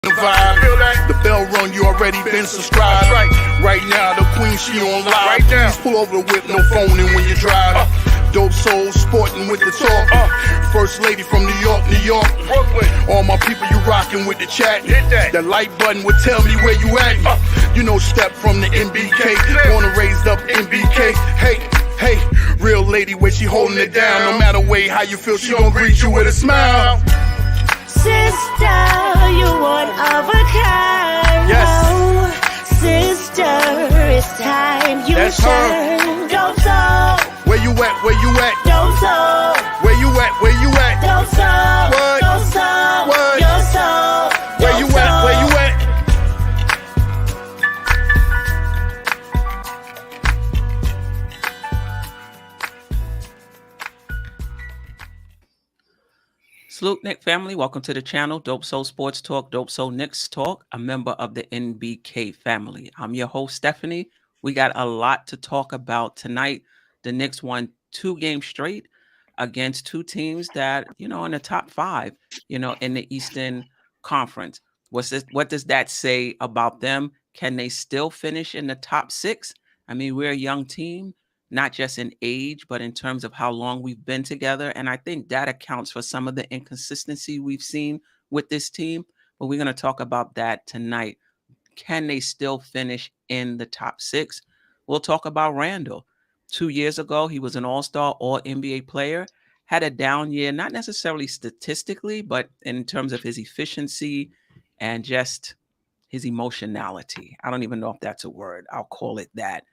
The vibe, the bell rung, you already been subscribed. Right now, the queen, she on live. Right now, please pull over the whip, no phoning when you drive. Dope Soul Sporting with the talk. First lady from New York, Brooklyn. All my people, you rocking with the chat. Hit that. The like button would tell me where you at. You know, Step from the NBK. Born and raised up NBK. Hey, real lady, where she holding it down. No matter way how you feel, she gon' greet you with a smile. Sister, you one of a kind. Yes. Oh, sister, it's time you shine. Dope Soul. Where you at? Where you at? Dope Soul. Where you at? Where you at? Dope Soul. What? Dope Soul. What? Your soul. Where you at? Where you at? Salute, Knick family. Welcome to the channel, Dope Soul Sports Talk, Dope Soul Knicks Talk, a member of the NBK family. I'm your host, Stephanie. We got a lot to talk about tonight. The Knicks won 2 games straight against 2 teams that, you know, in the top 5, you know, in the Eastern Conference. What does that say about them? Can they still finish in the top 6? I mean, we're a young team, not just in age, but in terms of how long we've been together. And I think that accounts for some of the inconsistency we've seen with this team. But we're going to talk about that tonight. Can they still finish in the top 6? We'll talk about Randle. 2 years ago, he was an all-star, all-NBA player, had a down year, not necessarily statistically, but in terms of his efficiency and just his emotionality. I don't even know if that's a word. I'll call it that.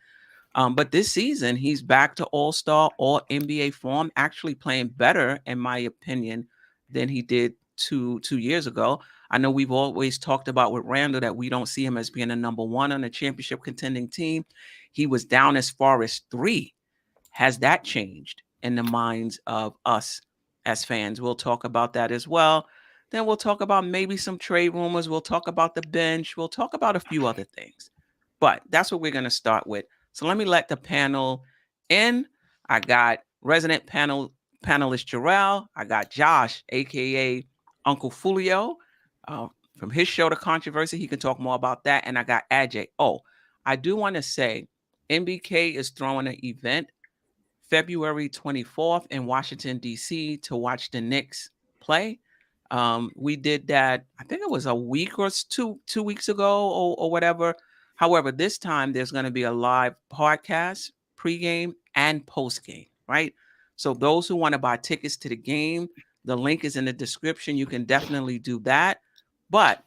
But this season, he's back to all-star, all-NBA form, actually playing better, in my opinion, than he did two years ago. I know we've always talked about with Randle that we don't see him as being a number 1 on a championship contending team. He was down as far as 3. Has that changed in the minds of us as fans? We'll talk about that as well. Then we'll talk about maybe some trade rumors. We'll talk about the bench. We'll talk about a few other things. But that's what we're going to start with. So let me let the panel in. I got resident panelist Jerrell. I got Josh, a.k.a. Uncle Fulio, from his show, The Controversy. He can talk more about that. And I got Ajay. Oh, I do want to say NBK is throwing an event February 24th in Washington, D.C. to watch the Knicks play. We did that, I think it was a week or 2 weeks ago or whatever. However, this time there's going to be a live podcast, pregame and postgame, right? So those who want to buy tickets to the game, the link is in the description. You can definitely do that. But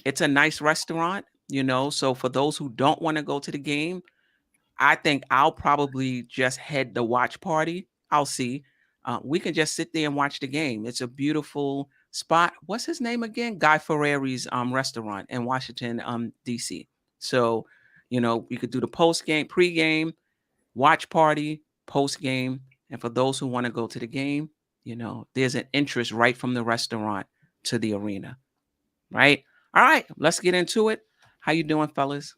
it's a nice restaurant, you know. So for those who don't want to go to the game, I think I'll probably just head the watch party. I'll see. We can just sit there and watch the game. It's a beautiful spot. What's his name again? Guy Ferreri's restaurant in Washington, D.C. So, you know, we could do the post-game, pre-game, watch party, post-game. And for those who want to go to the game, you know, there's an interest right from the restaurant to the arena, right? All right, let's get into it. How you doing, fellas?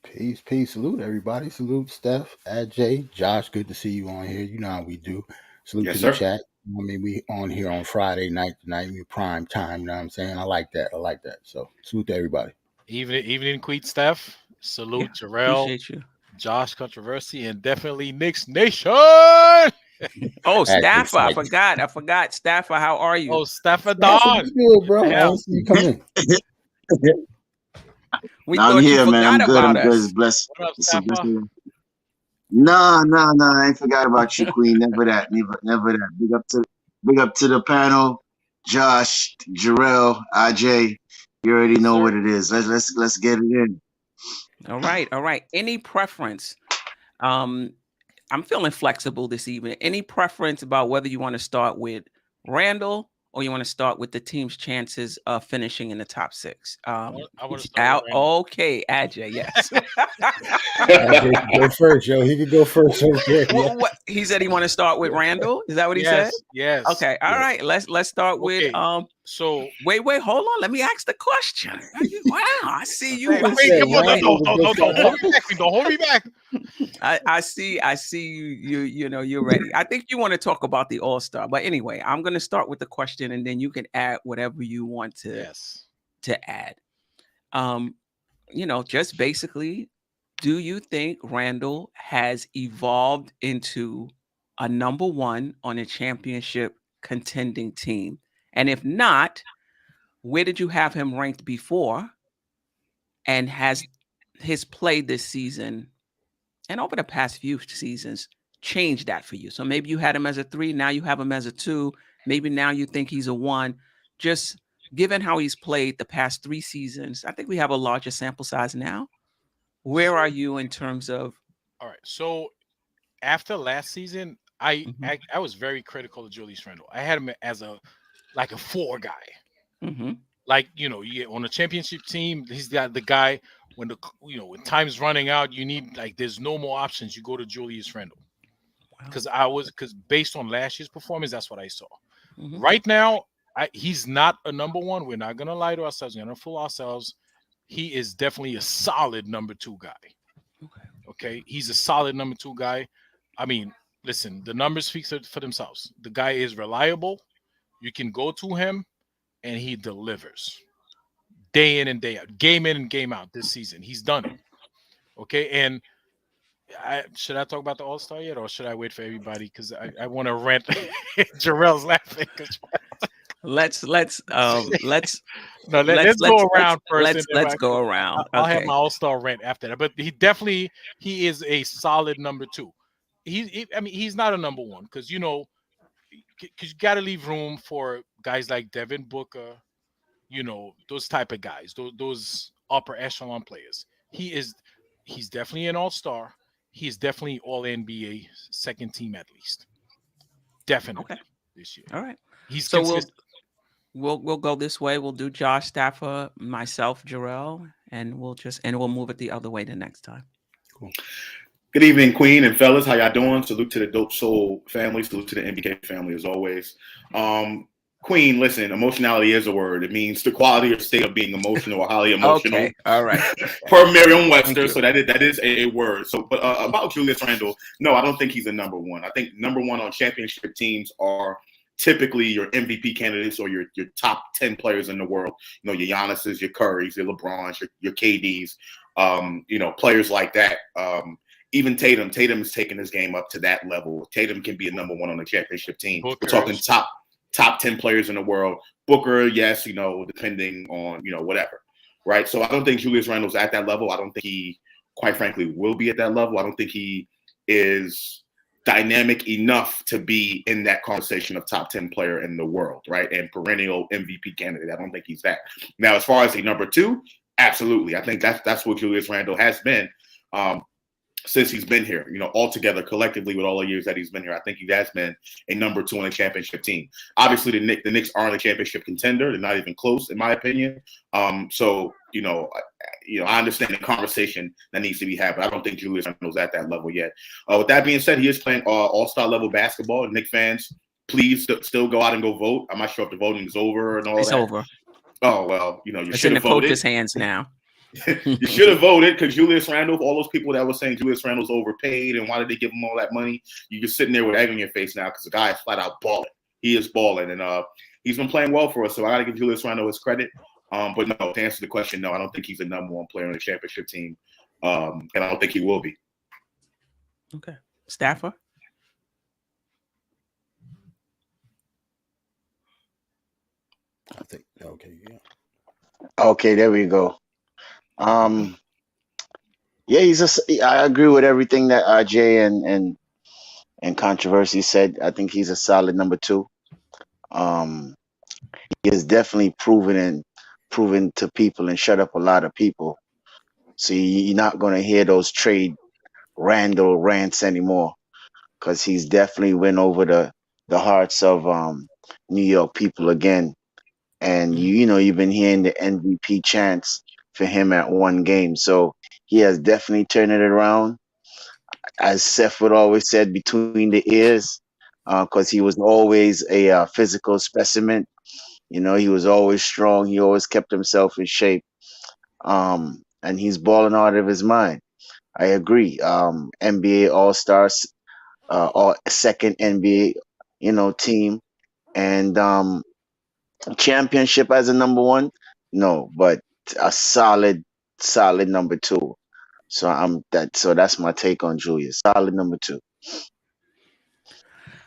Peace. Salute, everybody. Salute, Steph, Ajay, Josh. Good to see you on here. You know how we do. Salute to the chat. I mean, we on here on Friday night tonight. We prime time. You know what I'm saying? I like that. So salute to everybody. Evening, Queen Steph. Salute, Yeah, Jerrell, appreciate you. Josh Controversy, and definitely Knicks Nation. Oh, Staffer, I forgot. Staffer, how are you? Oh, Staffer Don. Good, bro. I see you come in. I'm here, man. I'm good. I'm good. Blessed. What up, Staffer? No, I ain't forgot about you, Queen. Never that. Big up to the panel, Josh, Jerrell, Ajay. You already know what it is. Let's get it in. All right. Any preference? I'm feeling flexible this evening. Any preference about whether you want to start with Randle or you want to start with the team's chances of finishing in the top 6? I want to start with okay, Ajay, yes. Ajay, go first, yo. He could go first. Okay. What? He said he want to start with Randle. Is that what he said? Yes. Okay. All right. Let's start with So wait, hold on. Let me ask the question. Wow, I see you. Don't hold me back. I see you. You know, you're ready. I think you want to talk about the All-Star, but anyway, I'm going to start with the question, and then you can add whatever you want to to add. Just basically, do you think Randle has evolved into a number one on a championship contending team? And if not, where did you have him ranked before? And has his play this season and over the past few seasons changed that for you? So maybe you had him as a 3, now you have him as a 2. Maybe now you think he's a 1. Just given how he's played the past 3 seasons, I think we have a larger sample size now. Where are you in terms of? All right. So after last season, I was very critical of Julius Randle. I had him as a 4 guy. Mm-hmm. Like, on a championship team, he's got the guy when when time's running out, you need there's no more options. You go to Julius Randle. Because based on last year's performance, that's what I saw. Mm-hmm. Right now, he's not a number 1. We're not gonna lie to ourselves. We're gonna fool ourselves. He is definitely a solid number 2 guy. Okay, he's a solid number 2 guy. I mean, listen, the numbers speak for themselves. The guy is reliable. You can go to him, and he delivers day in and day out, game in and game out. This season, he's done it. Okay, and should I talk about the All-Star yet, or should I wait for everybody? Because I want to rant. Jerrell's laughing. Let's go around first. Let's go around. I'll have my All-Star rant after that. But he is a solid number 2. He's not a number 1 because because you got to leave room for guys like Devin Booker, those type of guys, those upper echelon players. He's definitely an All-Star. He's definitely All-NBA second team at least. Definitely this year. All right. He's so consistent. We'll go this way. We'll do Josh, Staffer, myself, Jerrell, and we'll move it the other way the next time. Cool. Good evening, Queen and fellas. How y'all doing? Salute to the Dope Soul family. Salute to the NBK family as always. Queen, listen, emotionality is a word. It means the quality or state of being emotional or highly emotional. Okay, all right. Per Merriam-Webster, so that is a word. So, but about Julius Randle, no, I don't think he's a number 1. I think number 1 on championship teams are typically your MVP candidates or your top 10 players in the world. Your Giannis's, your Curry's, your LeBron's, your KD's, players like that. Even Tatum is taking his game up to that level. Tatum can be a number 1 on the championship team. We're talking top 10 players in the world. Booker, yes, depending on, whatever, right? So I don't think Julius Randle's at that level. I don't think he, quite frankly, will be at that level. I don't think he is dynamic enough to be in that conversation of top 10 player in the world, right? And perennial MVP candidate. I don't think he's that. Now, as far as a number 2, absolutely. I think that's what Julius Randle has been since he's been here, altogether collectively with all the years that he's been here. I think he has been a number 2 on a championship team. Obviously, the Knicks aren't a championship contender. They're not even close, in my opinion. So, I understand the conversation that needs to be had, but I don't think Julius Randle's at that level yet. With that being said, he is playing all-star level basketball. Knicks fans, please still go out and go vote. I'm not sure if the voting is over and all that. It's over. Oh, well, you it's should in have the voted. coach's hands now. You should have voted because Julius Randle, all those people that were saying Julius Randle's overpaid and why did they give him all that money, you're just sitting there with egg on your face now because the guy is flat out balling. He is balling, and he's been playing well for us, so I got to give Julius Randle his credit. But no, to answer the question, no, I don't think he's a number 1 player on the championship team, and I don't think he will be. Okay. Staffer? I think, okay, yeah. Okay, there we go. Yeah, I agree with everything that RJ and Controversy said. I think he's a solid number 2. He has definitely proven to people and shut up a lot of people. So you're not going to hear those trade Randle rants anymore because he's definitely went over the hearts of New York people again. And you've been hearing the MVP chants for him at one game. So he has definitely turned it around. As Seth would always said, between the ears, because he was always a physical specimen. He was always strong. He always kept himself in shape. And he's balling out of his mind. I agree. NBA All-Stars, second NBA, team. And championship as a number 1. no, but a solid number two. So that's my take on Julius. Solid number two.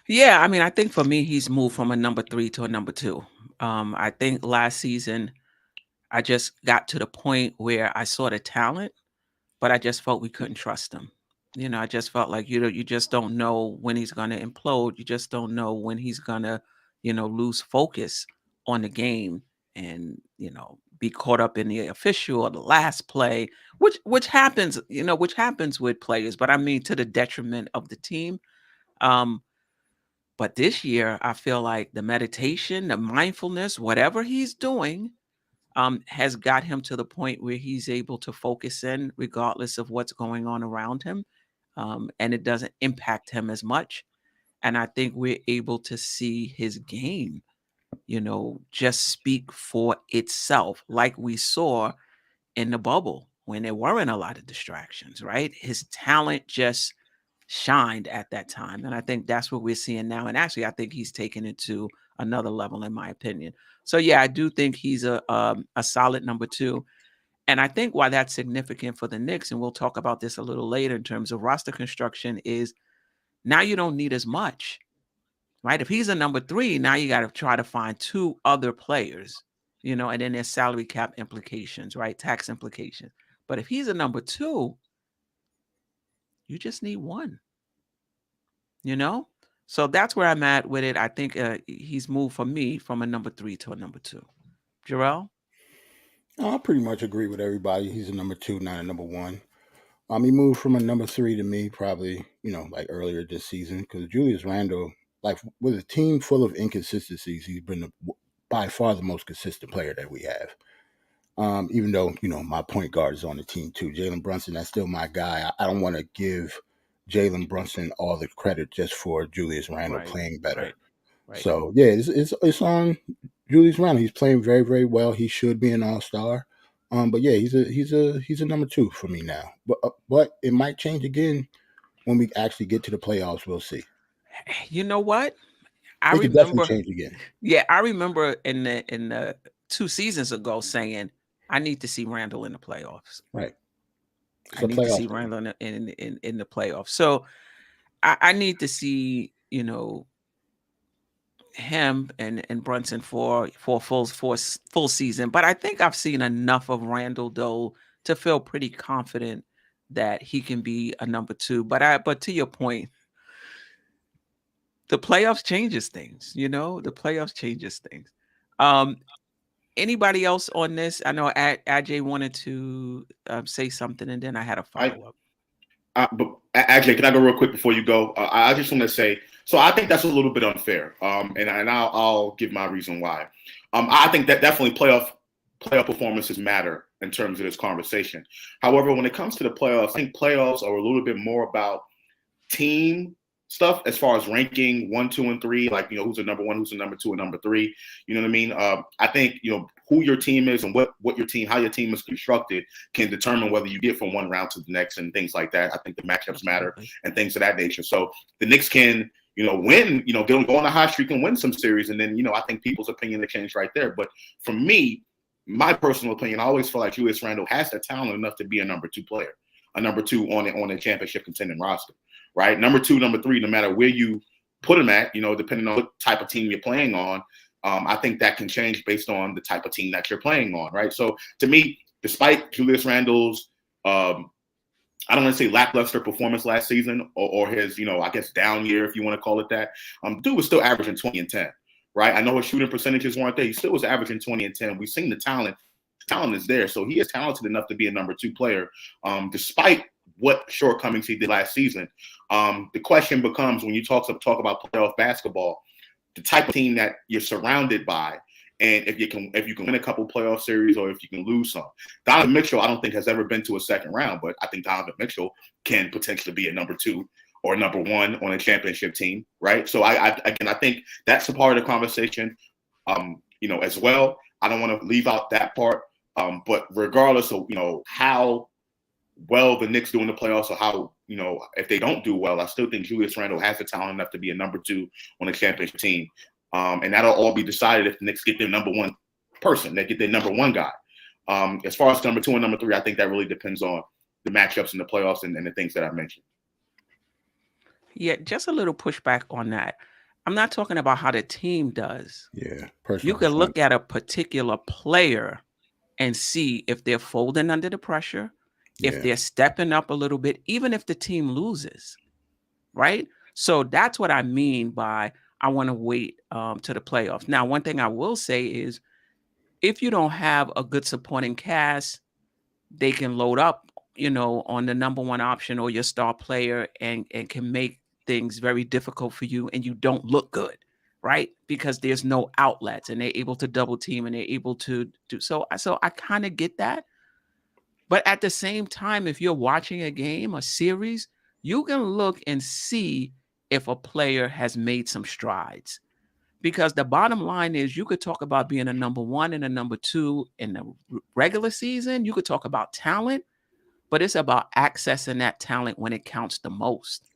Yeah, I mean, I think for me, he's moved from a number 3 to a number 2. I think last season, I just got to the point where I saw the talent, but I just felt we couldn't trust him. I just felt like you just don't know when he's going to implode. You just don't know when he's going to, lose focus on the game and be caught up in the official or the last play, which happens, which happens with players. But I mean, to the detriment of the team. But this year, I feel like the meditation, the mindfulness, whatever he's doing, has got him to the point where he's able to focus in regardless of what's going on around him. And it doesn't impact him as much. And I think we're able to see his game, just speak for itself, like we saw in the bubble when there weren't a lot of distractions, right? His talent just shined at that time. And I think that's what we're seeing now. And actually, I think he's taken it to another level, in my opinion. So, yeah, I do think he's a solid number 2. And I think why that's significant for the Knicks, and we'll talk about this a little later in terms of roster construction, is now you don't need as much, right? If he's a number 3, now you got to try to find 2 other players, and then there's salary cap implications, right? Tax implications. But if he's a number 2, you just need 1, So that's where I'm at with it. I think he's moved for me from a number 3 to a number 2. Jerrell? I pretty much agree with everybody. He's a number 2, not a number 1. He moved from a number 3 to me probably, like earlier this season, because Julius Randle, like with a team full of inconsistencies, he's been by far the most consistent player that we have. Even though, my point guard is on the team too. Jalen Brunson, that's still my guy. I don't want to give Jalen Brunson all the credit just for Julius Randle playing better. Right. So, yeah, it's on Julius Randle. He's playing very, very well. He should be an all-star. But yeah, he's a number 2 for me now. But it might change again when we actually get to the playoffs. We'll see. You know what? It could definitely change again. Yeah, I remember in the 2 seasons ago saying I need to see Randle in the playoffs. Right. I need to see Randle in the playoffs. So I need to see him and Brunson for full season. But I think I've seen enough of Randle though to feel pretty confident that he can be a number 2. But to your point, the playoffs changes things. The playoffs changes things. Anybody else on this? I know Ajay wanted to say something, and then I had a follow-up. But actually, can I go real quick before you go? I just want to say, so I think that's a little bit unfair, and I'll give my reason why. I think that definitely playoff performances matter in terms of this conversation. However, when it comes to the playoffs, I think playoffs are a little bit more about team stuff as far as ranking 1, 2, and 3, like who's a number 1, who's a number 2, and number 3. You know what I mean? I think who your team is and how your team is constructed can determine whether you get from one round to the next and things like that. I think the matchups matter and things of that nature. So the Knicks can win, go on a hot streak and win some series, and then I think people's opinion will change right there. But for me, my personal opinion, I always feel like Julius Randle has the talent enough to be a number 2 player, a number 2 on a championship contending roster. Right, number 2, number 3, no matter where you put him at, depending on what type of team you're playing on, I think that can change based on the type of team that you're playing on, right? So to me, despite Julius Randle's, I don't want to say lackluster performance last season or his, I guess down year, if you want to call it that, dude was still averaging 20 and 10, right? I know his shooting percentages weren't there. He still was averaging 20 and 10. We've seen the talent. Talent is there, so he is talented enough to be a number 2 player, despite what shortcomings he did last season. The question becomes, when you talk about playoff basketball, the type of team that you're surrounded by, and if you can win a couple playoff series or if you can lose some. Donovan Mitchell, I don't think has ever been to a second round, but I think Donovan Mitchell can potentially be a number 2 or number 1 on a championship team, right? So I think that's a part of the conversation, as well. I don't want to leave out that part, but regardless of how well the Knicks do in the playoffs, or how if they don't do well, I still think Julius Randle has the talent enough to be a number 2 on a championship team, and that'll all be decided if the Knicks get their number 1 person. They get their number one guy. As far as number two and number three, I think that really depends on the matchups in the playoffs and the things that I mentioned. Yeah, just a little pushback on that. I'm not talking about how the team does. Yeah, you can look at a particular player and see if they're folding under the pressure, if they're stepping up a little bit, even if the team loses, right? So that's what I mean by I want to wait to the playoffs. Now, one thing I will say is if you don't have a good supporting cast, they can load up, on the number one option or your star player and can make things very difficult for you and you don't look good, right? Because there's no outlets and they're able to double team and they're able to do so. So I kind of get that. But at the same time, if you're watching a game, a series, you can look and see if a player has made some strides. Because the bottom line is you could talk about being a number one and a number two in the regular season. You could talk about talent, but it's about accessing that talent when it counts the most,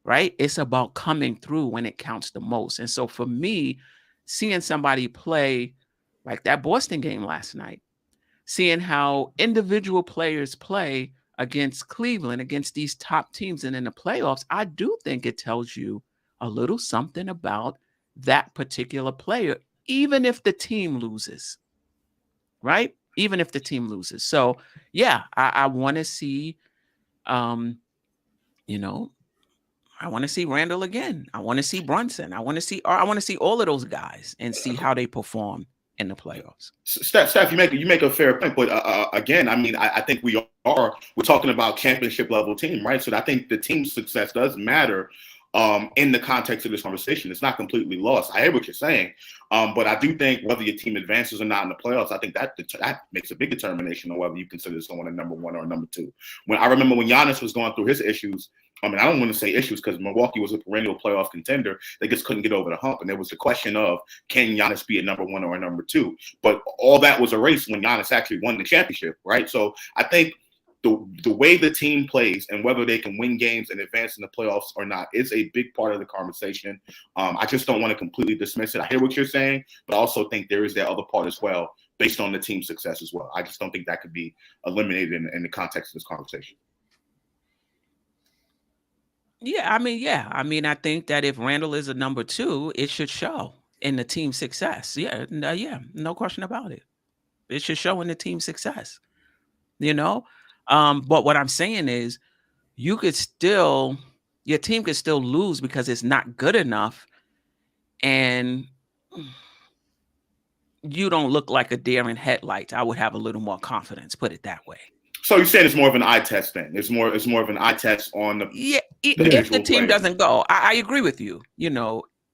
right? It's about coming through when it counts the most. And so for me, seeing somebody play like that Boston game last night, seeing how individual players play against Cleveland, against these top teams and in the playoffs, I do think it tells you a little something about that particular player, even if the team loses, right? Even if the team loses. So yeah, I want to see, I want to see Randle again. I want to see Brunson. I want to see all of those guys and see how they perform in the playoffs. Steph, you make a fair point, but again, I mean, I think we're talking about championship level team, right? So I think the team's success does matter. In the context of this conversation, it's not completely lost. I hear what you're saying, but I do think whether your team advances or not in the playoffs, I think that makes a big determination on whether you consider someone a number one or a number two. When I remember when Giannis was going through his issues, I mean, I don't want to say issues because Milwaukee was a perennial playoff contender. They just couldn't get over the hump, and there was the question of can Giannis be a number one or a number two? But all that was erased when Giannis actually won the championship, right? So I think the way the team plays and whether they can win games and advance in the playoffs or not is a big part of the conversation. I just don't want to completely dismiss it. I hear what you're saying, but I also think there is that other part as well based on the team success as well. I just don't think that could be eliminated in the context of this conversation. I mean, I think that if Randle is a number two, it should show in the team success. No question about it. It should show in the team success, But what I'm saying is your team could still lose because it's not good enough and you don't look like a deer in headlights. I would have a little more confidence, put it that way. So you're saying it's more of an eye test thing. It's more of an eye test on the if the team doesn't go. I agree with you.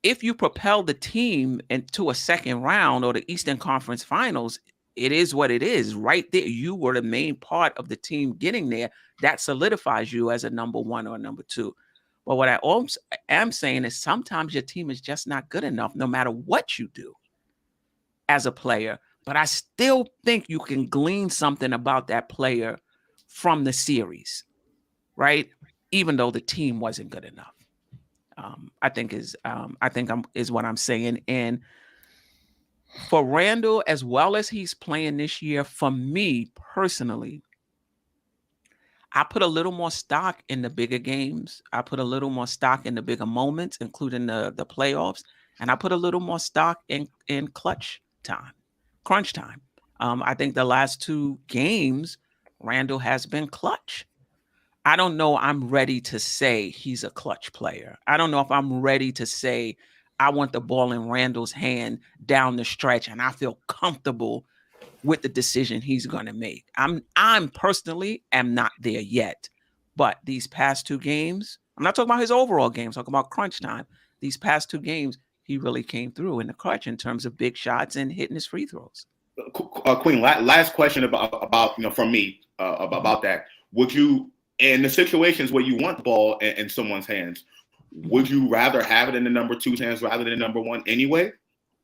If you propel the team into a second round or the Eastern Conference Finals, it is what it is. Right there, you were the main part of the team getting there. That solidifies you as a number one or a number two. But what I also am saying is sometimes your team is just not good enough, no matter what you do as a player. But I still think you can glean something about that player from the series, right? Even though the team wasn't good enough, I think is what I'm saying. And for Randle, as well as he's playing this year, for me personally, I put a little more stock in the bigger games. I put a little more stock in the bigger moments, including the playoffs, and I put a little more stock in crunch time. I think the last two games, Randle has been clutch. I don't know I'm ready to say he's a clutch player. I don't know if I'm ready to say I want the ball in Randle's hand down the stretch and I feel comfortable with the decision he's going to make. I'm personally am not there yet. But these past two games, I'm not talking about his overall games, I'm talking about crunch time. These past two games, he really came through in the clutch in terms of big shots and hitting his free throws. Queen, last question about from me about that. Would you, in the situations where you want the ball in someone's hands, would you rather have it in the number two's hands rather than the number one anyway?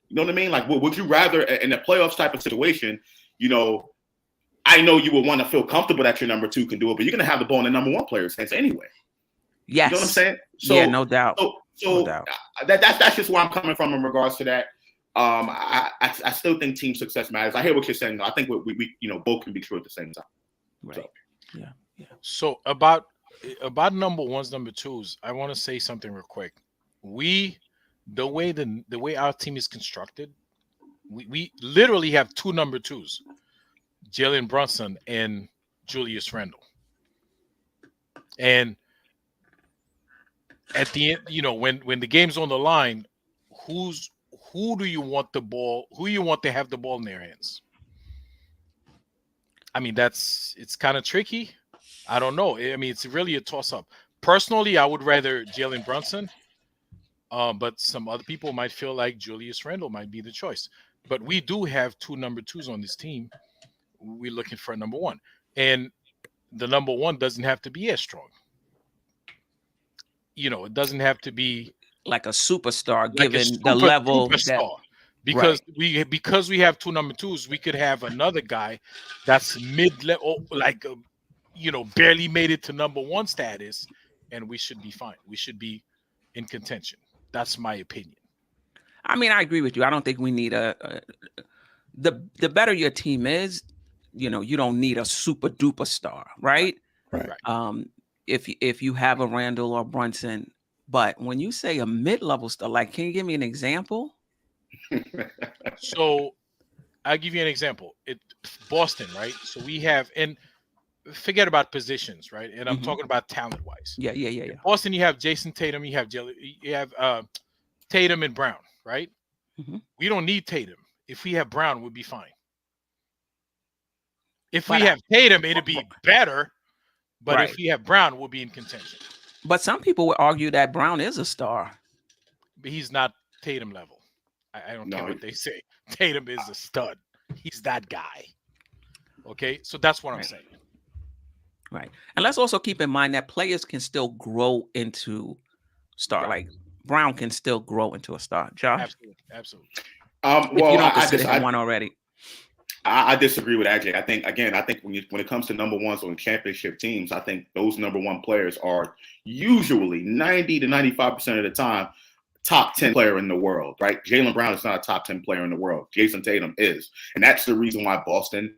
You know what I mean? Like, would you rather in a playoffs type of situation, I know you would want to feel comfortable that your number two can do it, but you're going to have the ball in the number one player's hands anyway. Yes. You know what I'm saying? So, yeah, no doubt. So no doubt. That's just where I'm coming from in regards to that. I still think team success matters. I hear what you're saying, though. I think we both can be true at the same time. Right. So. Yeah. So about number ones, number twos, I want to say something real quick. The way our team is constructed, we literally have two number twos, Jalen Brunson and Julius Randle. And at the end, when the game's on the line, who do you want the ball? Who you want to have the ball in their hands? I mean, it's kind of tricky. I don't know. I mean, it's really a toss-up. Personally, I would rather Jalen Brunson, but some other people might feel like Julius Randle might be the choice. But we do have two number twos on this team. We're looking for a number one. And the number one doesn't have to be as strong. It doesn't have to be like a superstar, given the level superstar. Because we have two number twos, we could have another guy that's mid-level, like barely made it to number one status, and we should be fine. We should be in contention. That's my opinion. I mean, I agree with you. I don't think we need the better your team is, you don't need a super duper star, right? Right. If you have a Randle or Brunson, but when you say a mid-level star, like, can you give me an example? So I'll give you an example. Boston, right? So we have, and forget about positions, right? And I'm talking about talent-wise. Yeah. Boston, you have Jason Tatum, you have Tatum and Brown, right? We don't need Tatum. If we have Brown, we'll be fine. If we have Tatum, it'll be better. But if we have Brown, we'll be in contention. But some people would argue that Brown is a star. But he's not Tatum level. I don't care what they say. Tatum is a stud. He's that guy. Okay? So that's what I'm saying. Right. And let's also keep in mind that players can still grow into star. Right. Like Brown can still grow into a star. Josh? Absolutely. If you don't consider him one already. I disagree with AJ. I think when it comes to number ones on championship teams, I think those number one players are usually 90 to 95% of the time top 10 player in the world, right? Jaylen Brown is not a top 10 player in the world. Jason Tatum is. And that's the reason why Boston,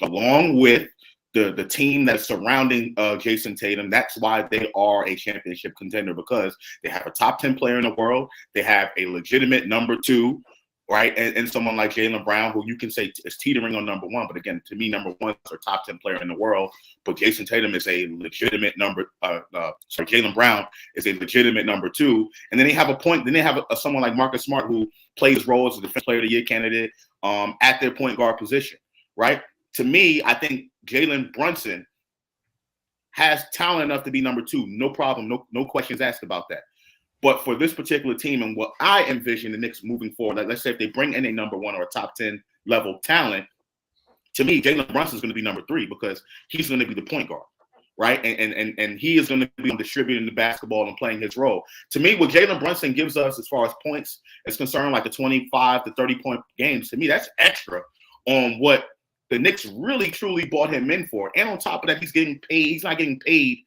along with the team that's surrounding Jason Tatum, that's why they are a championship contender, because they have a top 10 player in the world. They have a legitimate number two, right? And someone like Jaylen Brown, who you can say is teetering on number one. But again, to me, number one is a top 10 player in the world. But Jason Tatum is a legitimate Jaylen Brown is a legitimate number two. And then they have someone like Marcus Smart, who plays role as a defense player of the year candidate at their point guard position, right? To me, I think Jalen Brunson has talent enough to be number two. No problem. No questions asked about that. But for this particular team and what I envision the Knicks moving forward, like let's say if they bring in a number one or a top 10 level talent, to me, Jalen Brunson is going to be number three because he's going to be the point guard, right? And he is going to be distributing the basketball and playing his role. To me, what Jalen Brunson gives us as far as points is concerned, like the 25 to 30 point games, to me, that's extra on what the Knicks really, truly bought him in for. And on top of that, he's not getting paid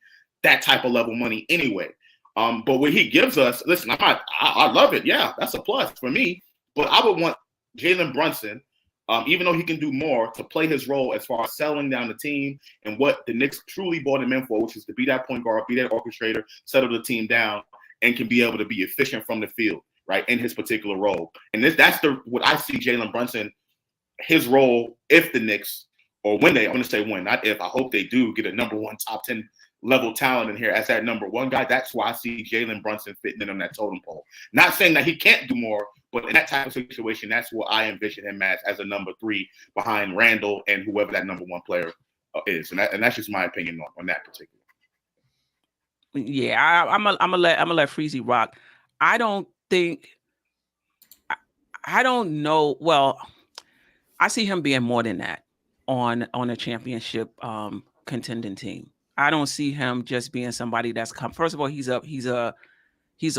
that type of level money anyway. But what he gives us, listen, I love it. Yeah, that's a plus for me. But I would want Jalen Brunson, even though he can do more, to play his role as far as settling down the team and what the Knicks truly bought him in for, which is to be that point guard, be that orchestrator, settle the team down, and can be able to be efficient from the field, right, in his particular role. And that's what I see Jalen Brunson, his role, if the Knicks, or when they, I'm going to say when, not if, I hope they do get a number one top 10 level talent in here as that number one guy. That's why I see Jalen Brunson fitting in on that totem pole. Not saying that he can't do more, but in that type of situation, that's what I envision him as a number three behind Randle and whoever that number one player is. And that's just my opinion on that particular. Yeah, I'm gonna let Freezy rock. I don't know. Well, I see him being more than that on a championship contending team. I don't see him just being somebody that's come. First of all, he's a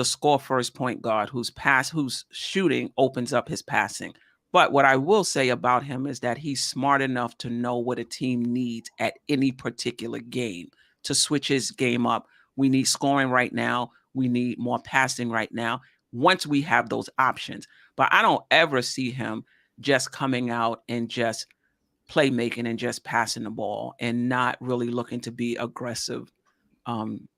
score first point guard whose shooting opens up his passing. But what I will say about him is that he's smart enough to know what a team needs at any particular game to switch his game up. We need scoring right now. We need more passing right now. once we have those options. But I don't ever see him just coming out and just playmaking and just passing the ball and not really looking to be aggressive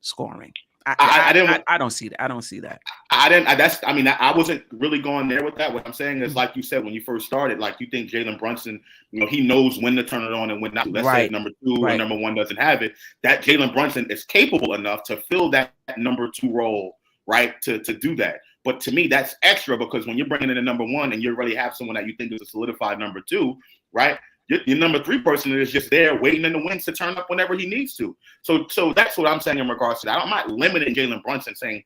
scoring. I don't see that. I don't see that. I wasn't really going there with that. What I'm saying is, like you said, when you first started, like you think Jalen Brunson, he knows when to turn it on and when not. Let's say number 2 or number 1 doesn't have it. That Jalen Brunson is capable enough to fill that number 2 role, right? To do that. But to me, that's extra, because when you're bringing in a number 1 and you already have someone that you think is a solidified number 2, right? Your number 3 person is just there waiting in the wings to turn up whenever he needs to. So that's what I'm saying in regards to that. I'm not limiting Jalen Brunson, saying,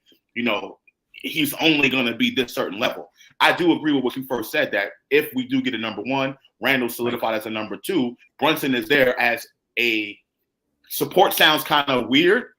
he's only going to be this certain level. I do agree with what you first said, that if we do get a number 1, Randle solidified as a number 2, Brunson is there as a support. Sounds kind of weird,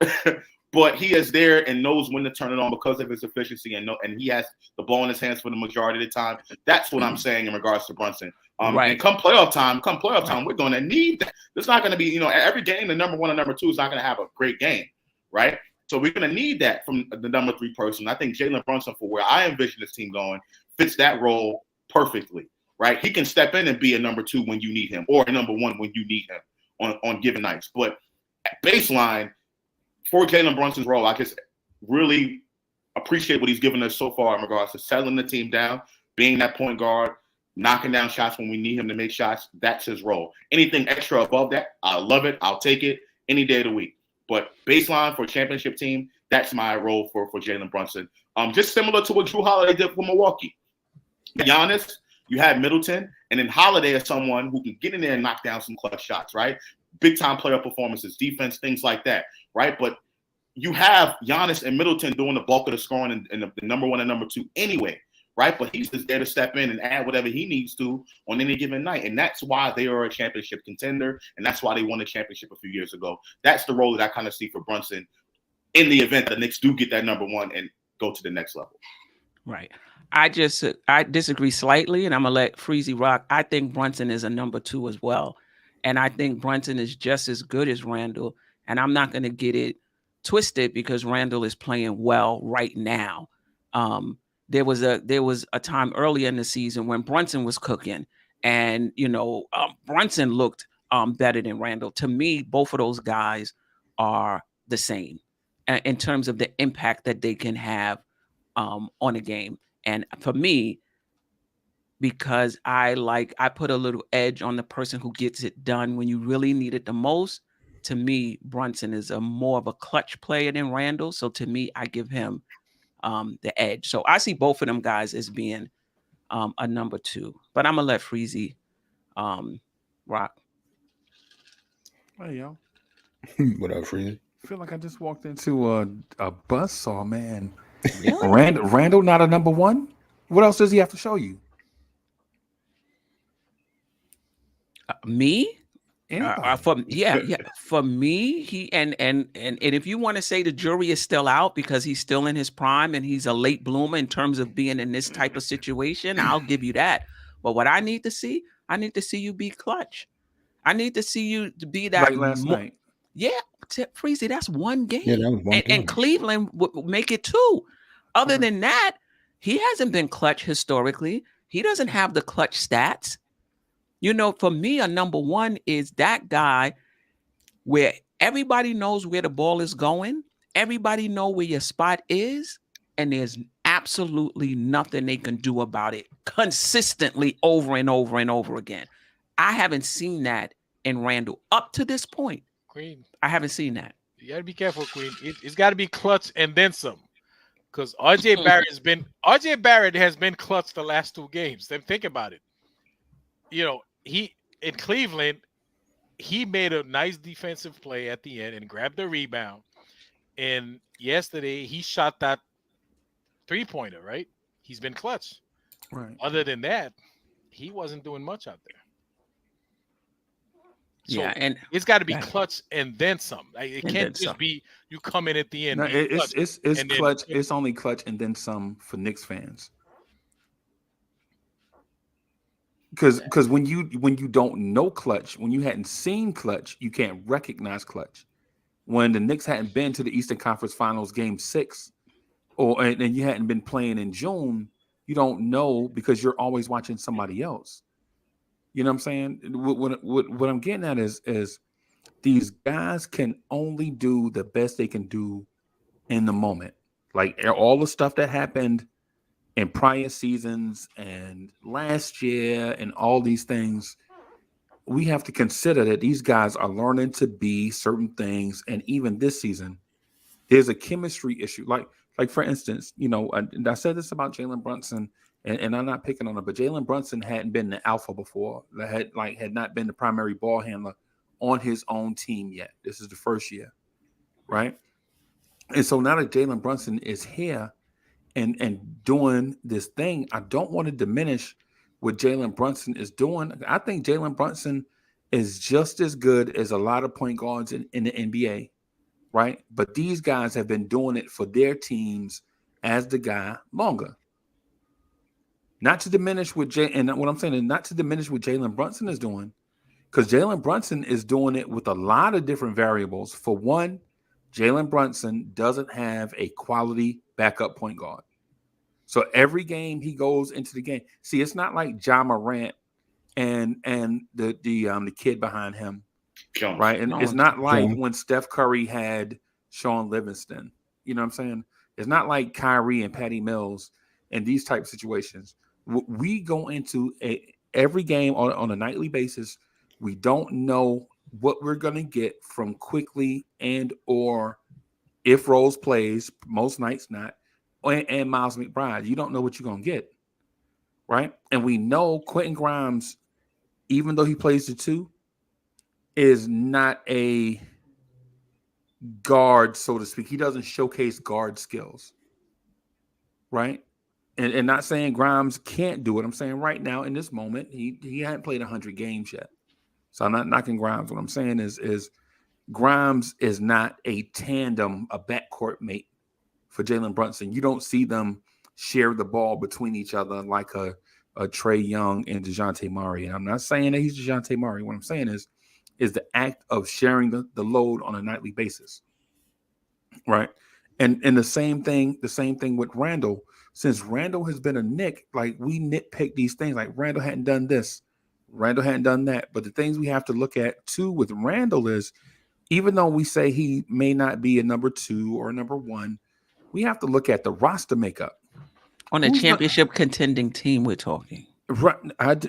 but he is there and knows when to turn it on because of his efficiency, and he has the ball in his hands for the majority of the time. That's what I'm saying in regards to Brunson. And come playoff time, we're going to need that. It's not going to be, every game the number 1 and number 2 is not going to have a great game, right? So we're going to need that from the number 3 person. I think Jalen Brunson, for where I envision this team going, fits that role perfectly, right? He can step in and be a number 2 when you need him, or a number 1 when you need him on given nights. But baseline, for Jalen Brunson's role, I just really appreciate what he's given us so far in regards to settling the team down, being that point guard, knocking down shots when we need him to make shots. That's his role. Anything extra above that, I love it. I'll take it any day of the week. But baseline for a championship team, that's my role for Jalen Brunson. Just similar to what Drew Holiday did for Milwaukee. Giannis, you have Middleton, and then Holiday is someone who can get in there and knock down some clutch shots, right? Big-time player performances, defense, things like that, right? But you have Giannis and Middleton doing the bulk of the scoring in the number 1 and number 2 anyway, right? But he's just there to step in and add whatever he needs to on any given night. And that's why they are a championship contender, and that's why they won the championship a few years ago. That's the role that I kind of see for Brunson in the event the Knicks do get that number 1 and go to the next level. Right. I disagree slightly, and I'm going to let Freezy rock. I think Brunson is a number 2 as well. And I think Brunson is just as good as Randle. And I'm not going to get it twisted, because Randle is playing well right now. There was a time earlier in the season when Brunson was cooking, and Brunson looked better than Randle. To me, both of those guys are the same in terms of the impact that they can have on a game. And for me, because I put a little edge on the person who gets it done when you really need it the most. To me, Brunson is more of a clutch player than Randle. So to me, I give him the edge. So I see both of them guys as being a number 2. But I'm gonna let Freezy rock. Hey y'all. What up, Freezy? I feel like I just walked into a buzzsaw, man. Really? Randle not a number 1? What else does he have to show you? Me? For me, he and if you want to say the jury is still out because he's still in his prime and he's a late bloomer in terms of being in this type of situation, I'll give you that. But what I need to see you be clutch. I need to see you to be that. Like last night. Yeah, Freezy, that's one game. Yeah, that was one game. And Cleveland would make it 2. Other than that, he hasn't been clutch historically. He doesn't have the clutch stats. For me, a number 1 is that guy where everybody knows where the ball is going. Everybody know where your spot is. And there's absolutely nothing they can do about it consistently over and over and over again. I haven't seen that in Randle up to this point. Queen, I haven't seen that. You got to be careful, Queen. It's got to be clutch and then some. Because RJ Barrett has been clutch the last 2 games. Then think about it. He in Cleveland, he made a nice defensive play at the end and grabbed the rebound. And yesterday, he shot that 3-pointer, right? He's been clutch. Right. Other than that, he wasn't doing much out there. So and it's got to be clutch and then some. It can't just be you come in at the end. No, it's clutch. Then, it's only clutch and then some for Knicks fans. Because when you don't know clutch, when you hadn't seen clutch, you can't recognize clutch. When the Knicks hadn't been to the Eastern Conference Finals Game 6, and you hadn't been playing in June, you don't know because you're always watching somebody else. You know what I'm saying? What I'm getting at is these guys can only do the best they can do in the moment. Like all the stuff that happened in prior seasons and last year and all these things, we have to consider that these guys are learning to be certain things. And even this season, there's a chemistry issue. Like for instance, and I said this about Jalen Brunson, and I'm not picking on him, but Jalen Brunson hadn't been the alpha before. That had not been the primary ball handler on his own team yet. This is the first year, right? And so now that Jalen Brunson is here and doing this thing, I don't want to diminish what Jalen Brunson is doing. I think Jalen Brunson is just as good as a lot of point guards in the NBA, right? But these guys have been doing it for their teams as the guy longer. Not to diminish what what I'm saying is not to diminish what Jalen Brunson is doing, because Jalen Brunson is doing it with a lot of different variables. For one, Jalen Brunson doesn't have a quality backup point guard. So every game he goes into the game. See, it's not like Ja Morant and the kid behind him, Jones. right? And it's not like Jones. when Steph Curry had Sean Livingston. You know what I'm saying? It's not like Kyrie and Patty Mills and these type of situations. We go into every game on a nightly basis. We don't know what we're going to get from Quickly and or if Rose plays, most nights not, and Miles McBride. You don't know what you're going to get, right? And we know Quentin Grimes, even though he plays the two, is not a guard, so to speak. He doesn't showcase guard skills, right? And not saying Grimes can't do it. I'm saying right now in this moment, he hadn't played 100 games yet. So I'm not knocking Grimes. What I'm saying is Grimes is not a tandem, a backcourt mate for Jalen Brunson. You don't see them share the ball between each other like a Trae Young and DeJounte Murray. And I'm not saying that he's DeJounte Murray. What I'm saying is the act of sharing the load on a nightly basis, right? And the same thing with Randle. Since Randle has been a Knick, like we nitpick these things, like Randle hadn't done this, Randle hadn't done that. But the things we have to look at too with Randle is, even though we say he may not be a number 2 or a number 1, we have to look at the roster makeup. On a championship contending team, we're talking. Right. Okay.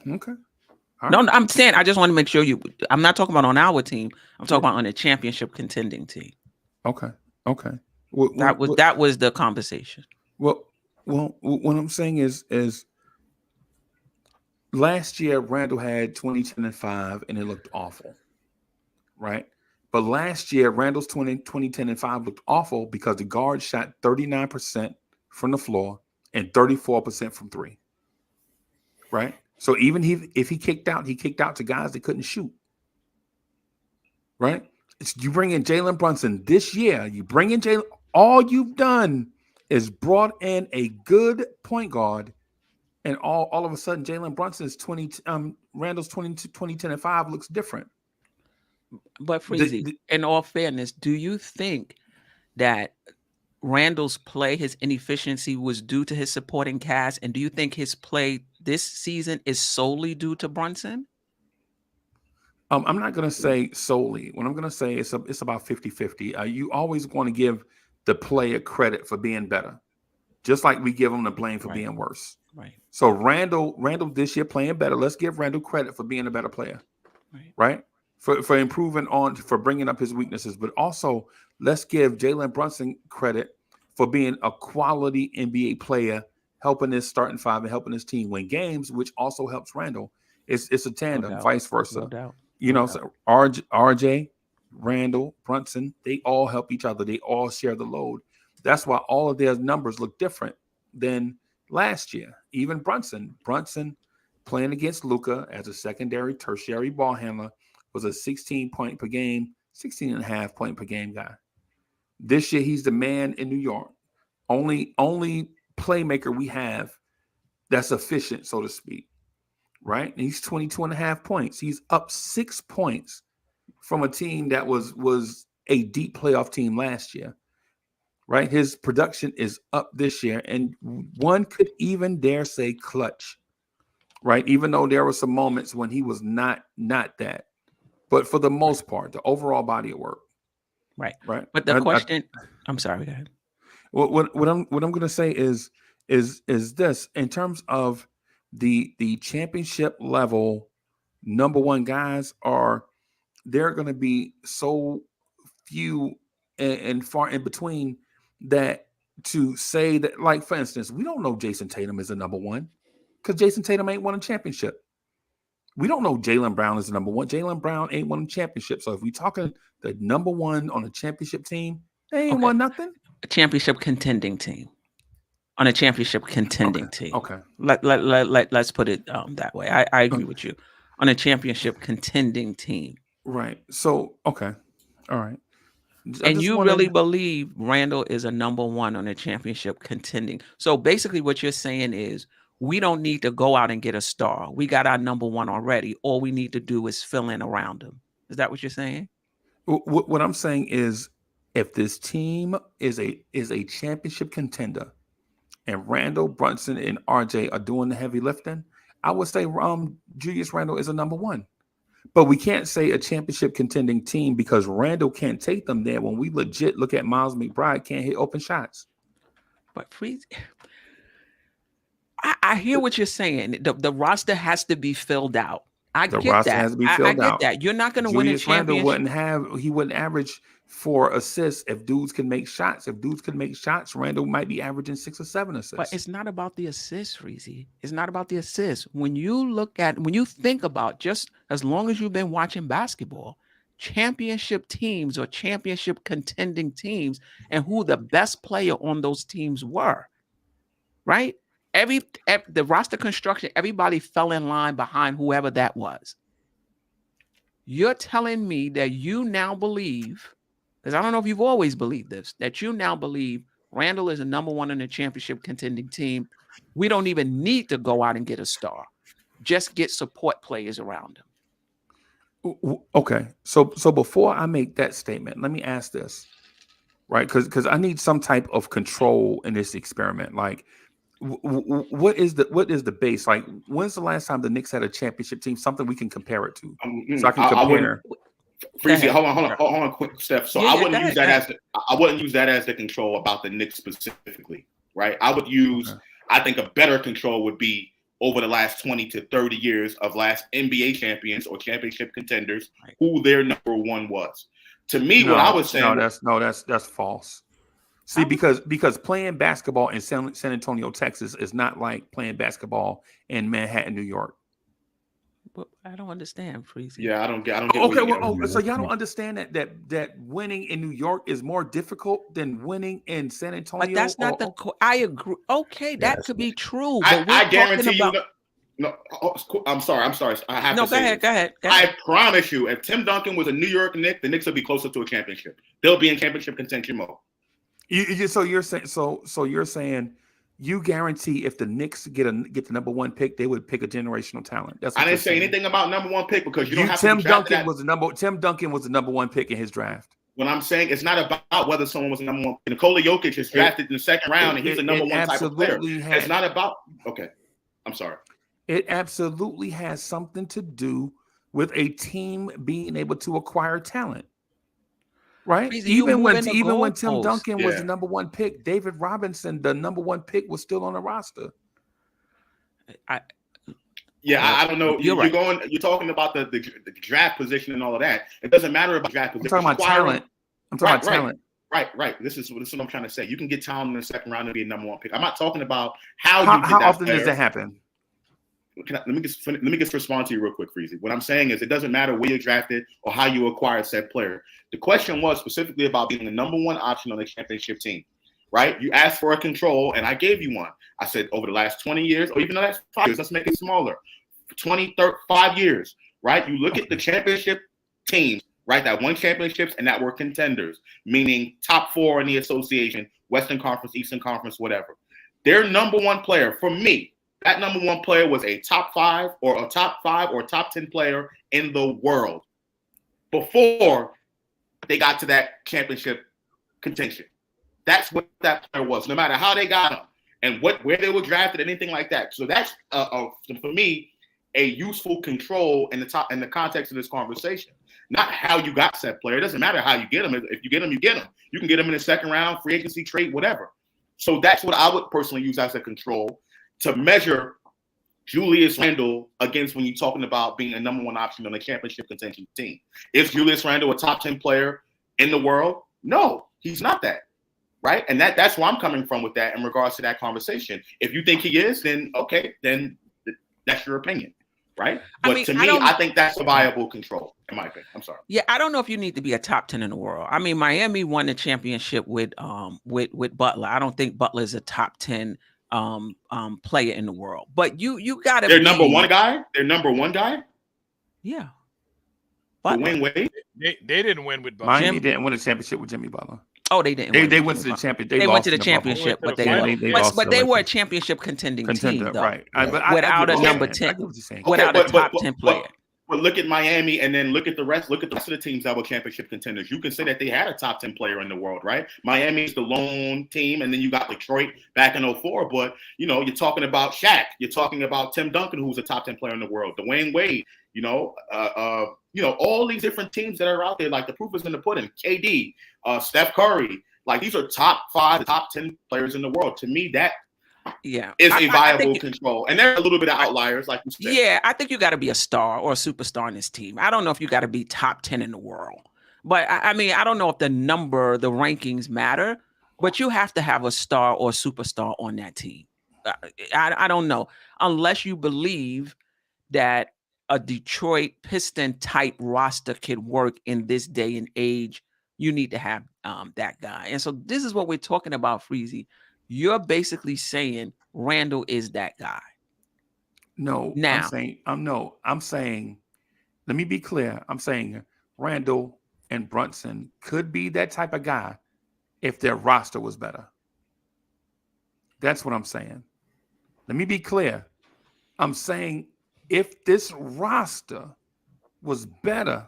Right. No, I'm saying I just want to make sure I'm not talking about on our team. I'm talking about on a championship contending team. Okay. That was the conversation. Well, what I'm saying is last year Randle had 20-10-5 and it looked awful, right? But last year Randle's 20-10-5 looked awful because the guard shot 39% from the floor and 34% from 3, right? So even if he kicked out to guys that couldn't shoot, right? You bring in Jalen Brunson this year. You bring in Jalen. All you've done is brought in a good point guard, and all of a sudden Jalen Brunson's Randle's 20-10-5 looks different. But Freezy, in all fairness, do you think that Randle's play, his inefficiency, was due to his supporting cast? And do you think his play this season is solely due to Brunson? I'm not going to say solely. What I'm going to say is it's about 50-50. You always want to give the player credit for being better, just like we give him the blame for being worse. Right. So Randle this year playing better. Let's give Randle credit for being a better player, right? For improving for bringing up his weaknesses, but also let's give Jalen Brunson credit for being a quality NBA player, helping his starting five and helping his team win games, which also helps Randle. It's a tandem, vice versa. No doubt. So RJ, Randle, Brunson, they all help each other. They all share the load. That's why all of their numbers look different than last year. Even Brunson playing against Luka as a secondary, tertiary ball handler was a 16-point per game, 16.5 point per game guy. This year, he's the man in New York. Only playmaker we have that's efficient, so to speak. Right? And he's 22.5 points. He's up 6 points from a team that was a deep playoff team last year. right? His production is up this year, and one could even dare say clutch, right? Even though there were some moments when he was not that, but for the most part, the overall body of work, right. Right. But the question, I'm sorry, go ahead. What I'm going to say is this in terms of the championship level number one guys they're going to be so few and far in between that to say that, like, for instance, we don't know Jason Tatum is the number one because Jason Tatum ain't won a championship. We don't know Jaylen Brown is the number one. Jaylen Brown ain't won a championship. So if we talking the number one on a championship team, they ain't won nothing. A championship contending team. On a championship contending team. Okay. Let's put it that way. I agree with you. On a championship contending team. Right. So, okay. All right. And you really believe Randle is a number one on a championship contending. So basically what you're saying is we don't need to go out and get a star. We got our number one already. All we need to do is fill in around him. Is that what you're saying? What I'm saying is if this team is a championship contender and Randle, Brunson, and RJ are doing the heavy lifting, I would say Julius Randle is a number one. But we can't say a championship contending team because Randle can't take them there when we legit look at Miles McBride can't hit open shots. But Freeze, I hear what you're saying. The roster has to be filled out. I get that. You're not going to win a championship. He wouldn't average 4 assists if dudes can make shots. If dudes can make shots, Randle might be averaging 6 or 7 assists. But it's not about the assists, Freezy. It's not about the assists. When you think about, just as long as you've been watching basketball, championship teams or championship contending teams and who the best player on those teams were, right? The roster construction, everybody fell in line behind whoever that was. You're telling me that you now believe, because I don't know if you've always believed this, that you now believe Randle is a number one in a championship contending team. We don't even need to go out and get a star. Just get support players around him. Okay. So before I make that statement, let me ask this, right? Because I need some type of control in this experiment. Like, what is the base? Like, when's the last time the Knicks had a championship team? Something we can compare it to, so I can compare. Freezy, hold on, quick, Steph. So I wouldn't use that as the control about the Knicks specifically, right? I would use, I think a better control would be over the last 20 to 30 years of last NBA champions or championship contenders, who their number one was. To me, what I was saying, that's false. See, because playing basketball in San Antonio, Texas, is not like playing basketball in Manhattan, New York. But I don't understand, Freezy. Yeah, I don't get. Okay, so y'all don't understand that winning in New York is more difficult than winning in San Antonio. But that's not I agree. Okay, that could be true. But I guarantee you. No, I'm sorry. I have to say. Go ahead. I promise you, if Tim Duncan was a New York Knick, the Knicks would be closer to a championship. They'll be in championship contention mode. So you're saying you guarantee if the Knicks get the number one pick, they would pick a generational talent. That's what I didn't say anything about number one pick because you don't have Tim to. Duncan was the number one pick in his draft. What I'm saying, it's not about whether someone was the number one. Nikola Jokic is drafted in the second round, and he's a number one type of player. It's not about. Okay, I'm sorry. It absolutely has something to do with a team being able to acquire talent. Right. Even when Tim Duncan was the number one pick, David Robinson, the number one pick, was still on the roster. I don't know. You're talking about the draft position and all of that. It doesn't matter about draft position. I'm talking about talent. Right. This is what I'm trying to say. You can get talent in the second round and be a number one pick. I'm not talking about how often does that happen. Let me just respond to you real quick, Freezy. What I'm saying is it doesn't matter where you're drafted or how you acquire said player. The question was specifically about being the number one option on the championship team, right? You asked for a control, and I gave you one. I said over the last 20 years, or even the last 5 years, let's make it smaller. 5 years, right? You look at the championship teams, right, that won championships and that were contenders, meaning top 4 in the association, Western Conference, Eastern Conference, whatever. Their number one player, for me, that number one player was a top 5 or top 10 player in the world before they got to that championship contention. That's what that player was, no matter how they got him and where they were drafted, anything like that. So that's for me a useful control in the context of this conversation. Not how you got said player. It doesn't matter how you get him. If you get him, you get him. You can get him in the second round, free agency, trade, whatever. So that's what I would personally use as a control to measure Julius Randle against when you're talking about being a number one option on a championship contention team. Is Julius Randle a top 10 player in the world? No, he's not that. Right? And that's where I'm coming from with that in regards to that conversation. If you think he is, then okay, then that's your opinion. Right? But I think that's a viable control, in my opinion. I'm sorry. Yeah, I don't know if you need to be a top 10 in the world. I mean, Miami won the championship with Butler. I don't think Butler is a top 10 player in the world. But you gotta They're number one guy? They're number one guy? Yeah. Wayne Wade? They didn't win with Butler. Miami didn't win a championship with Jimmy Butler. Oh, they didn't. They went to the championship. They went to the championship, but they were a championship contender, team, though. Right? Without a number 10, without a top 10 player. But look at Miami, and then look at the rest. Look at the rest of the teams that were championship contenders. You can say that they had a top 10 player in the world, right? Miami's the lone team, and then you got Detroit back in 2004. But you're talking about Shaq. You're talking about Tim Duncan, who's a top 10 player in the world. Dwayne Wade. All these different teams that are out there, like the proof is in the pudding. KD, Steph Curry, like these are top 5, top 10 players in the world. To me, that is a viable control. And there are a little bit of outliers, like you said. Yeah, I think you got to be a star or a superstar in this team. I don't know if you got to be top 10 in the world. But I mean, I don't know if the rankings matter, but you have to have a star or a superstar on that team. I don't know. Unless you believe that a Detroit Piston type roster could work in this day and age, you need to have that guy. And so this is what we're talking about, Freezy. You're basically saying Randle is that guy. No, now I'm saying, let me be clear. I'm saying Randle and Brunson could be that type of guy if their roster was better. That's what I'm saying. Let me be clear. I'm saying if this roster was better,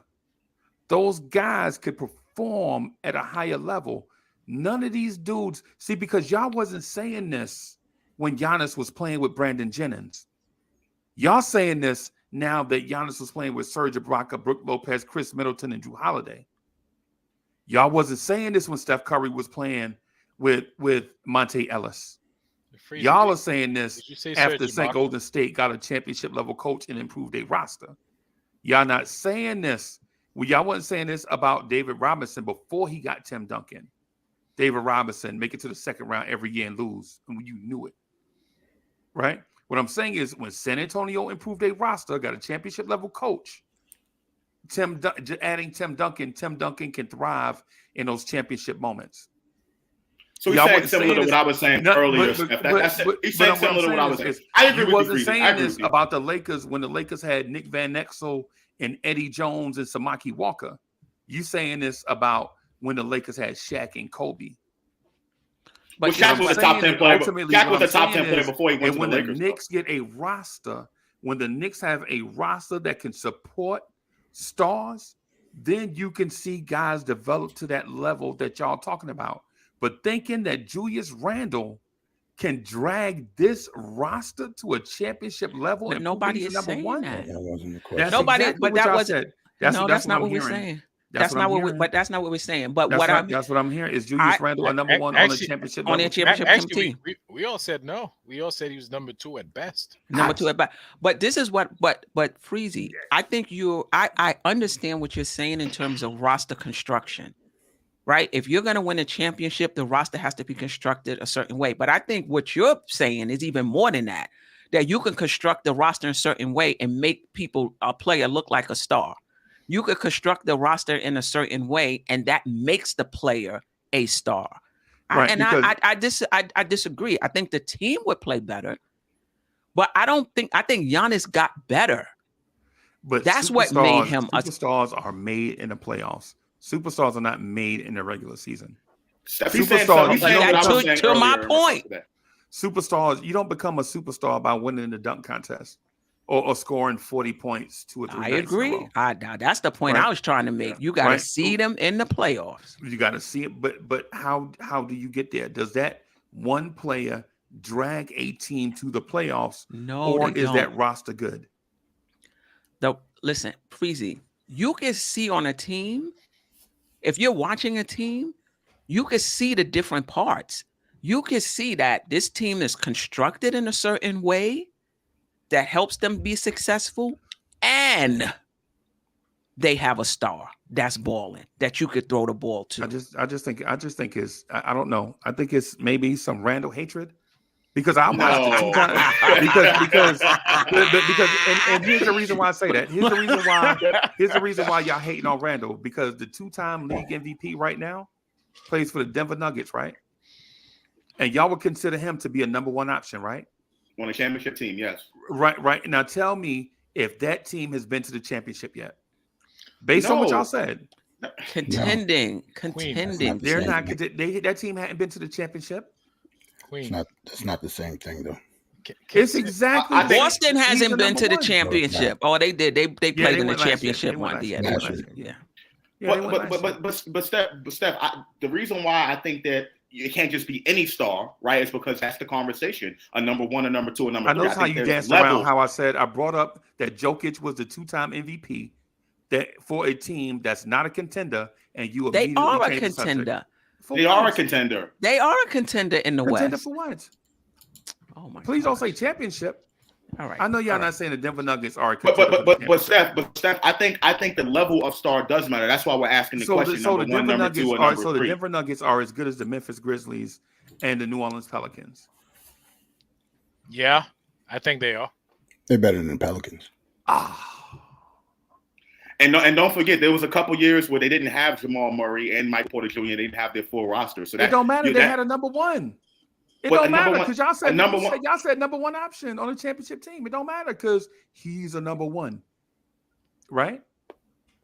those guys could perform at a higher level. None of these dudes, see, because y'all wasn't saying this when Giannis was playing with Brandon Jennings. Y'all saying this now that Giannis was playing with Serge Ibaka, Brook Lopez, Chris Middleton, and Drew Holiday. Y'all wasn't saying this when Steph Curry was playing with Monte Ellis. Y'all are saying this after St. Golden State got a championship level coach and improved their roster. Y'all not saying this. Well, y'all wasn't saying this about David Robinson before he got Tim Duncan. David Robinson make it to the second round every year and lose, and you knew it, right? What I'm saying is when San Antonio improved their roster, got a championship level coach, adding Tim Duncan can thrive in those championship moments. So he's saying similar to what I was saying earlier. He's saying similar to what I was saying. I agree with you. He wasn't saying this about the Lakers when the Lakers had Nick Van Exel and Eddie Jones and Samaki Walker. You saying this about when the Lakers had Shaq and Kobe. But Shaq was a top 10 player. Shaq was a top 10 player before he went to the Lakers. When the Knicks get a roster, when the Knicks have a roster that can support stars, then you can see guys develop to that level that y'all talking about. But thinking that Julius Randle can drag this roster to a championship level, but and nobody is number saying one, that. That wasn't the question. That's not what we're saying. That's not what we're saying. But that's what I'm hearing is Julius Randle a number one on the championship on the championship team. We all said no. We all said he was number 2 at best. Number 2 at best. But this is what. But Freezy, I think I understand what you're saying in terms of roster construction. Right? If you're going to win a championship, the roster has to be constructed a certain way. But I think what you're saying is even more than that, that you can construct the roster in a certain way and make a player look like a star. You could construct the roster in a certain way, and that makes the player a star. Right, I disagree. I think the team would play better, but I think Giannis got better. But that's what made him. Superstars are made in the playoffs. Superstars are not made in the regular season. Superstars. To my point. Superstars, you don't become a superstar by winning the dunk contest. or scoring 40 points 2 or 3 I nights in a agree. row. That's the point I was trying to make. You got to see them in the playoffs. You got to see it, but how do you get there? Does that one player drag a team to the playoffs? No, or they is don't. that roster good? Listen, Freezy, you can see on a team, if you're watching a team, you can see the different parts. You can see that this team is constructed in a certain way that helps them be successful, and they have a star that's balling that you could throw the ball to. I just think it's, I don't know. I think it's maybe some Randle hatred, because I watched it 2 times. because and here's the reason why I say that. Here's the reason why y'all hating on Randle, because the 2-time league MVP right now plays for the Denver Nuggets, right? And y'all would consider him to be a number 1 option, right? On a championship team, yes. Right. Now tell me if that team has been to the championship yet. Based on what y'all said. Contending. They're not. That team hadn't been to the championship. That's not the same thing, though. It's exactly. Boston hasn't been to the championship. Oh, they did. They played in the championship one. Yeah. But Steph, the reason why I think that it can't just be any star, right, is because that's the conversation. A number 1, a number 2, a number 3. I know how you danced around how I said I brought up that Jokic was the 2-time MVP that for a team that's not a contender, and you they are a contender. They are a contender. They are a contender in the contender West. For what? Oh my! Please don't say championship. All right. I know y'all not saying the Denver Nuggets are a contender. But Steph, I think the level of star does matter. That's why we're asking the question. So the number 1, number 2, or number 3. The Denver Nuggets are as good as the Memphis Grizzlies and the New Orleans Pelicans. Yeah, I think they are. They're better than the Pelicans. And don't forget, there was a couple years where they didn't have Jamal Murray and Mike Porter Jr. They didn't have their full roster. So it don't matter. They had a number 1. It don't matter because y'all said number 1 option on a championship team. It don't matter because he's a number 1, right?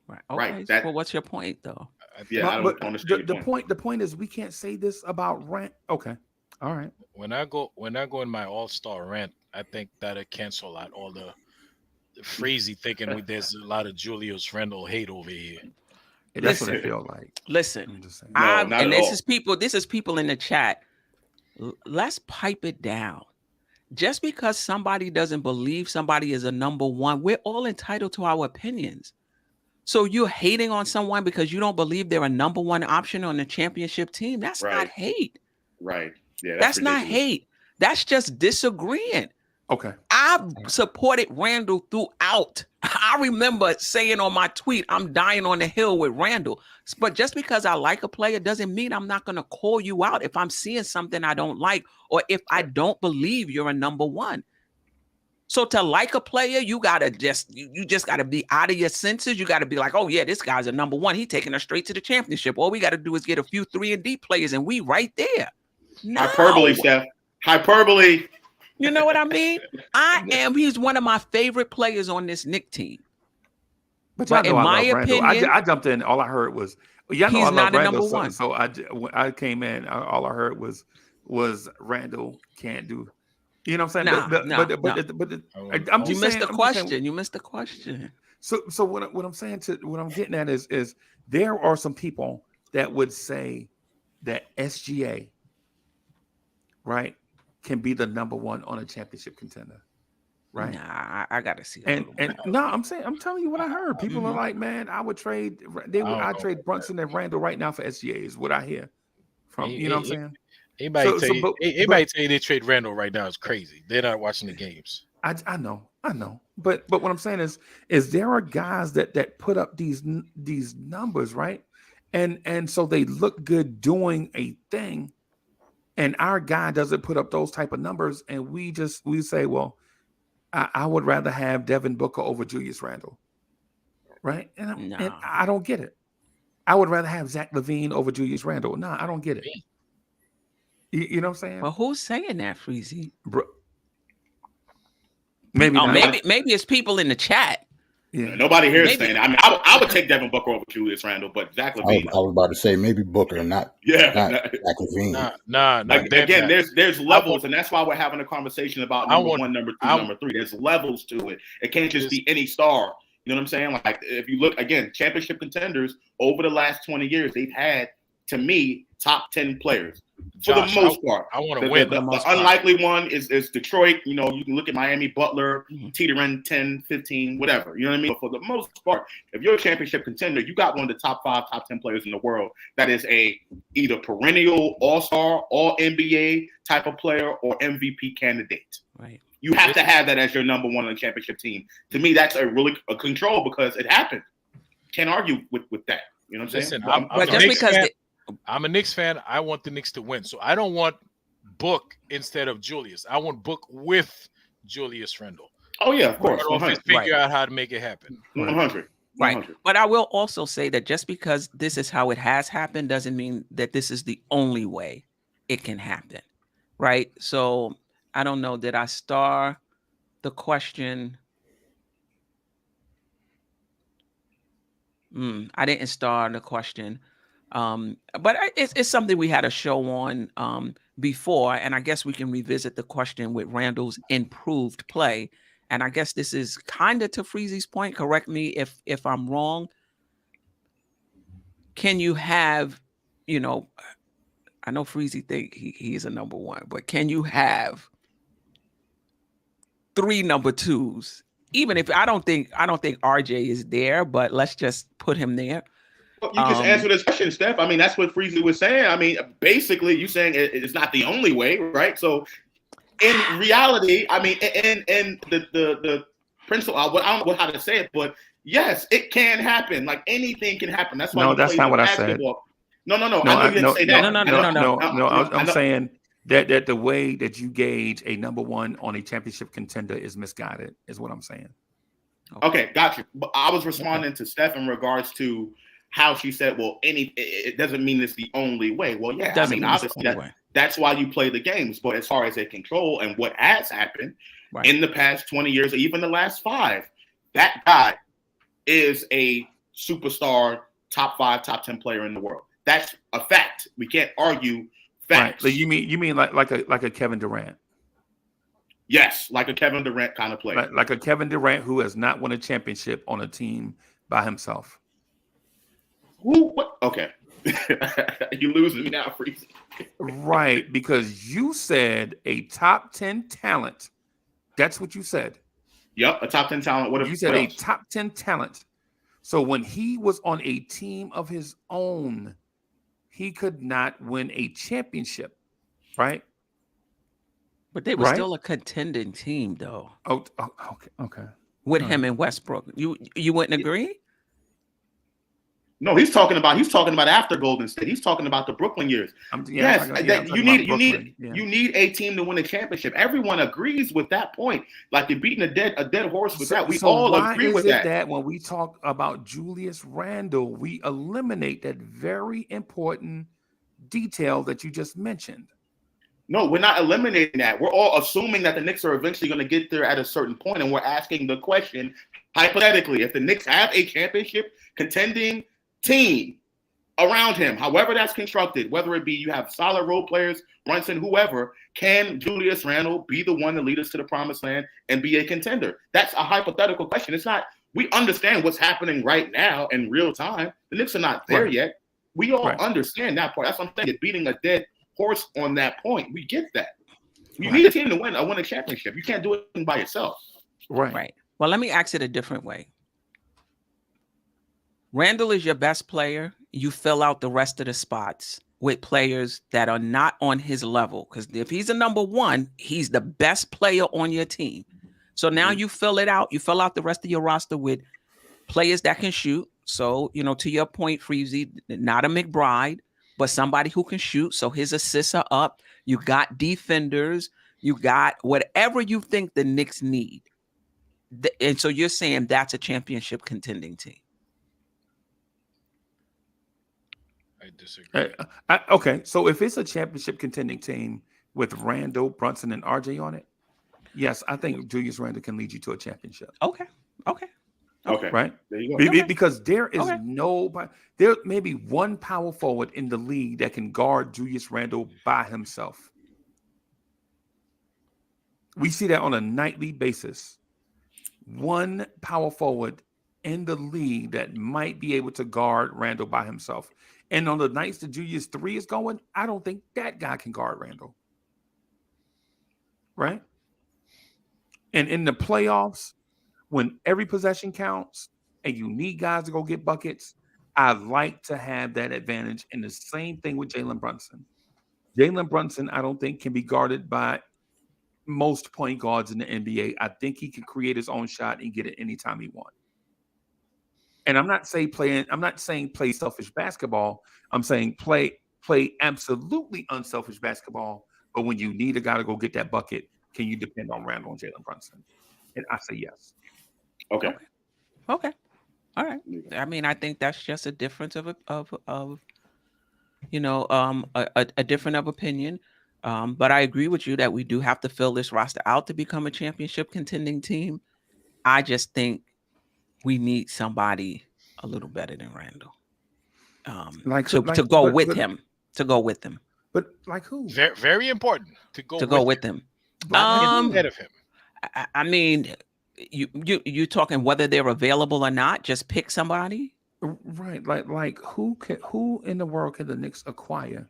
Right. Okay. Well, what's your point, though? Yeah, I don't understand the point is we can't say this about rant. Okay, all right. When I go in my all-star rant, I think that'll cancel out all the crazy thinking. There's a lot of Julius Randle hate over here. That's what I feel like. Listen, this is people in the chat. Let's pipe it down. Just because somebody doesn't believe somebody is a number 1, we're all entitled to our opinions. So you're hating on someone because you don't believe they're a number 1 option on the championship team. That's not hate. Right. Yeah. That's not hate. That's just disagreeing. Okay. I've supported Randle throughout. I remember saying on my tweet, I'm dying on the hill with Randle. But just because I like a player doesn't mean I'm not going to call you out if I'm seeing something I don't like or if I don't believe you're a number 1. So to like a player, you just gotta be out of your senses. You gotta be like, oh yeah, this guy's a number 1. He's taking us straight to the championship. All we gotta do is get a few 3-and-D players, and we right there. No. Hyperbole, Steph. Hyperbole. You know what I mean? He's one of my favorite players on this Knicks team. But in my opinion, I jumped in. All I heard was, he's not a number 1. So when I came in, all I heard was Randle can't do. You know what I'm saying? You missed the question. You missed the question. So what I'm saying what I'm getting at is there are some people that would say that SGA, right, can be the number 1 on a championship contender, right? Nah, I gotta see. And no, I'm telling you what I heard. People are like, man, I'd trade Brunson and Randle right now for SGA. Is what I hear from you know what I'm saying. Anybody tell you they trade Randle right now is crazy. They're not watching the games. I know. But what I'm saying is there are guys that put up these numbers, right? And so they look good doing a thing, and our guy doesn't put up those type of numbers, and we say, well, I would rather have Devin Booker over Julius Randle, right? And I don't get it. I would rather have Zach LaVine over Julius Randle. No, I don't get it. You know what I'm saying? Well, who's saying that, Freezy? Maybe maybe it's people in the chat. Yeah. Nobody here is saying that. I mean, I would take Devin Booker over Julius Randle, but Zach LaVine. I was about to say maybe Booker, not Zach LaVine. Nah. Again, there's levels, and that's why we're having a conversation about number one, number two, number three. There's levels to it. It can't just be any star. You know what I'm saying? Like, if you look, again, championship contenders over the last 20 years, they've had, to me, top 10 players. For Josh, the most part. I want to win. The unlikely one is Detroit. You know, you can look at Miami, Butler, teetering 10, 15, whatever. You know what I mean? But for the most part, if you're a championship contender, you got one of the top 5, top 10 players in the world that is a either perennial all-star, all-NBA type of player or MVP candidate. Right. You have to have that as your number one on the championship team. To me, that's a control because it happened. Can't argue with that. You know what I'm saying? Listen, I'm a Knicks fan. I want the Knicks to win. So I don't want Book instead of Julius. I want Book with Julius Randle. Oh, yeah, of course. Figure out how to make it happen. 100. Right. But I will also say that just because this is how it has happened doesn't mean that this is the only way it can happen. Right. So I don't know. Did I star the question? I didn't star the question. But it's something we had a show on before, and I guess we can revisit the question with Randle's improved play. And I guess this is kind of to Freezy's point. Correct me if I'm wrong. Can you have, I know Freezy think he's a number one, but can you have 3 number 2s? Even if I don't think RJ is there, but let's just put him there. Well, you just answer this question, Steph. I mean, that's what Freezy was saying. I mean, basically, you saying it's not the only way, right? So, in reality, I mean, in the principle, I don't know how to say it, but yes, it can happen. Like anything can happen. That's why. No, that's not what I said. No. I didn't say that. No. I'm saying that the way that you gauge a number one on a championship contender is misguided. Is what I'm saying. Okay, got you. But I was responding to Steph in regards to how she said, well, it doesn't mean it's the only way. Well, yeah, I mean, obviously that's why you play the games. But as far as a control and what has happened in the past 20 years, or even the last 5, that guy is a superstar, top 5, top 10 player in the world. That's a fact. We can't argue facts. Right. So you mean like a Kevin Durant? Yes, like a Kevin Durant kind of player. Like a Kevin Durant who has not won a championship on a team by himself. What? Okay. You're losing me now, Freezy. Right, because you said a top 10 talent. That's what you said. Yep, a top 10 talent. You said a top 10 talent. So when he was on a team of his own, he could not win a championship, right? But they were still a contending team, though. Oh, okay. With him and Westbrook, you wouldn't agree? No, he's talking about after Golden State. He's talking about the Brooklyn years. You need a team to win a championship. Everyone agrees with that point. Like you're beating a dead horse with that. We all agree with that. That when we talk about Julius Randle, we eliminate that very important detail that you just mentioned. No, we're not eliminating that. We're all assuming that the Knicks are eventually going to get there at a certain point, and we're asking the question hypothetically: if the Knicks have a championship contending team around him, however that's constructed, whether it be you have solid role players, Brunson, whoever, can Julius Randle be the one to lead us to the promised land and be a contender? That's a hypothetical question. It's not. We understand what's happening right now in real time. The Knicks are not there yet. We all understand that part. That's what I'm saying. You're beating a dead horse on that point. We get that. You need a team to win a championship. You can't do it by yourself. Right. Well, let me ask it a different way. Randle is your best player. You fill out the rest of the spots with players that are not on his level. Because if he's a number one, he's the best player on your team. So now you fill it out. You fill out the rest of your roster with players that can shoot. So, to your point, Freezy, not a McBride, but somebody who can shoot. So his assists are up. You got defenders. You got whatever you think the Knicks need. And so you're saying that's a championship contending team. I disagree. Okay, so if it's a championship contending team with Randle, Brunson, and RJ on it, yes, I think Julius Randle can lead you to a championship. Okay. Okay. Right? There you go. Okay. Because there is nobody, there may be one power forward in the league that can guard Julius Randle by himself. We see that on a nightly basis. One power forward in the league that might be able to guard Randle by himself. And on the nights that Julius 3 is going, I don't think that guy can guard Randle. Right? And in the playoffs, when every possession counts and you need guys to go get buckets, I like to have that advantage. And the same thing with Jalen Brunson. Jalen Brunson, I don't think can be guarded by most point guards in the NBA. I think he can create his own shot and get it anytime he wants. And I'm not saying play selfish basketball. I'm saying play absolutely unselfish basketball. But when you need a guy to go get that bucket, can you depend on Randle and Jalen Brunson? And I say yes. Okay. All right. I mean, I think that's just a difference of a different of opinion. But I agree with you that we do have to fill this roster out to become a championship contending team. I just think we need somebody a little better than Randle. To go with him. But like who? Very, very important to go with him. Ahead of him. I mean, you talking whether they're available or not? Just pick somebody. Right. Like who in the world can the Knicks acquire?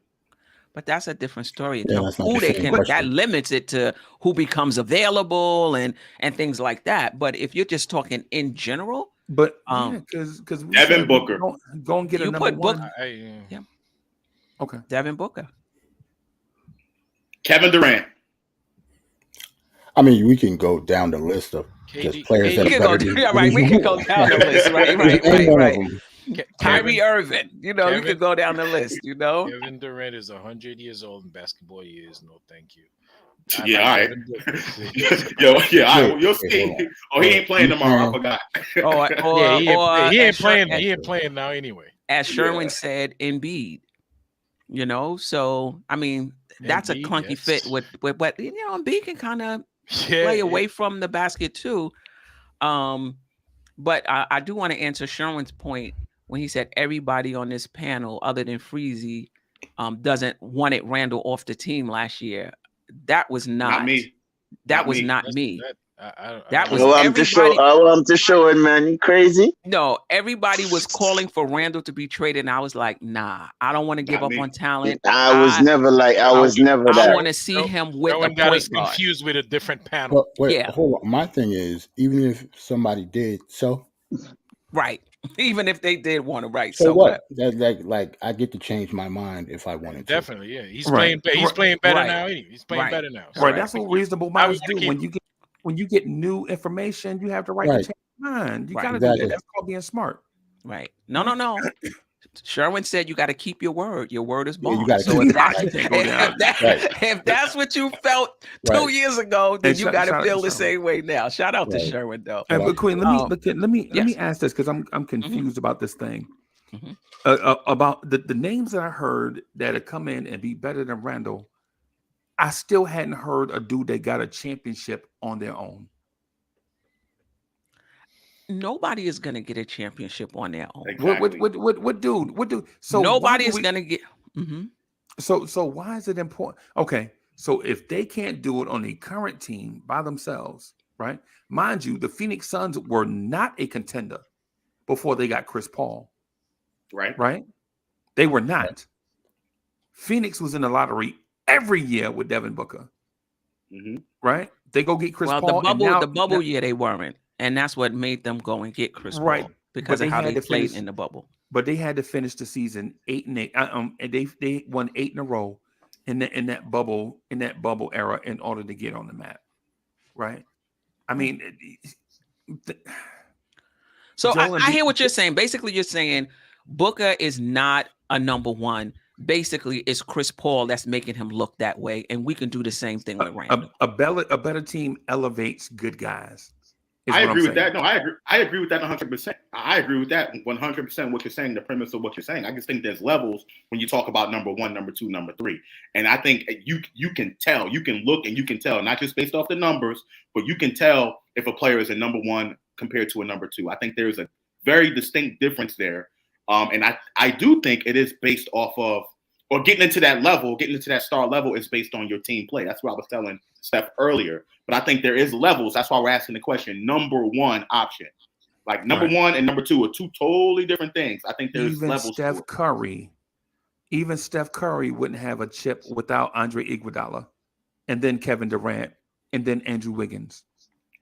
But that's a different story. Who they can, that limits it to who becomes available and things like that. But if you're just talking in general, because Devin Booker, go and get a number one. Yeah. Okay. Devin Booker. Kevin Durant. I mean, we can go down the list of just players that are better than. Yeah, right. We can go down the list. Right. Kyrie Irving. You could go down the list. Kevin Durant is 100 years old in basketball years. No, thank you. All right. All right. You'll see. He ain't playing tomorrow. I forgot. He ain't playing. He ain't playing now anyway. As Sherwin said, Embiid. So I mean, that's Embiid, a clunky fit with what Embiid can kind of play away from the basket too. But I do want to answer Sherwin's point when he said everybody on this panel, other than Freezy, doesn't wanted Randle off the team last year. That was not me. That was not me. That was everybody. I'm to show it, man. You crazy? No, everybody was calling for Randle to be traded, and I was like, nah, I don't want to give up on talent. I was never that. I want to see him with a got us point guard. Confused with a different panel. Hold on. My thing is, even if somebody did, right. Even if they did want to, right? So what? Like I get to change my mind if I wanted to. Definitely, yeah. He's playing. He's playing better now. He's playing better now. Right. That's what reasonable minds do. When you get new information, you have the right to change your mind. You got to do that. That's called being smart. Right. No. Sherwin said you got to keep your word. Your word is bond. Yeah, so if that's what you felt 2 years ago, then you got to feel the same way now. Shout out to Sherwin though. But Queen, let me ask this because I'm confused about this thing. About the names that I heard that have come in and be better than Randle. I still hadn't heard a dude that got a championship on their own. Nobody is going to get a championship on their own. Exactly. What dude? So nobody is going to get. So why is it important? Okay, so if they can't do it on a current team by themselves, right? Mind you, the Phoenix Suns were not a contender before they got Chris Paul. Right? They were not. Right. Phoenix was in the lottery every year with Devin Booker. Right? They go get Chris Paul. The bubble year they weren't. And that's what made them go and get Chris Paul because of how they played in the bubble. But they had to finish the season 8-8. And they won 8 in a row in that bubble era in order to get on the map. Right? I mean, so I hear what you're saying. Basically, you're saying Booker is not a number one. Basically, it's Chris Paul that's making him look that way, and we can do the same thing with Randle. A better team elevates good guys. I agree with that. No, I agree with that 100%. I agree with that 100%. What you're saying, the premise of what you're saying. I just think there's levels when you talk about number one, number two, number three, and I think you can tell, you can look, and you can tell not just based off the numbers, but you can tell if a player is a number one compared to a number 2. I think there's a very distinct difference there. And I do think it is based off of, or getting into that level, getting into that star level is based on your team play. That's what I was telling Steph earlier. But I think there is levels. That's why we're asking the question, number 1 option. Like number 1 and number 2 are 2 totally different things. I think there's levels. Even Steph Curry wouldn't have a chip without Andre Iguodala, and then Kevin Durant, and then Andrew Wiggins.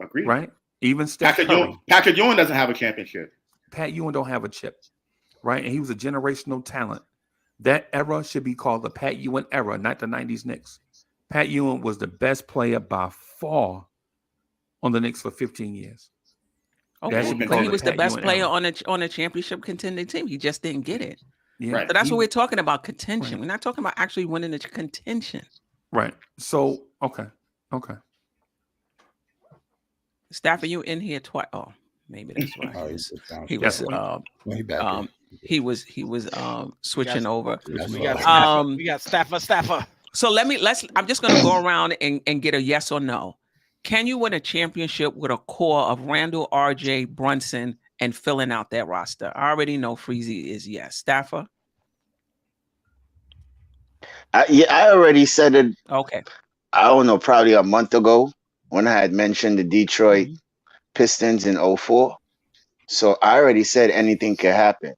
Agreed. Right? Even Steph Curry. Patrick Ewing doesn't have a championship. Pat Ewing don't have a chip, right? And he was a generational talent. That era should be called the Pat Ewing era, not the 90s Knicks. Pat Ewing was the best player by far on the Knicks for 15 years. Okay, but he was the best player on a championship contending team. He just didn't get it. Yeah. Right. So that's what we're talking about, contention. Right. We're not talking about actually winning the contention. Right. So, okay. Staff, are you in here twice? Oh, maybe that's why. He was switching over. We got Staffer. So I'm just gonna go around and get a yes or no. Can you win a championship with a core of Randle, RJ, Brunson, and filling out that roster? I already know Freezy is yes. Staffer? I already said it. Okay. I don't know, probably a month ago when I had mentioned the Detroit Pistons in 2004. So I already said anything could happen.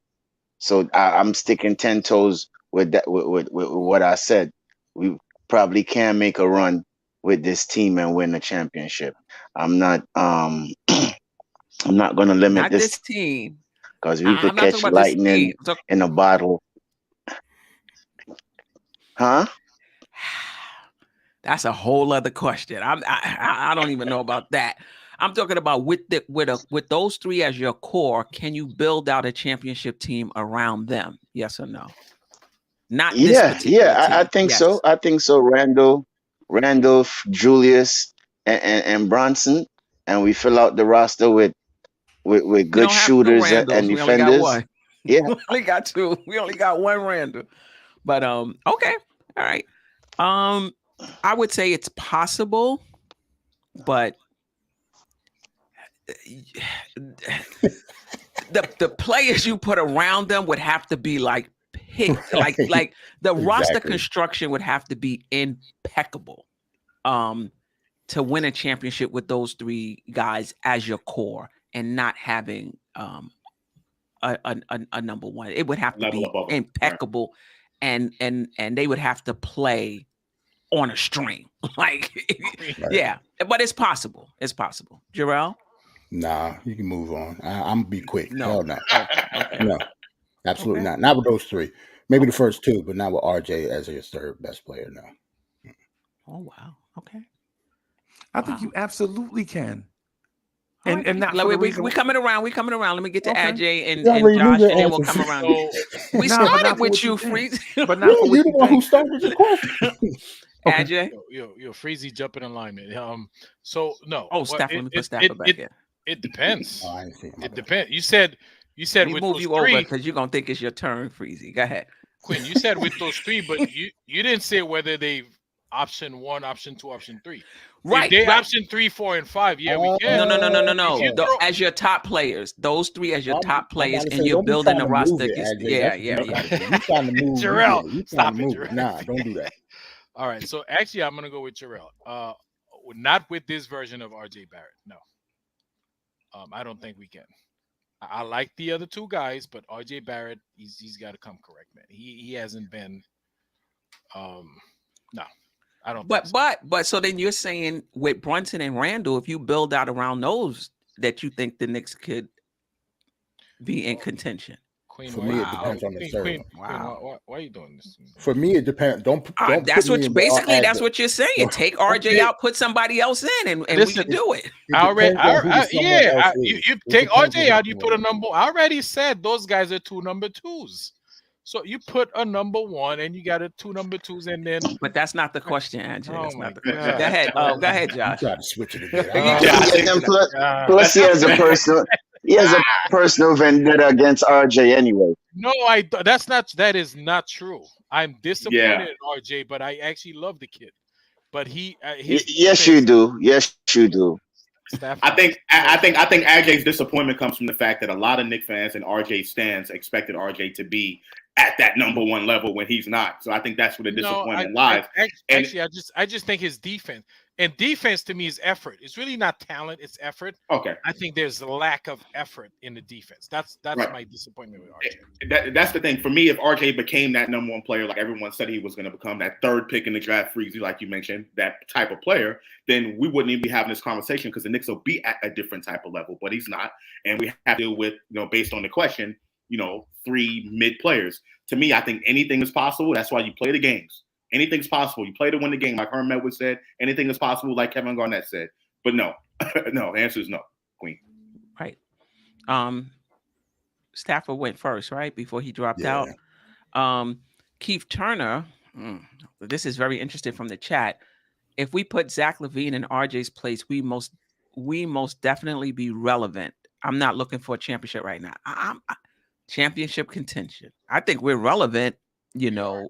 So I'm sticking 10 toes with that, with what I said. We probably can make a run with this team and win the championship. I'm not going to limit this team because we could catch lightning in a bottle. Huh? That's a whole other question. I don't even know about that. I'm talking about with those 3 as your core, can you build out a championship team around them? Yes or no? Not this team. I think so. I think so. Randall, Julius, and Brunson, and we fill out the roster with good shooters and defenders. We only got 2. We only got 1 Randall. But okay, all right. I would say it's possible, but the players you put around them would have to be like picked, like the roster construction would have to be impeccable to win a championship with those 3 guys as your core and not having a number 1. It would have to be impeccable, and they would have to play on a string. Yeah, but it's possible. It's possible. Jerrell? Nah, you can move on. I'm gonna be quick. No. Hell no. Okay. No, absolutely not. Not with those 3. Maybe the first 2, but not with RJ as his 3rd best player. No. Oh wow. Okay. I think you absolutely can. And right. not we coming around. We coming around. Let me get to AJ and Josh, and then we'll come around. We started with you, Freeze. But not for you're the one who started the question. AJ, yo, Freezy jumping in alignment. So no. Oh, Staff, let me put Staff back here. It depends. I didn't see him. It depends. You said we with move those you 3 over because you're gonna think it's your turn, Freezy. Go ahead, Quinn. You said with those 3, but you didn't say whether they've option 1, option 2, option 3. Right. If they option 3, 4, and 5. Yeah, we can. No. As your top players, those 3 as your top players, and you're building a roster. Yeah. You trying to move, Jerrell? Stop it, Jerrell. Nah, don't do that. All right. So actually, I'm gonna go with Jerrell. Not with this version of RJ Barrett. No. I don't think we can. I like the other 2 guys, but RJ Barrett, he's got to come correct, man. He hasn't been. No. I don't. But so then you're saying with Brunson and Randle, if you build out around those, that you think the Knicks could be in contention. Queen, for me, it depends on the server. Wow. Why are you doing this? For me, it depends. Don't that's what what you're saying. Take RJ out, put somebody else in, and we can do it. You take RJ out, you put a number. I already said those guys are 2 number 2s. So you put a number 1 and you got 2 number 2s, and then. But that's not the question, Andrew. That's not the question. Go ahead. Go ahead, Josh. You try to switch it again. Plus, he has a personal vendetta against RJ anyway. No, that is not true. I'm disappointed in RJ, but I actually love the kid. But yes, you do. I think RJ's disappointment comes from the fact that a lot of Knicks fans and RJ stands expected RJ to be at that number one level when he's not. So I think that's where the disappointment lies. I just think his defense, and defense to me is effort. It's really not talent, it's effort. Okay. I think there's a lack of effort in the defense. That's right. My disappointment with RJ. That's the thing. For me, if RJ became that number one player, like everyone said he was going to become, that third pick in the draft, Freezy, like you mentioned, that type of player, then we wouldn't even be having this conversation because the Knicks will be at a different type of level, but he's not. And we have to deal with, based on the question, 3 mid players. To me, I think anything is possible. That's why you play the games. Anything's possible. You play to win the game, like Herm Edwards said. Anything is possible, like Kevin Garnett said. But no, no. The answer is no, Queen. Right. Stafford went first, right, before he dropped out. Keith Turner. This is very interesting from the chat. If we put Zach LaVine in RJ's place, we most definitely be relevant. I'm not looking for a championship right now. Championship contention. I think we're relevant. We're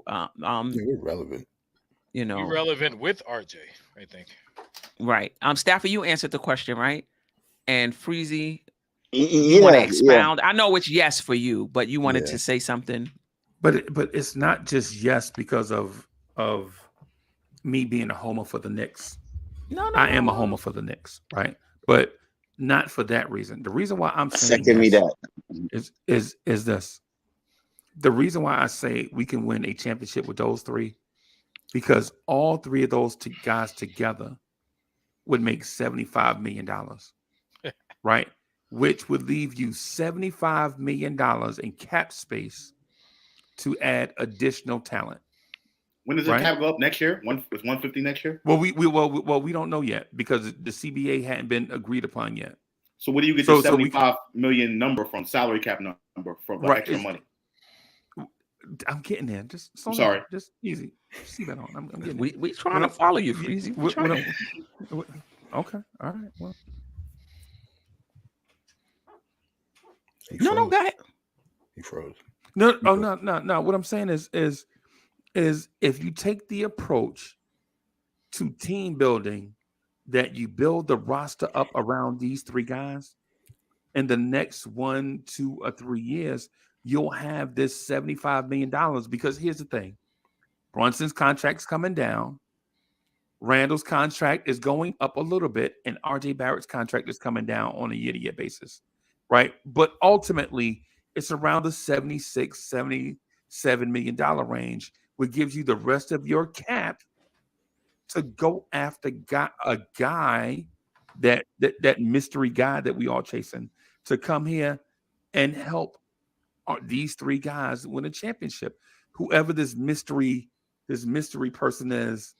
relevant. You're relevant with RJ, I think. Right. Stafford, you answered the question, right? And Freezy, you want to expound? I know it's yes for you, but you wanted to say something. But it's not just yes because of me being a homer for the Knicks. No, I am a homer for the Knicks, right? But not for that reason. The reason why I'm saying is this. The reason why I say we can win a championship with those 3, because all 3 of those guys together would make $75 million, right? Which would leave you $75 million in cap space to add additional talent. When does the cap go up next year? Is 150 next year? Well, we don't know yet because the CBA hadn't been agreed upon yet. So where do you get the $75 million number from, salary cap number from extra money? I'm getting there. Sorry. Just easy. See that on. I'm getting. We trying to follow you, Freezy. Okay. All right. Well. No, go ahead. He froze. No. What I'm saying is if you take the approach to team building that you build the roster up around these 3 guys, in the next 1, 2, or 3 years, you'll have this $75 million. Because here's the thing. Brunson's contract's coming down. Randle's contract is going up a little bit. And RJ Barrett's contract is coming down on a year-to-year basis. Right? But ultimately, it's around the $76, $77 million range, which gives you the rest of your cap to go after a guy, that mystery guy that we all chasing, to come here and help these 3 guys win a championship. Whoever this mystery person is,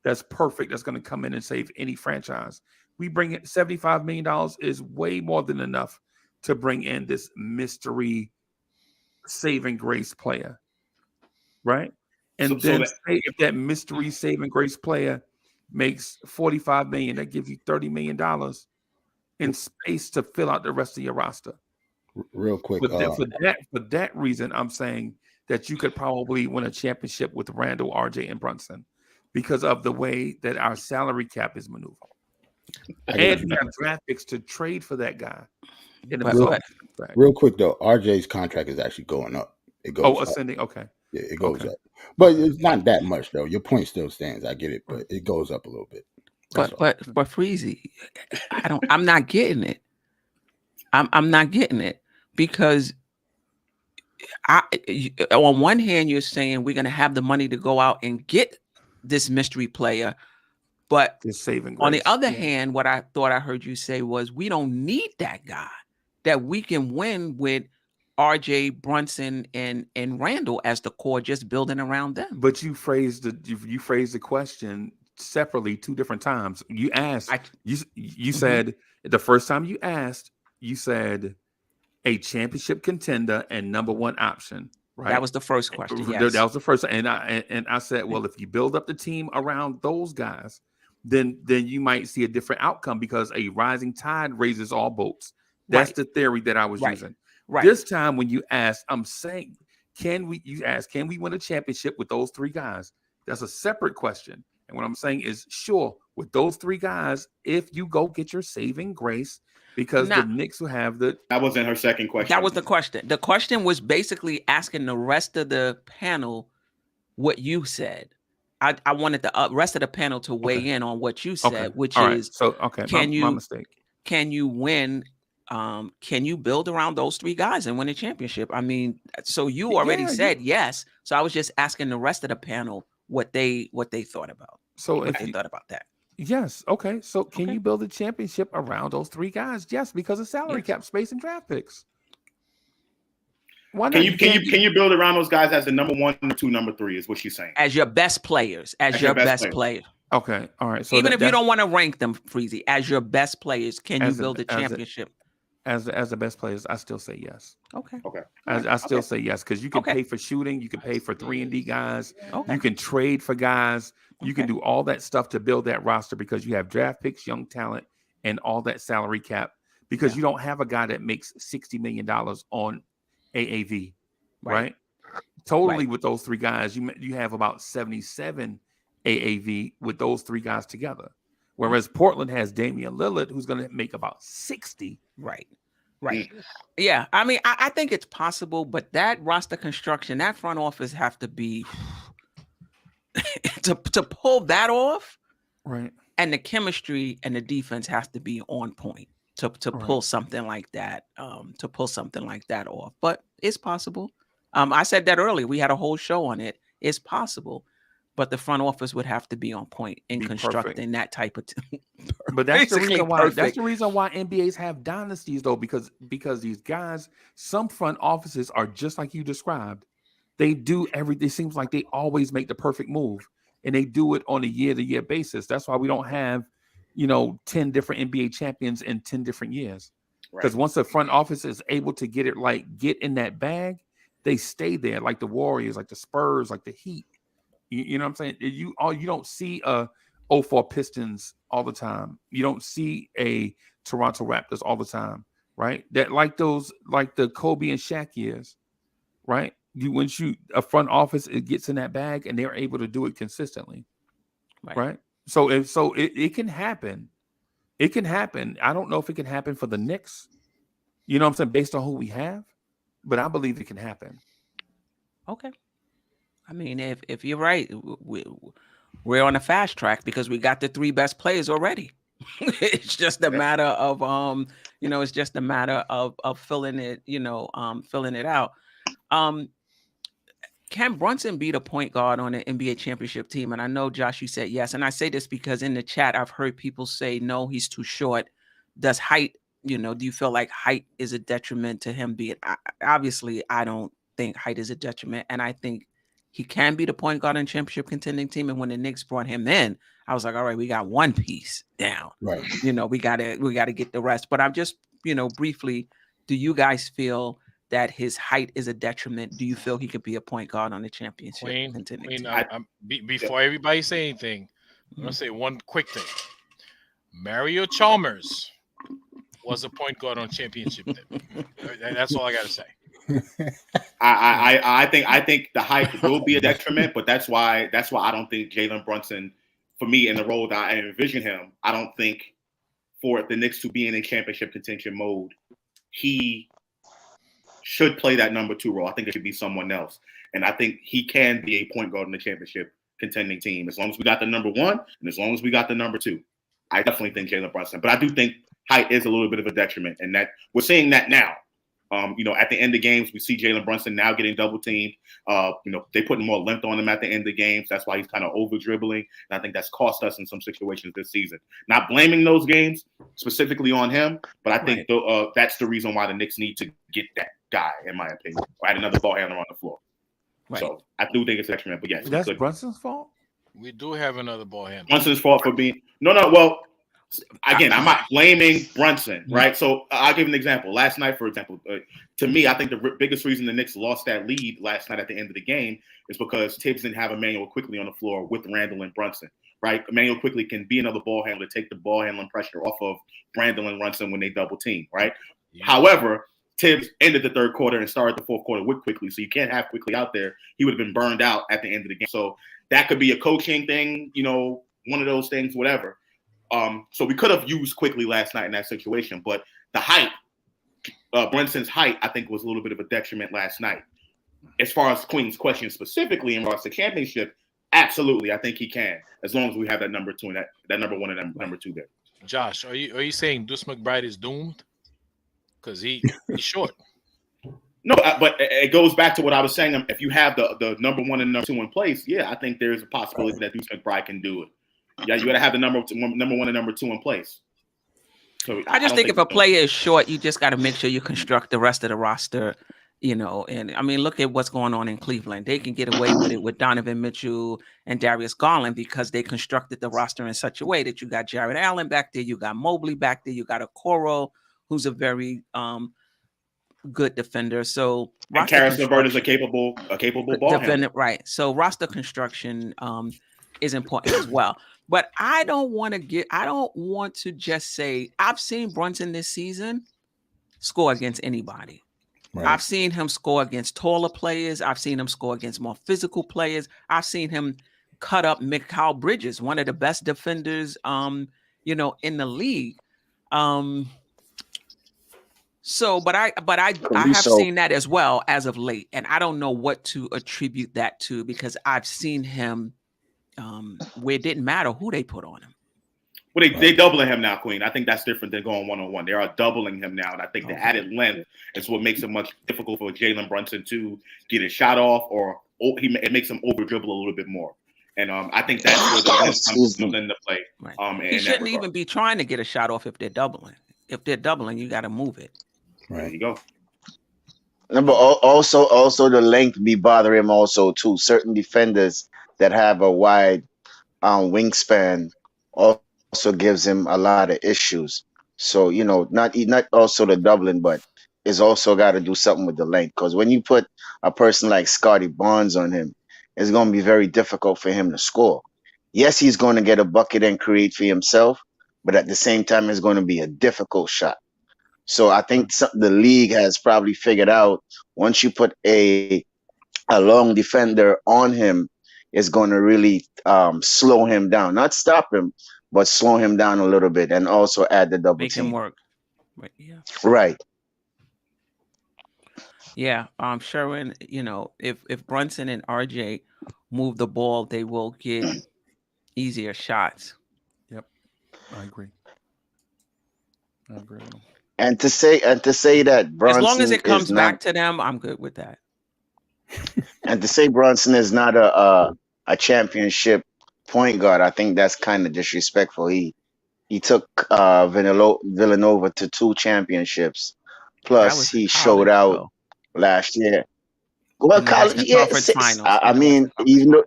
that's perfect, that's going to come in and save any franchise. We bring it $75 million is way more than enough to bring in this mystery saving grace player, right? And if that mystery saving grace player makes $45 million, that gives you $30 million in space to fill out the rest of your roster. Real quick, for that reason, I'm saying that you could probably win a championship with Randle, RJ, and Brunson because of the way that our salary cap is maneuvered. And we have draft picks to trade for that guy. Real quick though, RJ's contract is actually going up. It goes ascending. Up. Okay. Yeah, it goes up, but it's not that much though. Your point still stands. I get it, but it goes up a little bit. But Freezy, I'm not getting it. I'm not getting it. Because on one hand, you're saying we're going to have the money to go out and get this mystery player. But on the other hand, what I thought I heard you say was we don't need that guy, that we can win with RJ, Brunson, and Randle as the core, just building around them. But you phrased the question separately 2 different times. You asked, you said the first time you asked, you said a championship contender and number 1 option, right? That was the first question. Yes. That was the first. And I said, well, if you build up the team around those guys, then you might see a different outcome because a rising tide raises all boats. That's the theory that I was using. Right. This time when you ask, I'm saying, can we win a championship with those 3 guys? That's a separate question. And what I'm saying is, sure, with those 3 guys, if you go get your saving grace, because the Knicks will have the. That wasn't her second question. That was the question. The question was basically asking the rest of the panel what you said. I wanted the rest of the panel to weigh in on what you said, which is, my mistake. Can you win? Can you build around those 3 guys and win a championship? I mean, so you already said yes. So I was just asking the rest of the panel what they thought about. So what they thought about that. Yes. Okay. So can you build a championship around those 3 guys? Yes, because of salary cap space and draft picks. Why not? Can you build around those guys as the number 1, number 2, number 3 is what she's saying. As your best players, as your best player. Okay. All right. So even if you don't want to rank them, Freezy, as your best players, can you build a championship? As the best players, I still say yes. Okay. I still say yes, because you can pay for shooting, you can pay for 3-and-D guys, you can trade for guys, you can do all that stuff to build that roster because you have draft picks, young talent, and all that salary cap. Because you don't have a guy that makes $60 million on AAV, right? Totally, with those 3 guys, you have about 77 AAV with those 3 guys together. Whereas Portland has Damian Lillard, who's going to make about 60. Right. Yeah. I mean, I think it's possible, but that roster construction, that front office have to be to pull that off. Right. And the chemistry and the defense has to be on point to pull something like that, off. But it's possible. I said that earlier. We had a whole show on it. It's possible. But the front office would have to be on point in constructing that type of team. But that's the reason why. That's the reason why NBAs have dynasties, though, because these guys, some front offices are just like you described. They do everything. It seems like they always make the perfect move, and they do it on a year-to-year basis. That's why we don't have, 10 different NBA champions in 10 different years. Because once the front office is able to get in that bag, they stay there, like the Warriors, like the Spurs, like the Heat. You know what I'm saying? You don't see a 04 Pistons all the time. You don't see a Toronto Raptors all the time, right? That like the Kobe and Shaq years, right? A front office, it gets in that bag and they're able to do it consistently, right? So it can happen. It can happen. I don't know if it can happen for the Knicks. You know what I'm saying? Based on who we have, but I believe it can happen. Okay. I mean, if you're right, we're on a fast track because we got the 3 best players already. It's just a matter of it's just a matter of filling it, filling it out. Can Brunson be the point guard on an NBA championship team? And I know, Josh, you said yes. And I say this because in the chat, I've heard people say, no, he's too short. Does height, do you feel like height is a detriment to him being? Obviously, I don't think height is a detriment. And I think he can be the point guard on championship contending team. And when the Knicks brought him in, I was like, all right, we got one piece down. Right. We gotta get the rest. But I'm just, briefly, do you guys feel that his height is a detriment? Do you feel he could be a point guard on the championship contending team? Before everybody say anything, I'm gonna say one quick thing. Mario Chalmers was a point guard on championship team. That's all I gotta say. I think the height will be a detriment, but that's why I don't think Jalen Brunson, for me, in the role that I envision him, I don't think for the Knicks to be in a championship contention mode, he should play that number 2 role. I think it should be someone else, and I think he can be a point guard in the championship contending team as long as we got the number 1 and as long as we got the number 2. I definitely think Jalen Brunson, but I do think height is a little bit of a detriment, and that we're seeing that now. At the end of games, we see Jalen Brunson now getting double teamed. They putting more length on him at the end of games. That's why he's kind of over dribbling. And I think that's cost us in some situations this season. Not blaming those games specifically on him, but I think that's the reason why the Knicks need to get that guy, in my opinion, or add another ball handler on the floor. Right. So I do think it's a detriment, but yes. That's Brunson's fault? We do have another ball handler. Brunson's fault for being – well, again, I'm not blaming Brunson, right? So I'll give an example. Last night, for example, to me, I think the biggest reason the Knicks lost that lead last night at the end of the game is because Tibbs didn't have Emmanuel Quickley on the floor with Randle and Brunson, right? Emmanuel Quickley can be another ball handler, take the ball handling pressure off of Randle and Brunson when they double team, right? Yeah. However, Tibbs ended the third quarter and started the fourth quarter with Quickley, so you can't have Quickley out there. He would have been burned out at the end of the game. So that could be a coaching thing, one of those things, whatever. So we could have used quickly last night in that situation, but the height, Brunson's height, I think was a little bit of a detriment last night. As far as Queen's question specifically in regards to championship, absolutely, I think he can, as long as we have that number 2 and that number 1 and number 2 there. Josh, are you saying Deuce McBride is doomed? Because he's short. No, but it goes back to what I was saying. If you have the number 1 and number 2 in place, yeah, I think there's a possibility that Deuce McBride can do it. Yeah, you got to have the number 1 and number 2 in place. So I just think if a player is short, you just got to make sure you construct the rest of the roster. And I mean, look at what's going on in Cleveland. They can get away with it with Donovan Mitchell and Darius Garland because they constructed the roster in such a way that you got Jared Allen back there, you got Mobley back there, you got Okoro, who's a very good defender. So Karis LeVert is a capable ball defender, right? So roster construction is important as well. But I don't want to just say I've seen Brunson this season score against anybody. Right. I've seen him score against taller players. I've seen him score against more physical players. I've seen him cut up Mikal Bridges, one of the best defenders, in the league. But I have seen that as well as of late, and I don't know what to attribute that to because I've seen him where it didn't matter who they put on him. Well, they doubling him now, Queen. I think that's different than going one-on-one. They are doubling him now, and I think the added length is what makes it much difficult for Jalen Brunson to get a shot off, or it makes him over-dribble a little bit more. And I think that's where the length comes into play. Right. He shouldn't even be trying to get a shot off if they're doubling. If they're doubling, you got to move it. Right. There you go. But also the length be bothering him also too. Certain defenders that have a wide wingspan also gives him a lot of issues. So, not also the doubling, but it's also got to do something with the length. Because when you put a person like Scotty Barnes on him, it's going to be very difficult for him to score. Yes, he's going to get a bucket and create for himself, but at the same time, it's going to be a difficult shot. So I think the league has probably figured out once you put a long defender on him, it's going to really slow him down. Not stop him, but slow him down a little bit and also add the double team. Make him work. Right. Yeah. Right. Yeah. Sherwin, if Brunson and RJ move the ball, they will get easier shots. Yep. I agree with him. And to say that Brunson, as long as it comes back to them, I'm good with that. And to say Brunson is not a championship point guard, I think that's kind of disrespectful. He took Villanova to 2 championships. Plus, he showed out last year. Well, college, I mean, even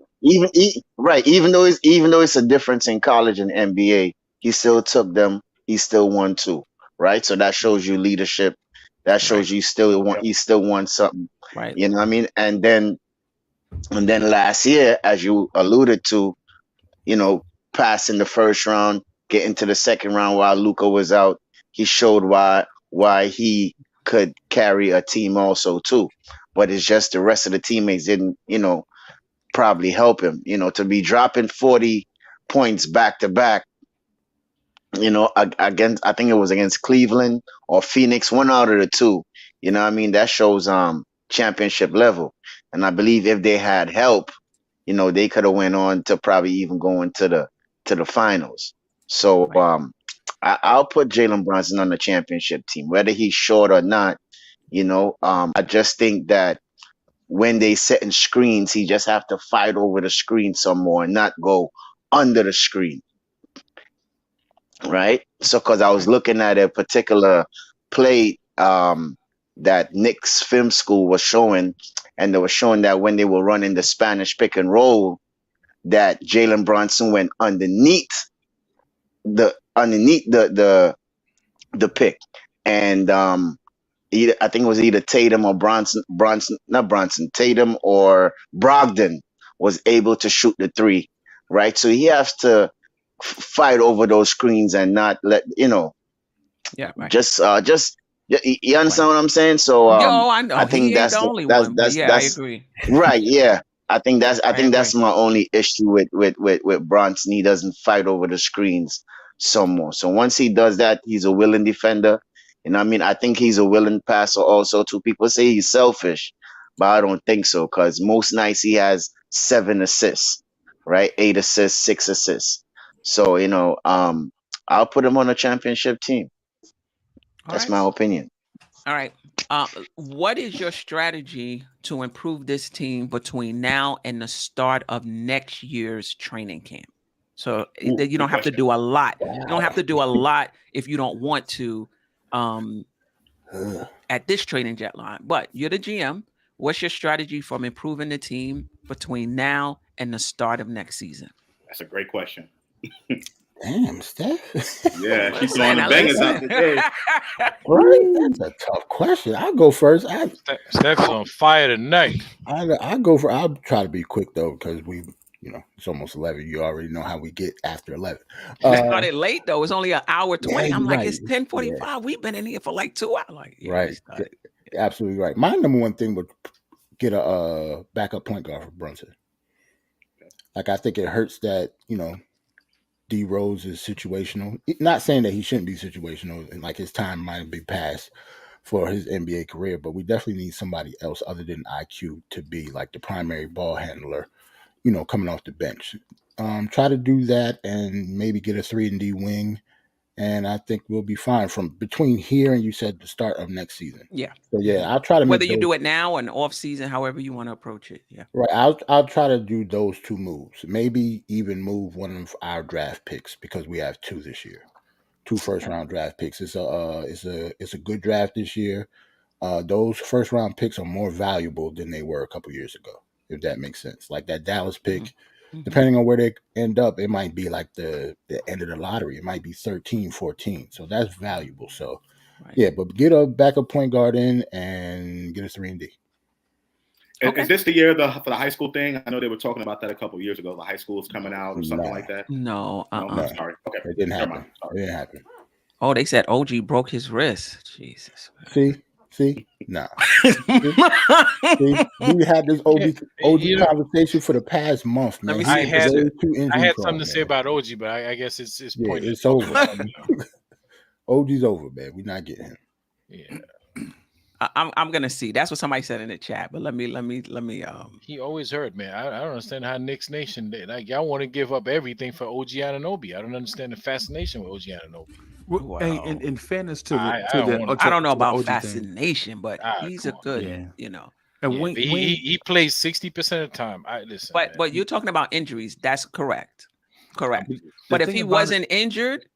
though it's a difference in college and NBA, he still took them. He still won 2. Right, so that shows you leadership. That shows you still want something. Right. You know what I mean? And then last year, as you alluded to, passing the first round, getting to the second round while Luka was out, he showed why he could carry a team also too. But it's just the rest of the teammates didn't, probably help him. To be dropping 40 points back to back. Against, I think it was against Cleveland or Phoenix, one out of the 2. That shows championship level. And I believe if they had help, they could have went on to probably even go into the finals. So I'll put Jalen Brunson on the championship team, whether he's short or not. I just think that when they set in screens, he just have to fight over the screen some more and not go under the screen. Right. So because I was looking at a particular play that Knicks film school was showing, and they were showing that when they were running the Spanish pick and roll, that Jalen Brunson went underneath the pick. And I think it was either Tatum or Tatum or Brogdon was able to shoot the 3. Right. So he has to fight over those screens and not let yeah, right. Just you understand what I'm saying? So I know. I think that's the only one. That's I agree. Right, yeah. I think that's my only issue with Brunson. He doesn't fight over the screens. some more. So once he does that, he's a willing defender. And I mean, I think he's a willing passer also too. People say he's selfish, but I don't think so, because most nights he has 7 assists, right? 8 assists, 6 assists. So, I'll put him on a championship team. That's my opinion. All right. What is your strategy to improve this team between now and the start of next year's training camp? So you don't have to do a lot. You don't have to do a lot if you don't want to at this training deadline. But you're the GM. What's your strategy for improving the team between now and the start of next season? That's a great question. Damn, Steph. Yeah, she's throwing the bangers out today. Right? That's a tough question. I'll go first. Steph's on fire tonight. I'll try to be quick though, because it's almost 11. You already know how we get after 11. It started late though. It's only an hour 20. Yeah, I'm like, right. it's 10:45. Yeah. We've been in here for like 2 hours. Like, right. Absolutely right. My number one thing would get a backup point guard for Brunson. Like, I think it hurts that, D Rose is situational. Not saying that he shouldn't be situational and like his time might be past for his NBA career, but we definitely need somebody else other than IQ to be like the primary ball handler, coming off the bench. Try to do that and maybe get a 3-and-D wing, and I think we'll be fine from between here and you said the start of next season. Yeah. So yeah, I'll try to whether you do it now or off season, however you want to approach it. Yeah. Right. I'll try to do those 2 moves. Maybe even move one of our draft picks, because we have 2 this year. 2 first-round draft picks. It's a good draft this year. Those first-round picks are more valuable than they were a couple years ago, if that makes sense. Like that Dallas pick, depending on where they end up, it might be like the end of the lottery. It might be 13, 14. So that's valuable. So, yeah, but get a backup point guard in and get a 3-and-D. Okay. Is this the year for the high school thing? I know they were talking about that a couple of years ago. The high school is coming out or something like that. No. No, sorry. Okay. It didn't happen. It didn't happen. Oh, they said OG broke his wrist. Jesus. See? Nah. See? We had this OG conversation for the past month, man. I had something to say about OG, but I guess it's pointless. It's over. OG's over, man. We're not getting him. Yeah. I'm gonna see. That's what somebody said in the chat. But let me. He always heard, man. I don't understand how Knicks Nation did. Like, y'all want to give up everything for OG Anunoby. I don't understand the fascination with OG Anunoby. Wow. Hey, in fairness to I don't know about fascination, but he's a good, And he plays 60% of the time. Listen, but you're talking about injuries. That's correct. But if he wasn't injured,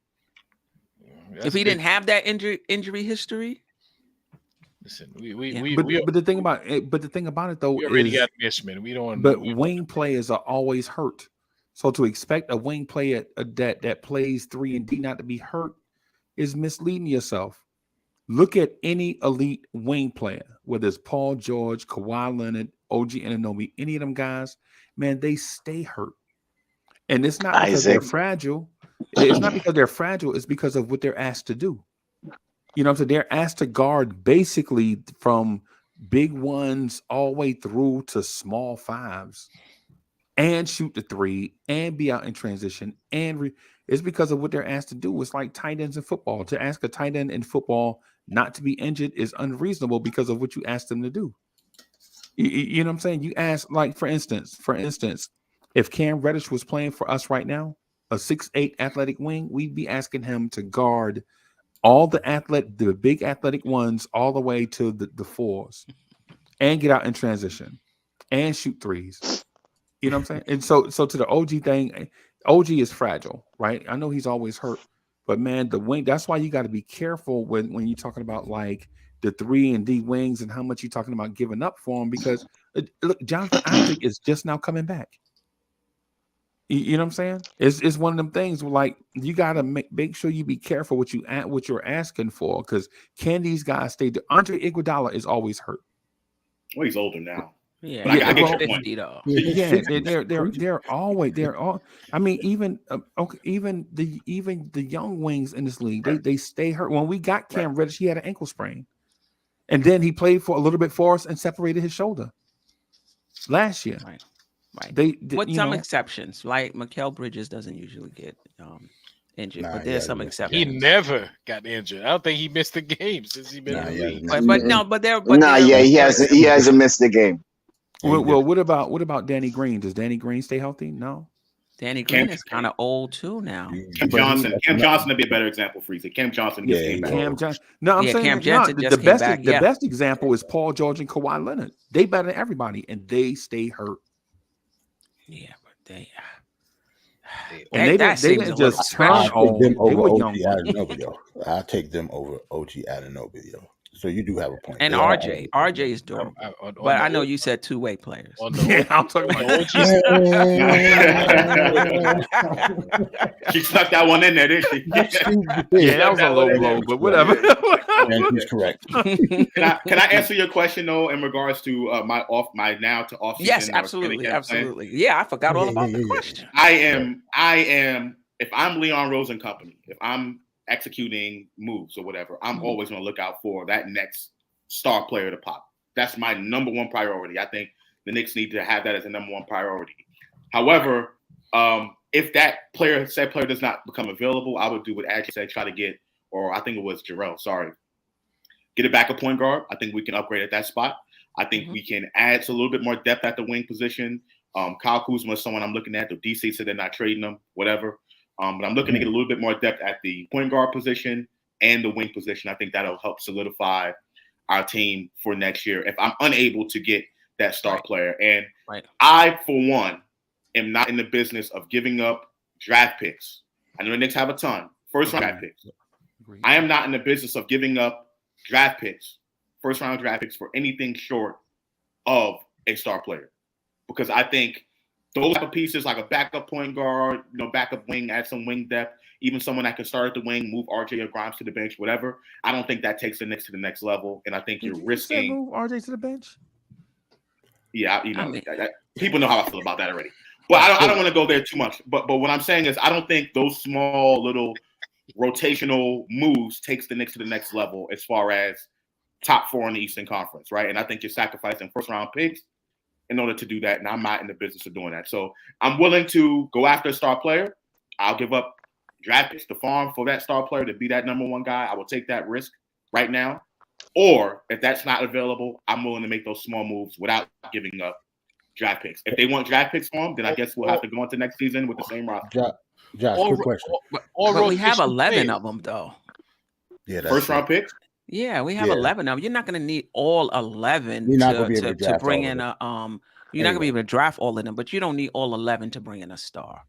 if he didn't have that injury history. Listen, but the thing about it though, we already got Mishman. We don't. But wing players are always hurt, so to expect a wing player that plays 3-and-D not to be hurt is misleading yourself. Look at any elite wing player, whether it's Paul George, Kawhi Leonard, OG Anunoby, any of them guys, man, they stay hurt, and it's not because they're fragile. It's not because they're fragile. It's because of what they're asked to do. You know what I'm saying? They're asked to guard basically from big ones all the way through to small fives and shoot the 3 and be out in transition. It's because of what they're asked to do. It's like tight ends in football. To ask a tight end in football not to be injured is unreasonable because of what you asked them to do. You know what I'm saying? You ask, like, for instance, if Cam Reddish was playing for us right now, a 6'8" athletic wing, we'd be asking him to guard all the big athletic ones all the way to the 4s and get out in transition and shoot 3s. You know what I'm saying? And so to the OG thing, OG is fragile, right? I know he's always hurt, but man, the wing, that's why you got to be careful when you're talking about like the 3-and-D wings and how much you're talking about giving up for him, because look, Jonathan Isaac is just now coming back. You know what I'm saying? It's one of them things where, like, you got to make sure you be careful what you're asking for, because can these guys stay? Andre Iguodala is always hurt. Well, he's older now. Yeah, but I get your point. They're always. I mean, even the young wings in this league, they stay hurt. When we got Cam Reddish, he had an ankle sprain, and then he played for a little bit for us and separated his shoulder last year. Right. With some exceptions, like Mikal Bridges doesn't usually get injured, Nah, but there's some He exceptions. never got injured. I don't think he missed a game since he been in the league. He hasn't missed a game. Well, what about Danny Green? Does Danny Green stay healthy? No. Danny Green is kind of old too now. Cam Johnson would be a better example for you. Cam Johnson just came back. No, I'm saying Cam Johnson the best example is Paul George and Kawhi Leonard. They better than everybody, and they stay hurt. Yeah, but they didn't just turn on. They were young. I'll take them over OG Anunoby, yo. So you do have a point. And RJ is durable. But I know you said two-way players. I'm talking about She stuck that one in there, didn't she? Yeah, that was a low blow, but whatever. And he's correct. Can I answer your question though in regards to my now to off season? Yes, absolutely. Yeah, I forgot all about the question. I am. If I'm Leon Rose and company, if I'm executing moves or whatever, I'm always going to look out for that next star player to pop. That's my number one priority. I think the Knicks need to have that as a number one priority. However, if that said player does not become available, I would do what Adji said, try to get, or I think it was Jerrell, get a backup point guard. I think we can upgrade at that spot. I think we can add a little bit more depth at the wing position. Kyle Kuzma is someone I'm looking at. The DC said they're not trading him, whatever. But I'm looking to get a little bit more depth at the point guard position and the wing position. I think that'll help solidify our team for next year if I'm unable to get that star player. And I, for one, am not in the business of giving up draft picks. I know the Knicks have a ton. First-round draft picks. I am not in the business of giving up draft picks, first-round draft picks, for anything short of a star player. Because I think those type of pieces, like a backup point guard, backup wing, add some wing depth, even someone that can start at the wing, move RJ or Grimes to the bench, whatever. I don't think that takes the Knicks to the next level, and I think you're risking. Move RJ to the bench. Yeah, people know how I feel about that already. But I don't want to go there too much. But what I'm saying is, I don't think those small little rotational moves takes the Knicks to the next level as far as top 4 in the Eastern Conference, right? And I think you're sacrificing first-round picks in order to do that, and I'm not in the business of doing that. So I'm willing to go after a star player. I'll give up draft picks to farm for that star player to be that number one guy. I will take that risk right now. Or if that's not available, I'm willing to make those small moves without giving up draft picks. If they want draft picks for them, then I guess we'll have to go into next season with the same roster. Josh, quick question. But we have 11 of them, though. Yeah, first-round picks? Yeah, we have 11 of them. You're not going to need all 11 to bring in a you're not going to be able to draft all of them, but you don't need all 11 to bring in a star.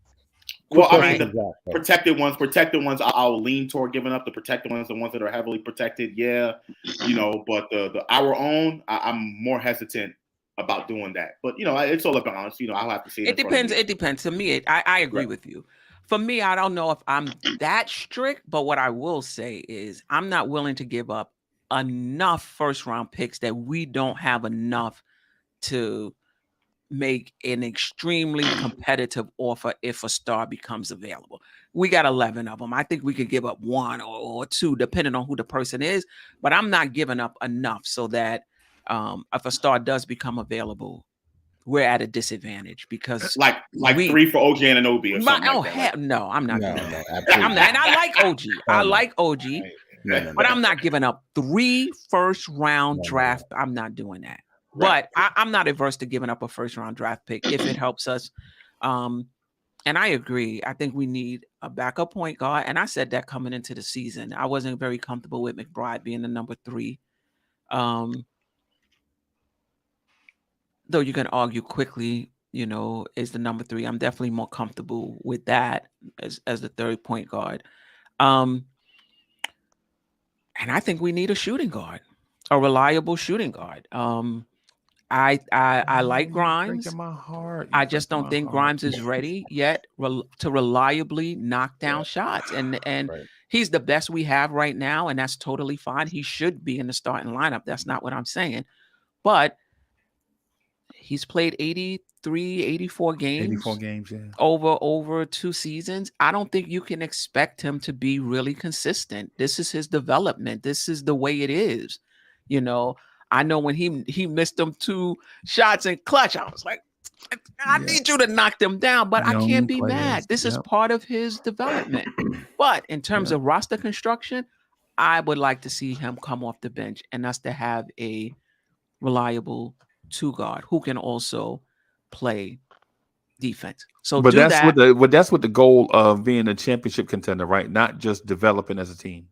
Well, I mean, the protected ones, I'll lean toward giving up. The protected ones, the ones that are heavily protected, but our own, I'm more hesitant about doing that. But it's all about honest. I'll have to see. It depends. It depends. To me, I agree with you. For me, I don't know if I'm that strict, but what I will say is I'm not willing to give up enough first-round picks that we don't have enough to make an extremely competitive offer if a star becomes available. We got 11 of them. I think we could give up 1 or 2, depending on who the person is, but I'm not giving up enough so that if a star does become available, we're at a disadvantage because like 3 for OG and Anunoby or something. No, I'm not doing that. I'm not, and I like OG. I like OG, but I'm not giving up 3 first-round draft. I'm not doing that. But I'm not averse to giving up a first-round draft pick if it helps us. And I agree. I think we need a backup point guard. And I said that coming into the season. I wasn't very comfortable with McBride being the number 3. Though you can argue quickly, is the number 3. I'm definitely more comfortable with that as the third point guard. And I think we need a shooting guard, a reliable shooting guard. I like Grimes. I just don't think Grimes is ready yet to reliably knock down shots. And he's the best we have right now, and that's totally fine. He should be in the starting lineup. That's not what I'm saying. But he's played 84 games. Over 2 seasons. I don't think you can expect him to be really consistent. This is his development. This is the way it is. I know when he missed them 2 shots in clutch, I was like, I need you to knock them down, but I can't be mad. This is part of his development. But in terms of roster construction, I would like to see him come off the bench and us to have a reliable two guard who can also play defense. So, but that's what the goal of being a championship contender, right? Not just developing as a team.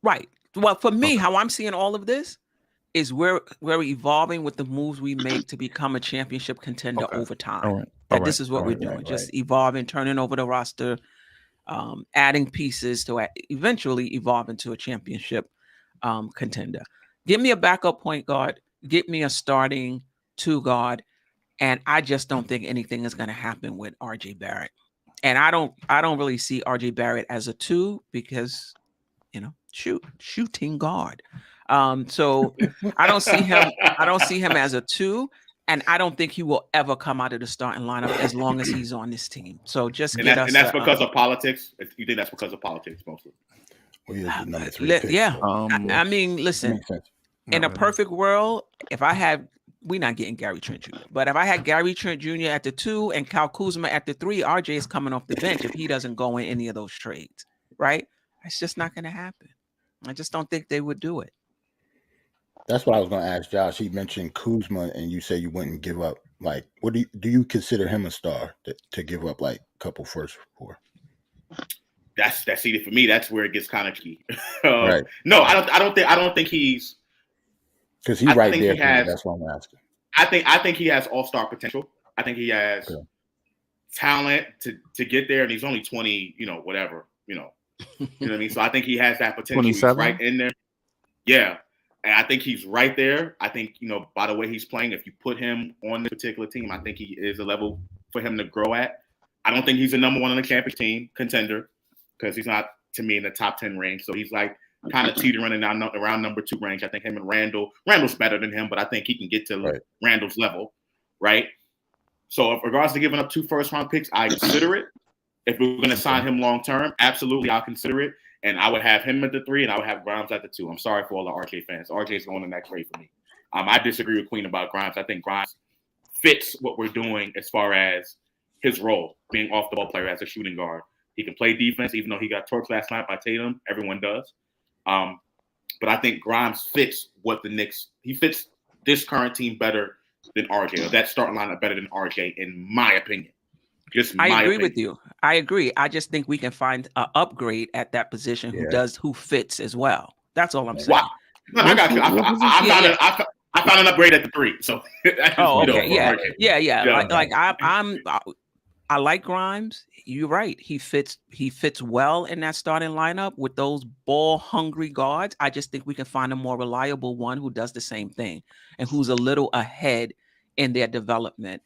Right. Well, for me, how I'm seeing all of this is we're evolving with the moves we make to become a championship contender over time. This is what we're doing. Just evolving, turning over the roster, adding pieces to eventually evolve into a championship contender. Give me a backup point guard. Get me a starting two guard. And I just don't think anything is going to happen with RJ Barrett. And I don't really see RJ Barrett as a two because, shooting guard. So I don't see him as a two, and I don't think he will ever come out of the starting lineup as long as he's on this team. So just and that's because of politics. You think that's because of politics mostly? Well, yeah, number 3 pick, yeah. I mean, listen. In a perfect world, we're not getting Gary Trent Jr., but if I had Gary Trent Jr. at the 2 and Kyle Kuzma at the 3, RJ is coming off the bench if he doesn't go in any of those trades, right? It's just not going to happen. I just don't think they would do it. That's what I was going to ask Josh. He mentioned Kuzma, and you say you wouldn't give up. Like, what do you consider him a star to give up like a couple firsts for? That's it for me. That's where it gets kind of key. Right. No, I don't think he's because he's right there. That's what I'm asking. I think he has all-star potential. I think he has talent to get there, and he's only 20. Whatever. You know what I mean? So I think he has that potential. He's right in there. Yeah. And I think he's right there. I think, by the way he's playing, if you put him on this particular team, I think he is a level for him to grow at. I don't think he's a number 1 on the championship team contender because he's not, to me, in the top 10 range. So he's like kind of teetering around number 2 range. I think him and Randall's better than him, but I think he can get to Randall's level, right? So in regards to giving up 2 first-round picks, I consider it. If we're going to sign him long-term, absolutely, I'll consider it. And I would have him at the 3, and I would have Grimes at the 2. I'm sorry for all the RJ fans. RJ's going in that trade for me. I disagree with Queen about Grimes. I think Grimes fits what we're doing as far as his role, being off the ball player as a shooting guard. He can play defense, even though he got torched last night by Tatum. Everyone does. But I think Grimes fits what the Knicks – he fits this current team better than RJ, or that starting lineup better than RJ, in my opinion. I agree with you. I agree. I just think we can find an upgrade at that position who fits as well. That's all I'm saying. Wow. No, I got you. I found an upgrade at the 3. So okay. I like Grimes. You're right. He fits well in that starting lineup with those ball hungry guards. I just think we can find a more reliable one who does the same thing and who's a little ahead in their development.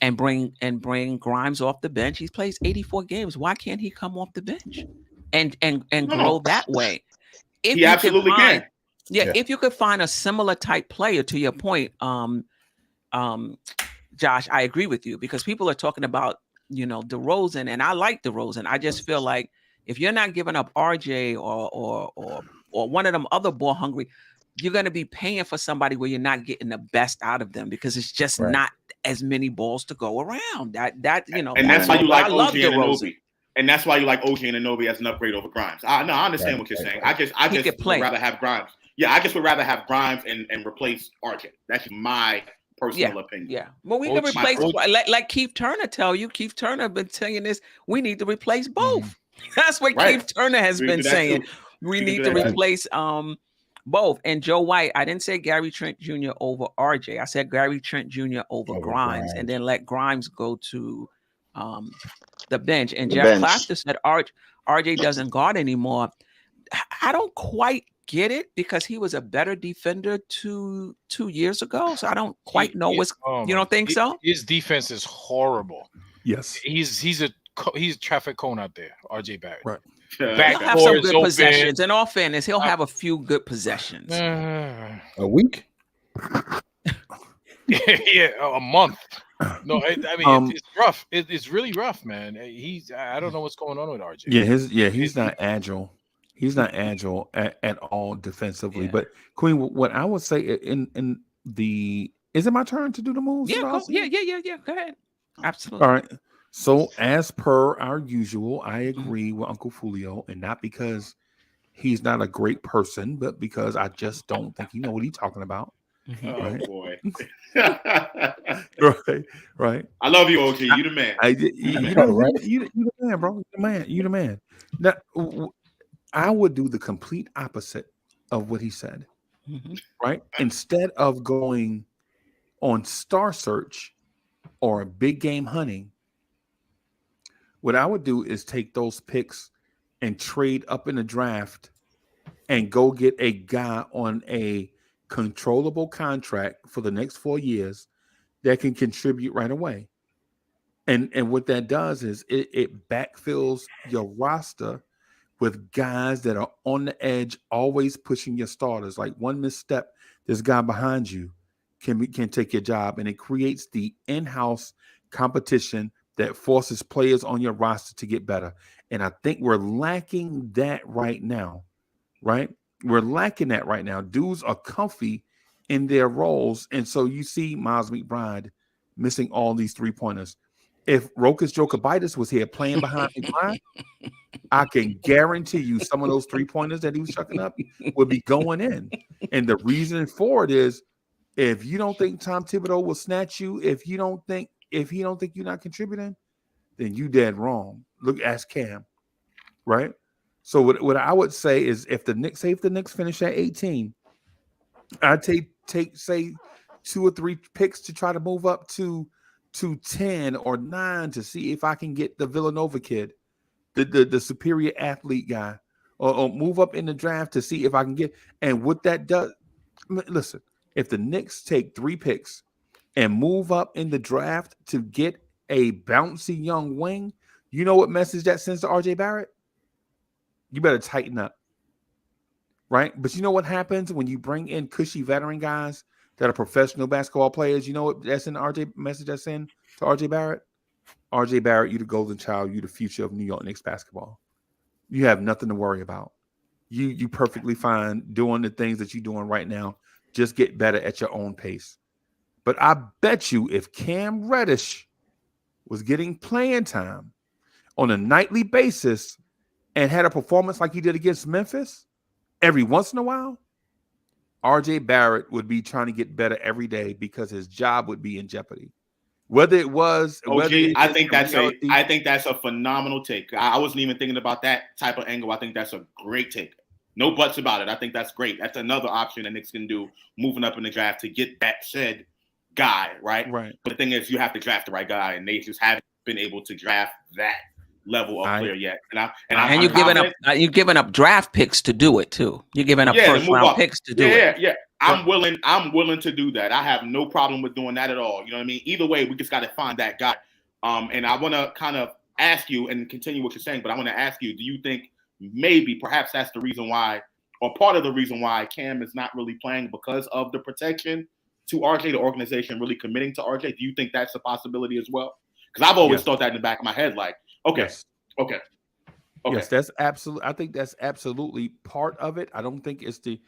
And bring Grimes off the bench. He plays 84 games. Why can't he come off the bench and grow that way? He absolutely can. Yeah, if you could find a similar type player, to your point, Josh, I agree with you because people are talking about DeRozan, and I like DeRozan. I just feel like if you're not giving up RJ or one of them other ball hungry, you're going to be paying for somebody where you're not getting the best out of them because it's just not as many balls to go around. And that's why you like OG Anunoby. And that's why you like OG Anunoby as an upgrade over Grimes. I understand what you're saying. I just would rather have Grimes. Yeah, I just would rather have Grimes and replace RJ. That's my personal opinion. Yeah. Well, we can replace like Keith Turner tell you. Keith Turner been telling this. We need to replace both. That's what Keith Turner has been saying. We need to replace both. And Joe White, I didn't say Gary Trent Jr. over RJ. I said Gary Trent Jr. over Grimes, and then let Grimes go to the bench. And Jeff Clapton said RJ doesn't guard anymore. I don't quite get it because he was a better defender two years ago. So I don't quite know what's. You don't think so? His defense is horrible. Yes, he's a traffic cone out there. RJ Barrett. Right. He'll have some good possessions. In all fairness, he'll have a few good possessions. A week? A month. No, I mean it's rough. It's really rough, man. I don't know what's going on with RJ. He's not agile. He's not agile at all defensively. Yeah. But Queen, what I would say in Is it my turn to do the moves? Yeah, go ahead. Absolutely. All right. So as per our usual, I agree with Uncle Fulio, and not because he's not a great person, but because I just don't think he know what he's talking about. Oh boy. Right. I love you, OG. You the man. You the man, bro. You the man. Now, I would do the complete opposite of what he said. Right? Instead of going on Star Search or big game hunting, what I would do is take those picks and trade up in the draft and go get a guy on a controllable contract for the next 4 years that can contribute right away. And what that does is it backfills your roster with guys that are on the edge, always pushing your starters. Like one misstep, this guy behind you can take your job, and it creates the in-house competition that forces players on your roster to get better. And I think we're lacking that right now, right? We're lacking that right now. Dudes are comfy in their roles. And so you see Miles McBride missing all these three-pointers. If Rokas Jokibitis was here playing behind McBride, I can guarantee you some of those three-pointers that he was chucking up would be going in. And the reason for it is, if you don't think Tom Thibodeau will snatch you, if he don't think you're not contributing, then you dead wrong. Ask Cam, right? So what I would say is, if the Knicks finish at 18, I'd take say 2 or 3 picks to try to move up to 10 or 9 to see if I can get the Villanova kid, the superior athlete guy, or move up in the draft to see if I can get. And what that does, listen, if the Knicks take 3 picks and move up in the draft to get a bouncy young wing, you know what message that sends to RJ Barrett? You better tighten up, right? But you know what happens when you bring in cushy veteran guys that are professional basketball players? You know what that's in RJ message that's in to RJ Barrett? RJ Barrett, you the golden child, you the future of New York Knicks basketball. You have nothing to worry about. You perfectly fine doing the things that you're doing right now. Just get better at your own pace. But I bet you if Cam Reddish was getting playing time on a nightly basis and had a performance like he did against Memphis every once in a while, RJ Barrett would be trying to get better every day because his job would be in jeopardy. Whether it was, I think that's a phenomenal take. I wasn't even thinking about that type of angle. I think that's a great take. No buts about it. I think that's great. That's another option that Knicks can do, moving up in the draft to get that said guy, right? Right. But the thing is, you have to draft the right guy, and they just haven't been able to draft that level of player yet. And you're giving up draft picks to do it too. You're giving up first round picks to do it. Yeah. I'm willing to do that. I have no problem with doing that at all. You know what I mean? Either way, we just got to find that guy. And I want to kind of ask you and continue what you're saying, but I want to ask you, do you think perhaps that's the reason why, or part of the reason why Cam is not really playing, because of the protection to RJ, the organization really committing to RJ? Do you think that's a possibility as well? Because I've always thought that in the back of my head, like, okay. Yes, that's absolutely. I think that's absolutely part of it. I don't think it's the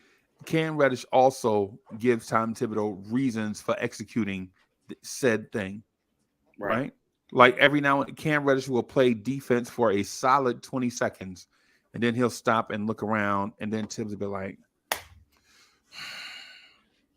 Cam Reddish also gives Tom Thibodeau reasons for executing said thing, right? Like every now and then, Cam Reddish will play defense for a solid 20 seconds, and then he'll stop and look around, and then Tibbs will be like,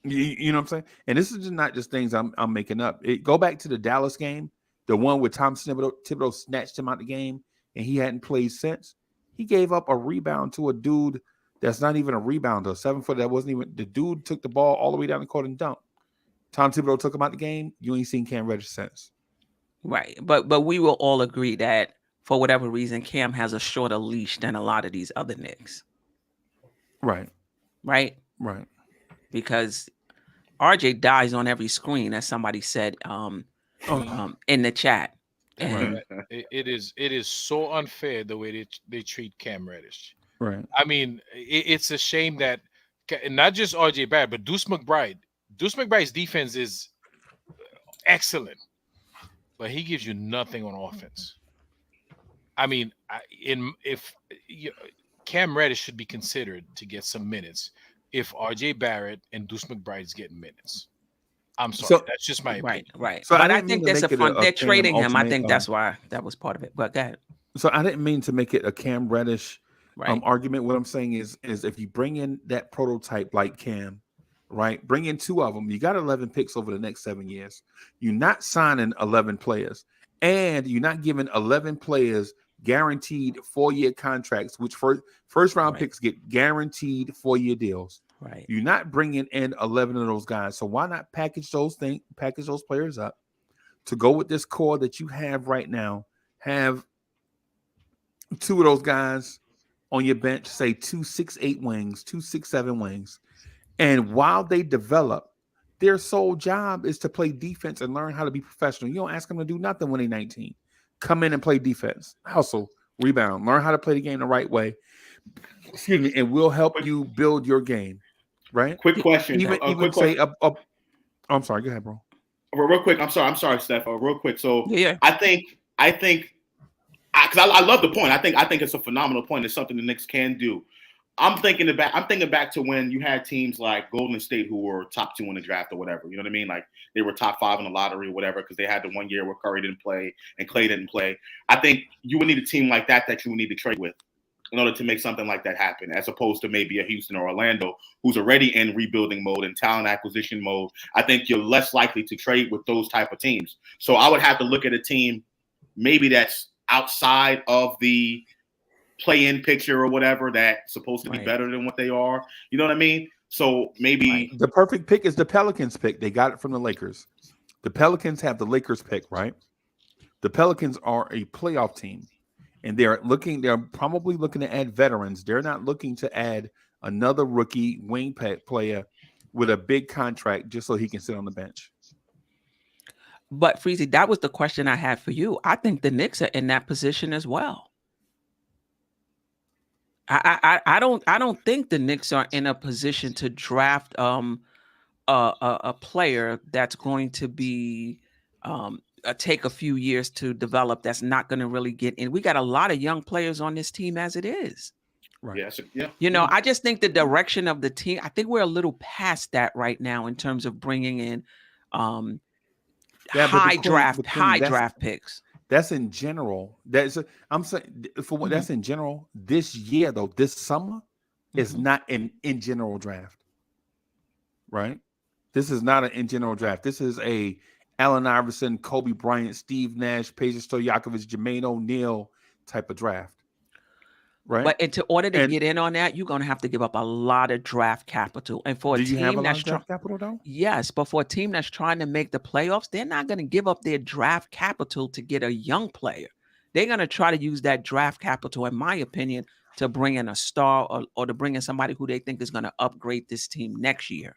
you know what I'm saying? And this is not just things I'm making up. Go back to the Dallas game, the one where Tom Thibodeau snatched him out the game, and he hadn't played since. He gave up a rebound to a dude that's not even a rebounder, 7 foot. That wasn't even, the dude took the ball all the way down the court and dunked. Tom Thibodeau took him out the game. You ain't seen Cam Reddish since. Right. But we will all agree that for whatever reason, Cam has a shorter leash than a lot of these other Knicks. Right. Because RJ dies on every screen, as somebody said in the chat. And it is so unfair the way they treat Cam Reddish. Right. I mean, it's a shame that not just RJ Barrett, but Deuce McBride. Deuce McBride's defense is excellent, but he gives you nothing on offense. I mean, Cam Reddish should be considered to get some minutes, if RJ Barrett and Deuce McBride's getting minutes. I'm sorry, that's just my opinion. Right. So but I think that's a fun. They're trading him. I think that's why that was part of it. But go ahead. So I didn't mean to make it a Cam Reddish argument. What I'm saying is if you bring in that prototype like Cam, right? Bring in 2 of them. You got 11 picks over the next 7 years. You're not signing 11 players, and you're not giving 11 players guaranteed 4-year contracts, which first round picks get guaranteed 4-year deals. Right. You're not bringing in 11 of those guys. So why not package those players up to go with this core that you have right now? Have 2 of those guys on your bench, say 2 6'8" wings, 2 6'7" wings. And while they develop, their sole job is to play defense and learn how to be professional. You don't ask them to do nothing when they're 19. Come in and play defense, hustle, rebound, learn how to play the game the right way. Excuse me, and we'll help you build your game. Right? Quick question. I'm sorry. Go ahead, bro. Real quick. I'm sorry, Steph. Real quick. So I think because I love the point. I think it's a phenomenal point. It's something the Knicks can do. I'm thinking back to when you had teams like Golden State who were top 2 in the draft or whatever. You know what I mean? Like they were top 5 in the lottery or whatever because they had the 1 year where Curry didn't play and Clay didn't play. I think you would need a team like that you would need to trade with in order to make something like that happen, as opposed to maybe a Houston or Orlando who's already in rebuilding mode and talent acquisition mode. I think you're less likely to trade with those type of teams. So I would have to look at a team maybe that's outside of the play-in picture or whatever that's supposed to be better than what they are. You know what I mean? So maybe the perfect pick is the Pelicans pick. They got it from the Lakers. The Pelicans have the Lakers pick, right? The Pelicans are a playoff team, and they're probably looking to add veterans. They're not looking to add another rookie wing player with a big contract just so he can sit on the bench. But Freezy, that was the question I had for you. I think the Knicks are in that position as well. I don't think the Knicks are in a position to draft a player that's going to be take a few years to develop. That's not going to really get in. We got a lot of young players on this team as it is. Right. Yes. Yeah. You know, I just think the direction of the team. I think we're a little past that right now in terms of bringing in high draft picks. That's in general. I'm saying for what that's in general. This year, though, this summer is not an in general draft, right? This is not an in general draft. This is a Allen Iverson, Kobe Bryant, Steve Nash, Peja Stojakovic, Jermaine O'Neal type of draft, right? But in order to get in on that, you're going to have to give up a lot of draft capital. And for a team that's draft capital, though? Yes, but for a team that's trying to make the playoffs, they're not going to give up their draft capital to get a young player. They're going to try to use that draft capital, in my opinion, to bring in a star or to bring in somebody who they think is going to upgrade this team next year.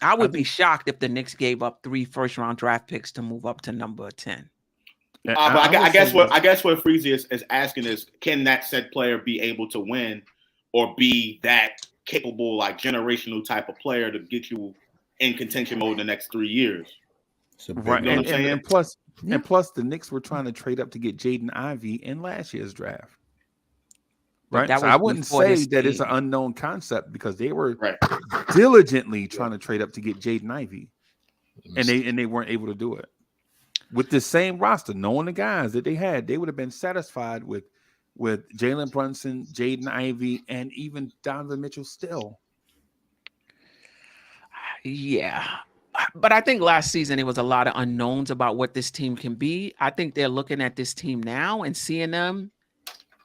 I would be shocked if the Knicks gave up 3 first-round draft picks to move up to number 10. But I guess what Freezy is asking is, can that said player be able to win or be that capable, like generational type of player to get you in contention mode in the next 3 years? Right, you know and plus the Knicks were trying to trade up to get Jaden Ivey in last year's draft. Right, so I wouldn't say that it's an unknown concept because they were diligently trying to trade up to get Jaden Ivey, and they weren't able to do it. With the same roster, knowing the guys that they had, they would have been satisfied with Jalen Brunson, Jaden Ivey, and even Donovan Mitchell still. Yeah. But I think last season it was a lot of unknowns about what this team can be. I think they're looking at this team now and seeing them,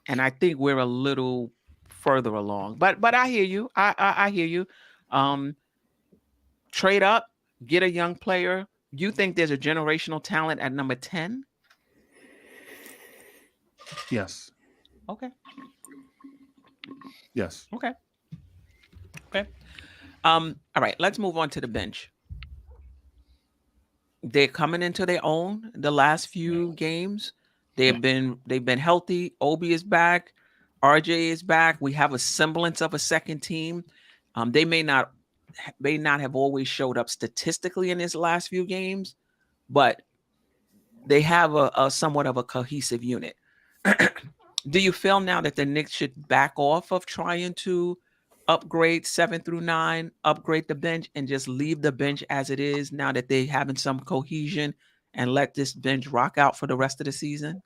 and I think we're a little further along. But I hear you. I hear you. Trade up, get a young player. You think there's a generational talent at number 10? Yes. Okay. Yes. Okay. All right, let's move on to the bench. They're coming into their own the last few games. They've been healthy. Obi is back. RJ is back. We have a semblance of a second team. They may not have always showed up statistically in this last few games, but they have a somewhat of a cohesive unit. Do you feel now that the Knicks should back off of trying to upgrade 7 through 9, upgrade the bench, and just leave the bench as it is now that they having some cohesion, and let this bench rock out for the rest of the season?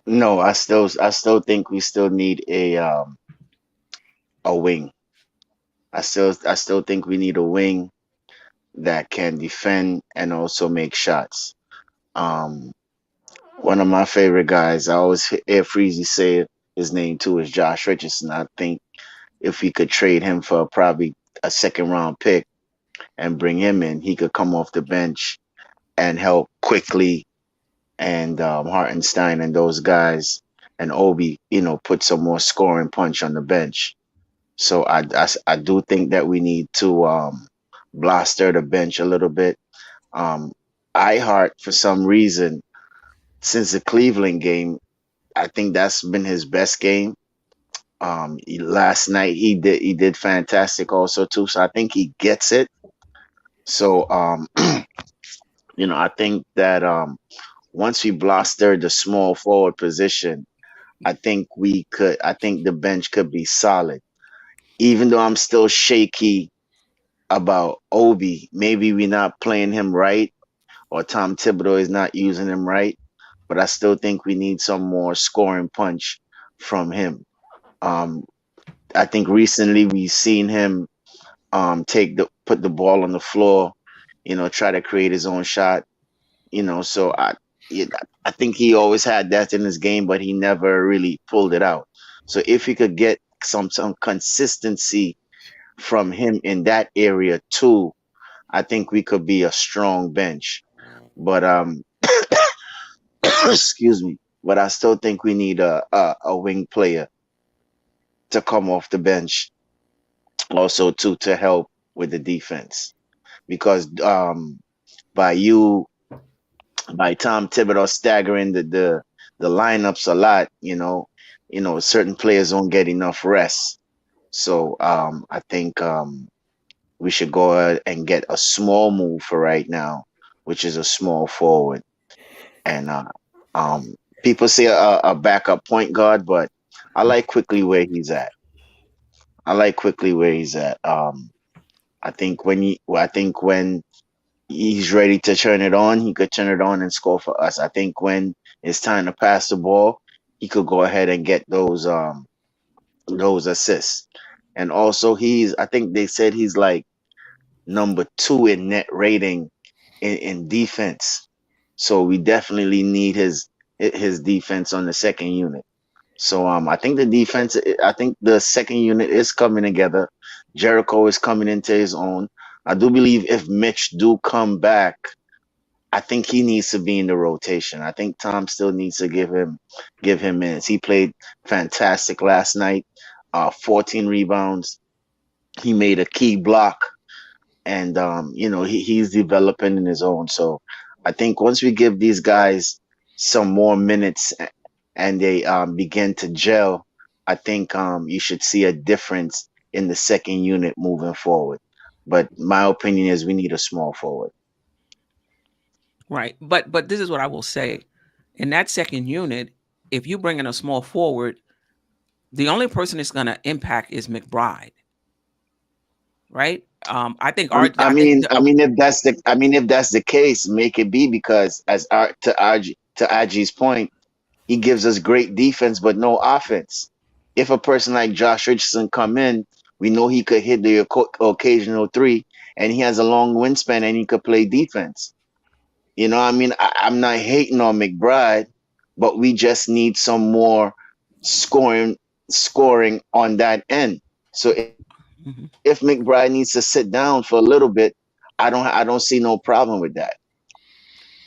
No, I still think we still need a wing. I still think we need a wing that can defend and also make shots. Um, One of my favorite guys, I always hear Freezy say his name too, is Josh Richardson. I think if we could trade him for probably a second round pick and bring him in, he could come off the bench and help quickly, and Hartenstein and those guys and Obi, put some more scoring punch on the bench. So I do think that we need to blaster the bench a little bit. Um, Iheart, for some reason, since the Cleveland game, I think that's been his best game. Last night he did fantastic also too. So I think he gets it. So I think that once we blaster the small forward position, I think the bench could be solid. Even though I'm still shaky about Obi, maybe we're not playing him right, or Tom Thibodeau is not using him right, but I still think we need some more scoring punch from him. Um, I think recently we've seen him put the ball on the floor, try to create his own shot, so I think he always had that in his game, but he never really pulled it out. So if we could get some consistency from him in that area too, I think we could be a strong bench. But excuse me, but I still think we need a wing player to come off the bench also too, to help with the defense, because by Tom Thibodeau staggering the lineups a lot, certain players don't get enough rest. So I think we should go ahead and get a small move for right now, which is a small forward. And people say a backup point guard, but I like quickly where he's at. I think when he's ready to turn it on, he could turn it on and score for us. I think when it's time to pass the ball, he could go ahead and get those assists. And also I think they said he's like number 2 in net rating in defense. So we definitely need his defense on the second unit. So I think the second unit is coming together. Jericho is coming into his own. I do believe if Mitch do come back, I think he needs to be in the rotation. I think Tom still needs to give him minutes. He played fantastic last night. 14 rebounds. He made a key block, and he's developing in his own. So I think once we give these guys some more minutes and they begin to gel, I think you should see a difference in the second unit moving forward. But my opinion is we need a small forward. Right. But this is what I will say. In that second unit, if you bring in a small forward, the only person it's going to impact is McBride. Right? I think if that's the case, make it be, because to RG's point, he gives us great defense but no offense. If a person like Josh Richardson come in, we know he could hit the occasional three, and he has a long wingspan and he could play defense. I'm not hating on McBride, but we just need some more scoring on that end. So if McBride needs to sit down for a little bit, I don't see no problem with that.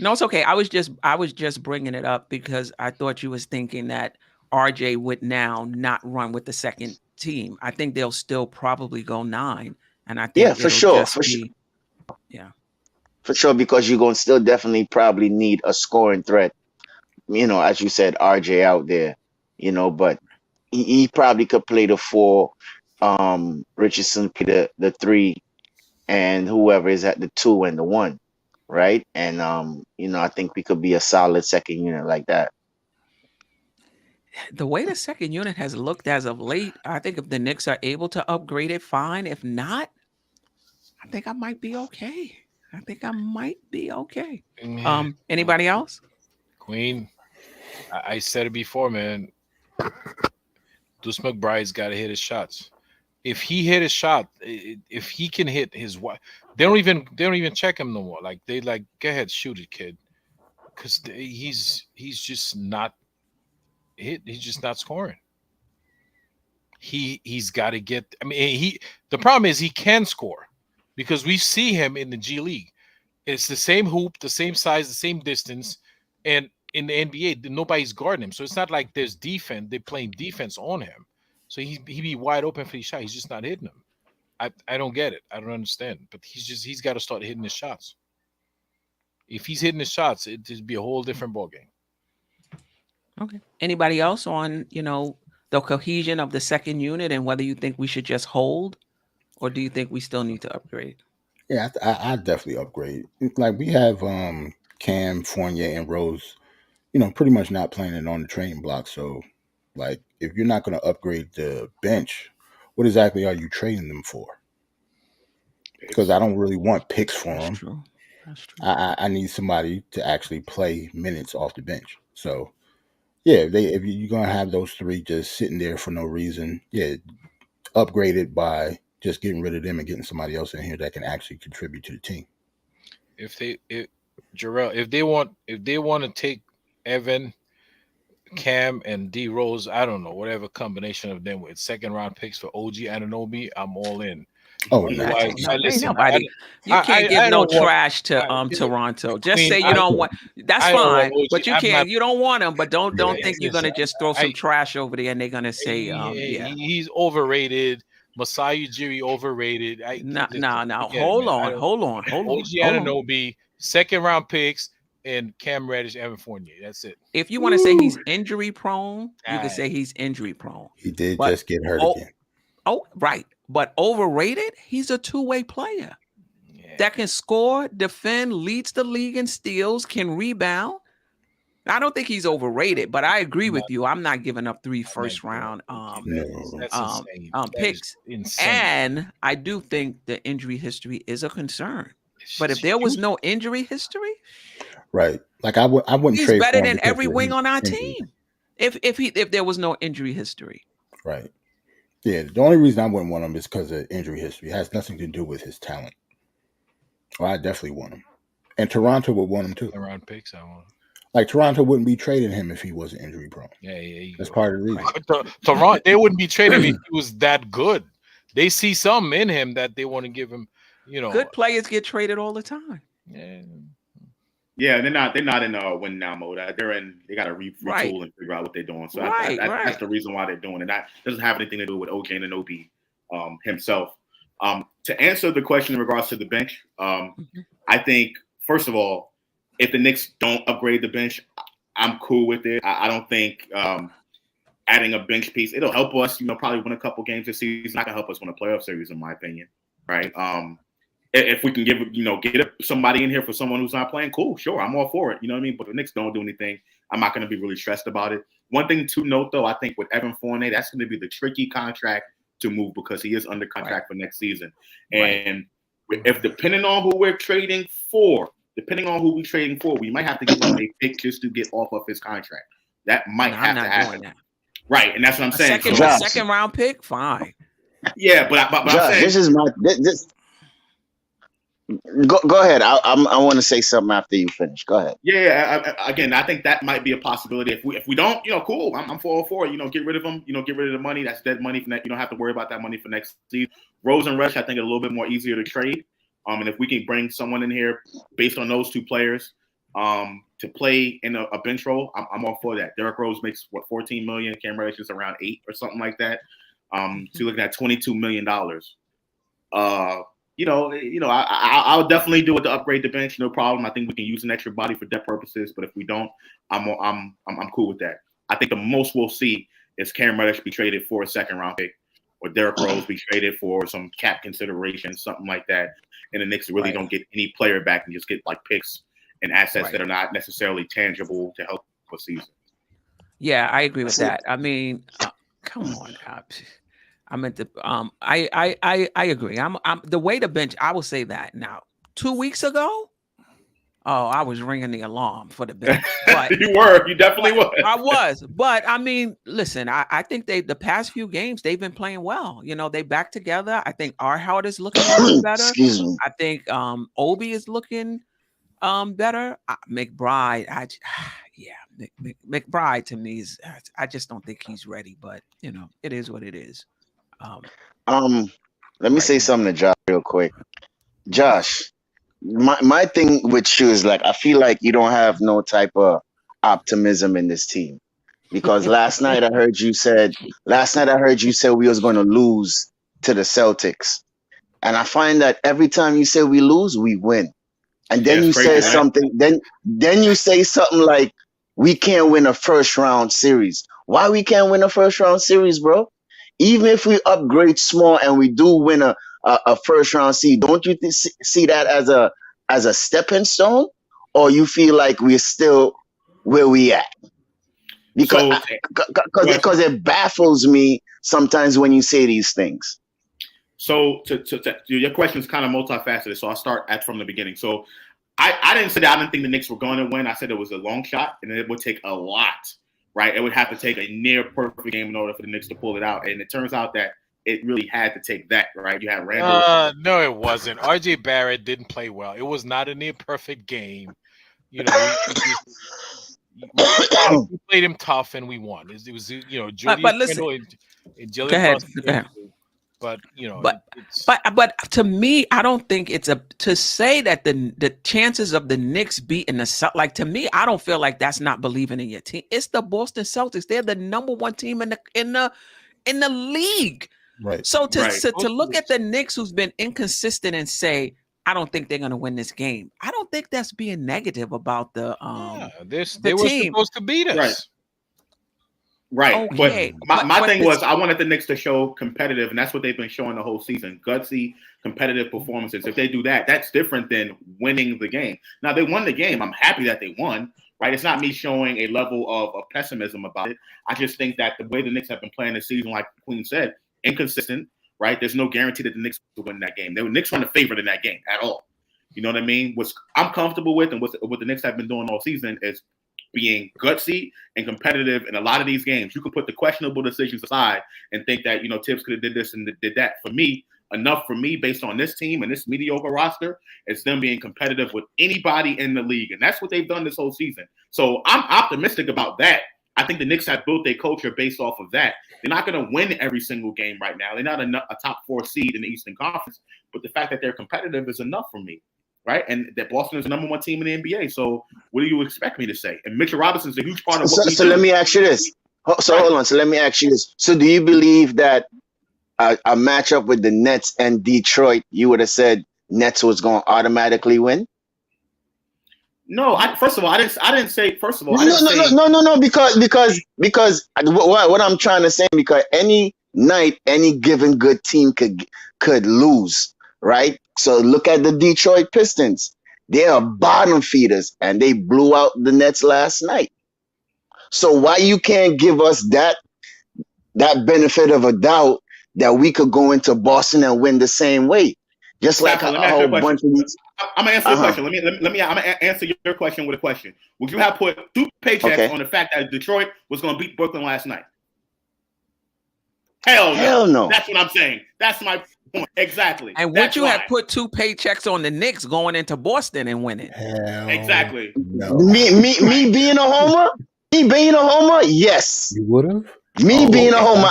No, it's okay. I was just bringing it up because I thought you was thinking that RJ would now not run with the second team. I think they'll still probably go 9, and I think for sure. Yeah, for sure, because you're gonna still definitely probably need a scoring threat. As you said, RJ out there. But he probably could play the 4. Richardson play the 3, and whoever is at the 2 and the 1, right? And I think we could be a solid second unit like that. The way the second unit has looked as of late, I think if the Knicks are able to upgrade it, fine. If not, I think I might be okay. Anybody else? Queen, I said it before, man. Deuce McBride's got to hit his shots. If he hit his shot, if he can hit his wife, they don't even check him no more. Like they like, go ahead, shoot it, kid, because he's just not hit. He's just not scoring. He's got to get. I mean, the problem is he can score because we see him in the G League. It's the same hoop, the same size, the same distance, and in the NBA, nobody's guarding him. So it's not like there's defense. They're playing defense on him. So he be wide open for these shots. He's just not hitting them. I don't get it. I don't understand. But he's got to start hitting his shots. If he's hitting his shots, it'd be a whole different ballgame. Okay. Anybody else on, the cohesion of the second unit and whether you think we should just hold, or do you think we still need to upgrade? Yeah, I definitely upgrade. Like we have Cam, Fournier, and Rose, pretty much not playing it on the trading block. So, like, if you're not going to upgrade the bench, what exactly are you trading them for? Because I don't really want picks for them. True. That's true. I need somebody to actually play minutes off the bench. So, yeah, if you're going to have those three just sitting there for no reason, yeah, upgrade it by just getting rid of them and getting somebody else in here that can actually contribute to the team. Jerrell, if they want to take Evan, Cam, and D Rose, I don't know, whatever combination of them with second round picks for OG Anunoby, I'm all in. Oh, you can't give no trash to Toronto. Just say you don't want. That's fine, but you can't. You don't want him, but don't think you're gonna just throw some trash over there and they're gonna say, he's overrated. Masai Ujiri overrated. No. Hold on. OG Anunoby, second round picks, and Cam Reddish, Evan Fournier. That's it. If you want to say he's injury prone, you can say he's injury prone. He did just get hurt again. Oh, right. But overrated, he's a two-way player that can score, defend, leads the league in steals, can rebound. I don't think he's overrated, but I agree with you. I'm not giving up 3 first-round picks. And I do think the injury history is a concern. But if there was no injury history, right? Like I wouldn't. He's trade better than every wing on our team. If there was no injury history, right? Yeah, the only reason I wouldn't want him is because of injury history. It has nothing to do with his talent. Well, I definitely want him, and Toronto would want him too. Around picks, I want him. Like Toronto wouldn't be trading him if he wasn't injury prone. Yeah. That's part of the reason. Toronto, they wouldn't be trading him if he was that good. They see something in him that they want to give him. Good players get traded all the time. Yeah, they're not in win now mode. They got to retool and figure out what they're doing. So that's the reason why they're doing it. That doesn't have anything to do with OG Anunoby himself. To answer the question in regards to the bench, I think first of all, if the Knicks don't upgrade the bench, I'm cool with it. I don't think adding a bench piece, it'll help us, probably win a couple games this season. It's not gonna help us win a playoff series, in my opinion, right? If we can get somebody in here for someone who's not playing, cool, sure, I'm all for it. You know what I mean? But the Knicks don't do anything, I'm not going to be really stressed about it. One thing to note, though, I think with Evan Fournier, that's going to be the tricky contract to move because he is under contract for next season. And if depending on who we're trading for, we might have to give him a pick just to get off of his contract. That might have to happen. Right, and that's what I'm saying. Second round pick, fine. Yeah, but I'm saying this is this. Go ahead. I want to say something after you finish. Go ahead. Yeah. Again, I think that might be a possibility. If we don't, cool. I'm for it. Get rid of them. Get rid of the money. That's dead money. You don't have to worry about that money for next season. Rose and Rush, I think, are a little bit more easier to trade. And if we can bring someone in here based on those two players, to play in a bench role, I'm all for that. Derrick Rose makes $14 million. Cam Reddish is around $8 million or something like that. So you're looking at $22 million. I'll definitely do it to upgrade the bench, no problem. I think we can use an extra body for depth purposes, but if we don't, I'm cool with that. I think the most we'll see is Cam Reddish be traded for a second round pick, or Derrick Rose be traded for some cap consideration, something like that. And the Knicks really don't get any player back and just get like picks and assets that are not necessarily tangible to help a season. Yeah, I agree with that. I mean, come on. I meant to. I agree. I'm the way the bench. I will say that now. 2 weeks ago, oh, I was ringing the alarm for the bench. But You definitely were. I was. But I mean, listen, I think the past few games they've been playing well. You know, they back together. I think Arhart is looking a little better. Excuse me. I think Obi is looking better. McBride, McBride to me is. I just don't think he's ready. But you know, it is what it is. Let me say something to Josh real quick. Josh, my thing with you is like I feel like you don't have no type of optimism in this team because last night I heard you said we was going to lose to the Celtics, and I find that every time you say we lose, we win, and then you say something. Then you say something like we can't win a first round series. Why we can't win a first round series, bro? Even if we upgrade small and we do win a first round seed, don't you see that as a stepping stone, or you feel like we're still where we at? Because it baffles me sometimes when you say these things. So to your question is kind of multifaceted. So I'll start from the beginning. So I didn't say that I didn't think the Knicks were going to win. I said it was a long shot and it would take a lot. Right, it would have to take a near perfect game in order for the Knicks to pull it out, and it turns out that it really had to take that. Right, you had Randle. No, it wasn't. RJ Barrett didn't play well. It was not a near perfect game. You know, we played him tough and we won. It was Julius Randle and Julius Randle. But but to me, I don't think it's to say that the chances of the Knicks beating the like to me, I don't feel like that's not believing in your team. It's the Boston Celtics. They're the number one team in the league. Right. So to look at the Knicks, who's been inconsistent, and say I don't think they're going to win this game, I don't think that's being negative about the they were team. Supposed to beat us. Right. Okay. But my thing was I wanted the Knicks to show competitive, and that's what they've been showing the whole season. Gutsy, competitive performances. If they do that, that's different than winning the game. Now, they won the game. I'm happy that they won, right? It's not me showing a level of pessimism about it. I just think that the way the Knicks have been playing this season, like the Queen said, inconsistent, right? There's no guarantee that the Knicks will win that game. The Knicks weren't a favorite in that game at all. You know what I mean? What I'm comfortable with and what the Knicks have been doing all season is being gutsy and competitive in a lot of these games. You can put the questionable decisions aside and think that, Tibbs could have did this and did that. For me, enough for me based on this team and this mediocre roster, it's them being competitive with anybody in the league. And that's what they've done this whole season. So I'm optimistic about that. I think the Knicks have built their culture based off of that. They're not going to win every single game right now. They're not a top 4 seed in the Eastern Conference, but the fact that they're competitive is enough for me. Right, and that Boston is the number one team in the NBA. So, what do you expect me to say? And Mitchell Robinson's a huge part of what we do. So let me ask you this. Hold on. So let me ask you this. So, do you believe that a matchup with the Nets and Detroit, you would have said Nets was going to automatically win? No. First of all, I didn't say. First of all, no. Because what I'm trying to say, because any night, any given good team could lose. Right? So look at the Detroit Pistons. They are bottom feeders, and they blew out the Nets last night. So why you can't give us that benefit of a doubt that we could go into Boston and win the same way? Just like a whole bunch of these. I'm gonna answer your question. I'm gonna answer your question with a question. Would you have put 2 paychecks on the fact that Detroit was gonna beat Brooklyn last night? Hell no. That's what I'm saying. That's my point. Exactly. And would you have put 2 paychecks on the Knicks going into Boston and winning? Exactly. No. Me being a homer? Yes. You would have? Being a homer,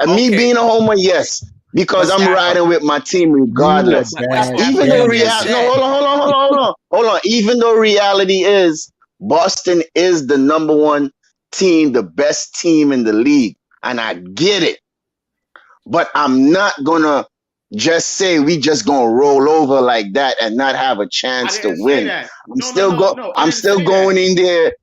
me being a homer, yes. Because I'm riding with my team regardless. Even though hold on. Even though reality is Boston is the number one team, the best team in the league. And I get it. But I'm not going to just say we just going to roll over like that and not have a chance to win. I'm still going in there.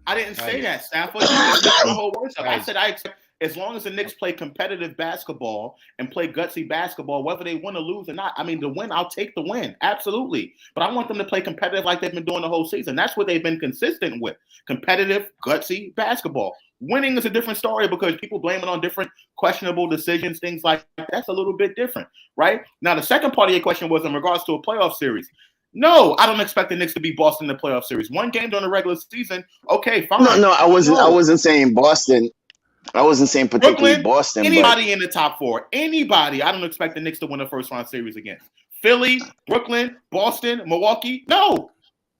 I didn't say that, Stafford. I said I expect as long as the Knicks play competitive basketball and play gutsy basketball, whether they win or lose or not. I mean, the win, I'll take the win. Absolutely. But I want them to play competitive like they've been doing the whole season. That's what they've been consistent with. Competitive, gutsy basketball. Winning is a different story because people blame it on different questionable decisions, things like that. That's a little bit different, right? Now, the second part of your question was in regards to a playoff series. No, I don't expect the Knicks to beat Boston in the playoff series. One game during the regular season, okay, fine. No, I wasn't saying Boston. I wasn't saying particularly Brooklyn, Boston. Anybody in the top four. Anybody. I don't expect the Knicks to win a first-round series again. Philly, Brooklyn, Boston, Milwaukee. No,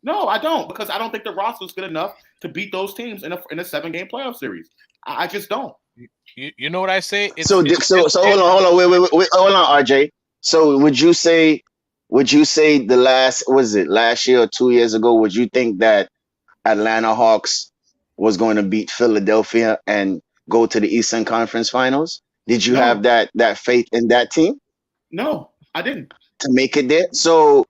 I don't, because I don't think the roster is good enough to beat those teams in a 7-game playoff series. I just don't. You know what I say? So hold on, wait, hold on, RJ. So would you say the last year or 2 years ago, would you think that Atlanta Hawks was going to beat Philadelphia and go to the Eastern Conference Finals? Did you have that faith in that team? No, I didn't. To make it there? So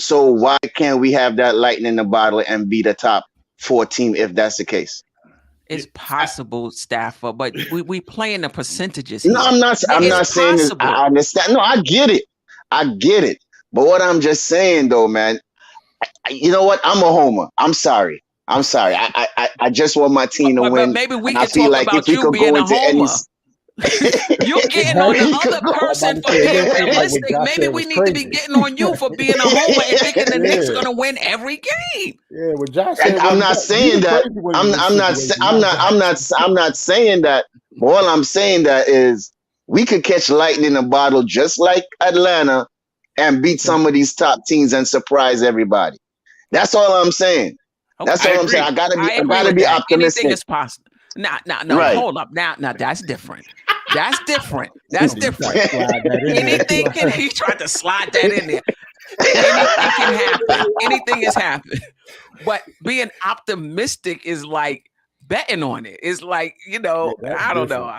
why can't we have that lightning in the bottle and be the top 4 team if that's the case? It's possible, Staffer, but we playing the percentages here. No, I'm not saying this. I understand. No, I get it. But what I'm just saying though, man, you know what? I'm a homer. I'm sorry. I just want my team to win. Maybe we can talk about you being a homer. You're getting on the other person for being realistic. Maybe we need to be getting on you for being a homer and thinking the Knicks going to win every game. Yeah, what Josh said. I'm not saying that. I'm not saying that. All I'm saying that is we could catch lightning in a bottle just like Atlanta and beat some of these top teams and surprise everybody. That's all I'm saying. Okay. That's all I'm saying. I gotta be optimistic. Anything is possible. No, right. Hold up. Now that's different. That's different. Anything can, he tried to slide that in there. Anything can happen. Anything has happened. But being optimistic is like betting on it. It's like, I don't know.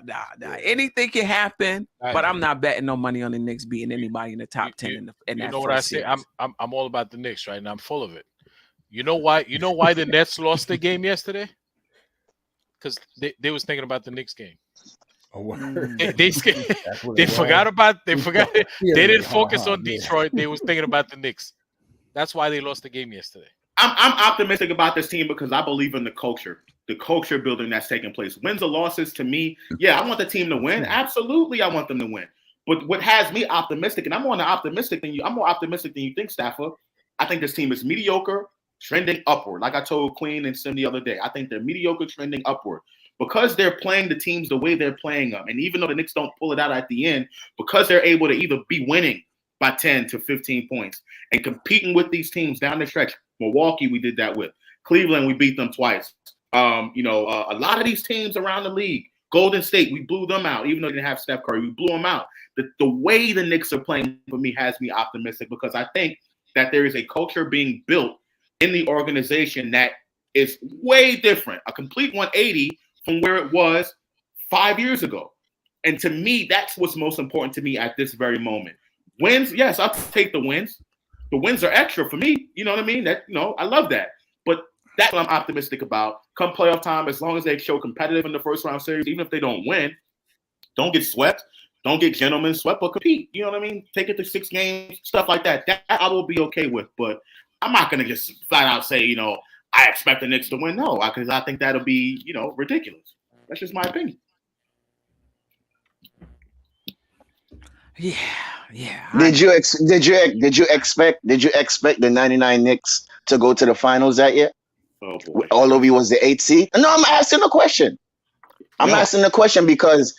Nah. Anything can happen, but I'm not betting no money on the Knicks beating anybody in the top 10 in that. You know what I say? I'm all about the Knicks right now. I'm full of it. You know why the Nets lost the game yesterday? Because they was thinking about the Knicks game. They forgot. They didn't focus on Detroit. They was thinking about the Knicks. That's why they lost the game yesterday. I'm optimistic about this team because I believe in the culture building that's taking place. Wins or losses, to me, I want the team to win. Absolutely, I want them to win. But what has me optimistic, and I'm more optimistic than you think, Stafford. I think this team is mediocre, trending upward. Like I told Queen and Sim the other day, I think they're mediocre, trending upward. Because they're playing the teams the way they're playing them. And even though the Knicks don't pull it out at the end, because they're able to either be winning by 10 to 15 points and competing with these teams down the stretch. Milwaukee, we did that with. Cleveland, we beat them twice. A lot of these teams around the league, Golden State, we blew them out. Even though they didn't have Steph Curry, we blew them out. The way the Knicks are playing for me has me optimistic because I think that there is a culture being built in the organization that is way different, a complete 180 from where it was 5 years ago. And to me, that's what's most important to me at this very moment. Wins, yes, I'll take the wins. The wins are extra for me. You know what I mean? I love that. But that's what I'm optimistic about. Come playoff time, as long as they show competitive in the first round series, even if they don't win, don't get swept. Don't get gentlemen swept, but compete. You know what I mean? Take it to 6 games, stuff like that. That I will be okay with. But I'm not going to just flat out say, I expect the Knicks to win. No, because I think that'll be, ridiculous. That's just my opinion. Yeah. Did you expect the 99 Knicks to go to the finals that year? Oh boy. Although we was the 8th seed? No, I'm asking the question. I'm asking the question because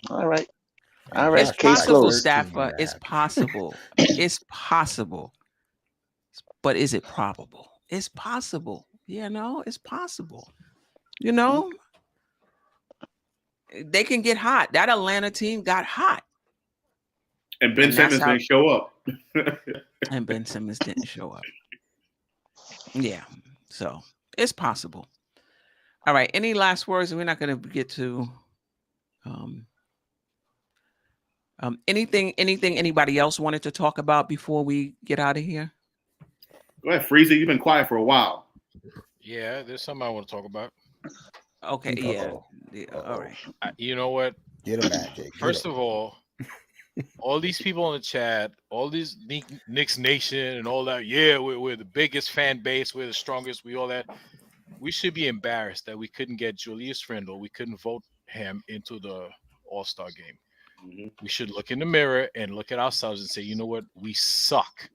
all right. It's Case possible, closed. Staffer. It's possible. It's possible. But is it probable? It's possible. It's possible. They can get hot. That Atlanta team got hot. And Ben Simmons didn't show up. And Ben Simmons didn't show up. Yeah. So it's possible. All right. Any last words? We're not going to get to anything anybody else wanted to talk about before we get out of here? Go ahead, Freezy. You've been quiet for a while. Yeah, there's something I want to talk about. Okay, yeah. All right. You know what? Get him, Jake. First of all these people in the chat, all these Knicks Nation and all that, yeah, we're the biggest fan base, we're the strongest, all that. We should be embarrassed that we couldn't get Julius Randle. We couldn't vote him into the All-Star game. Mm-hmm. We should look in the mirror and look at ourselves and say, you know what? We suck.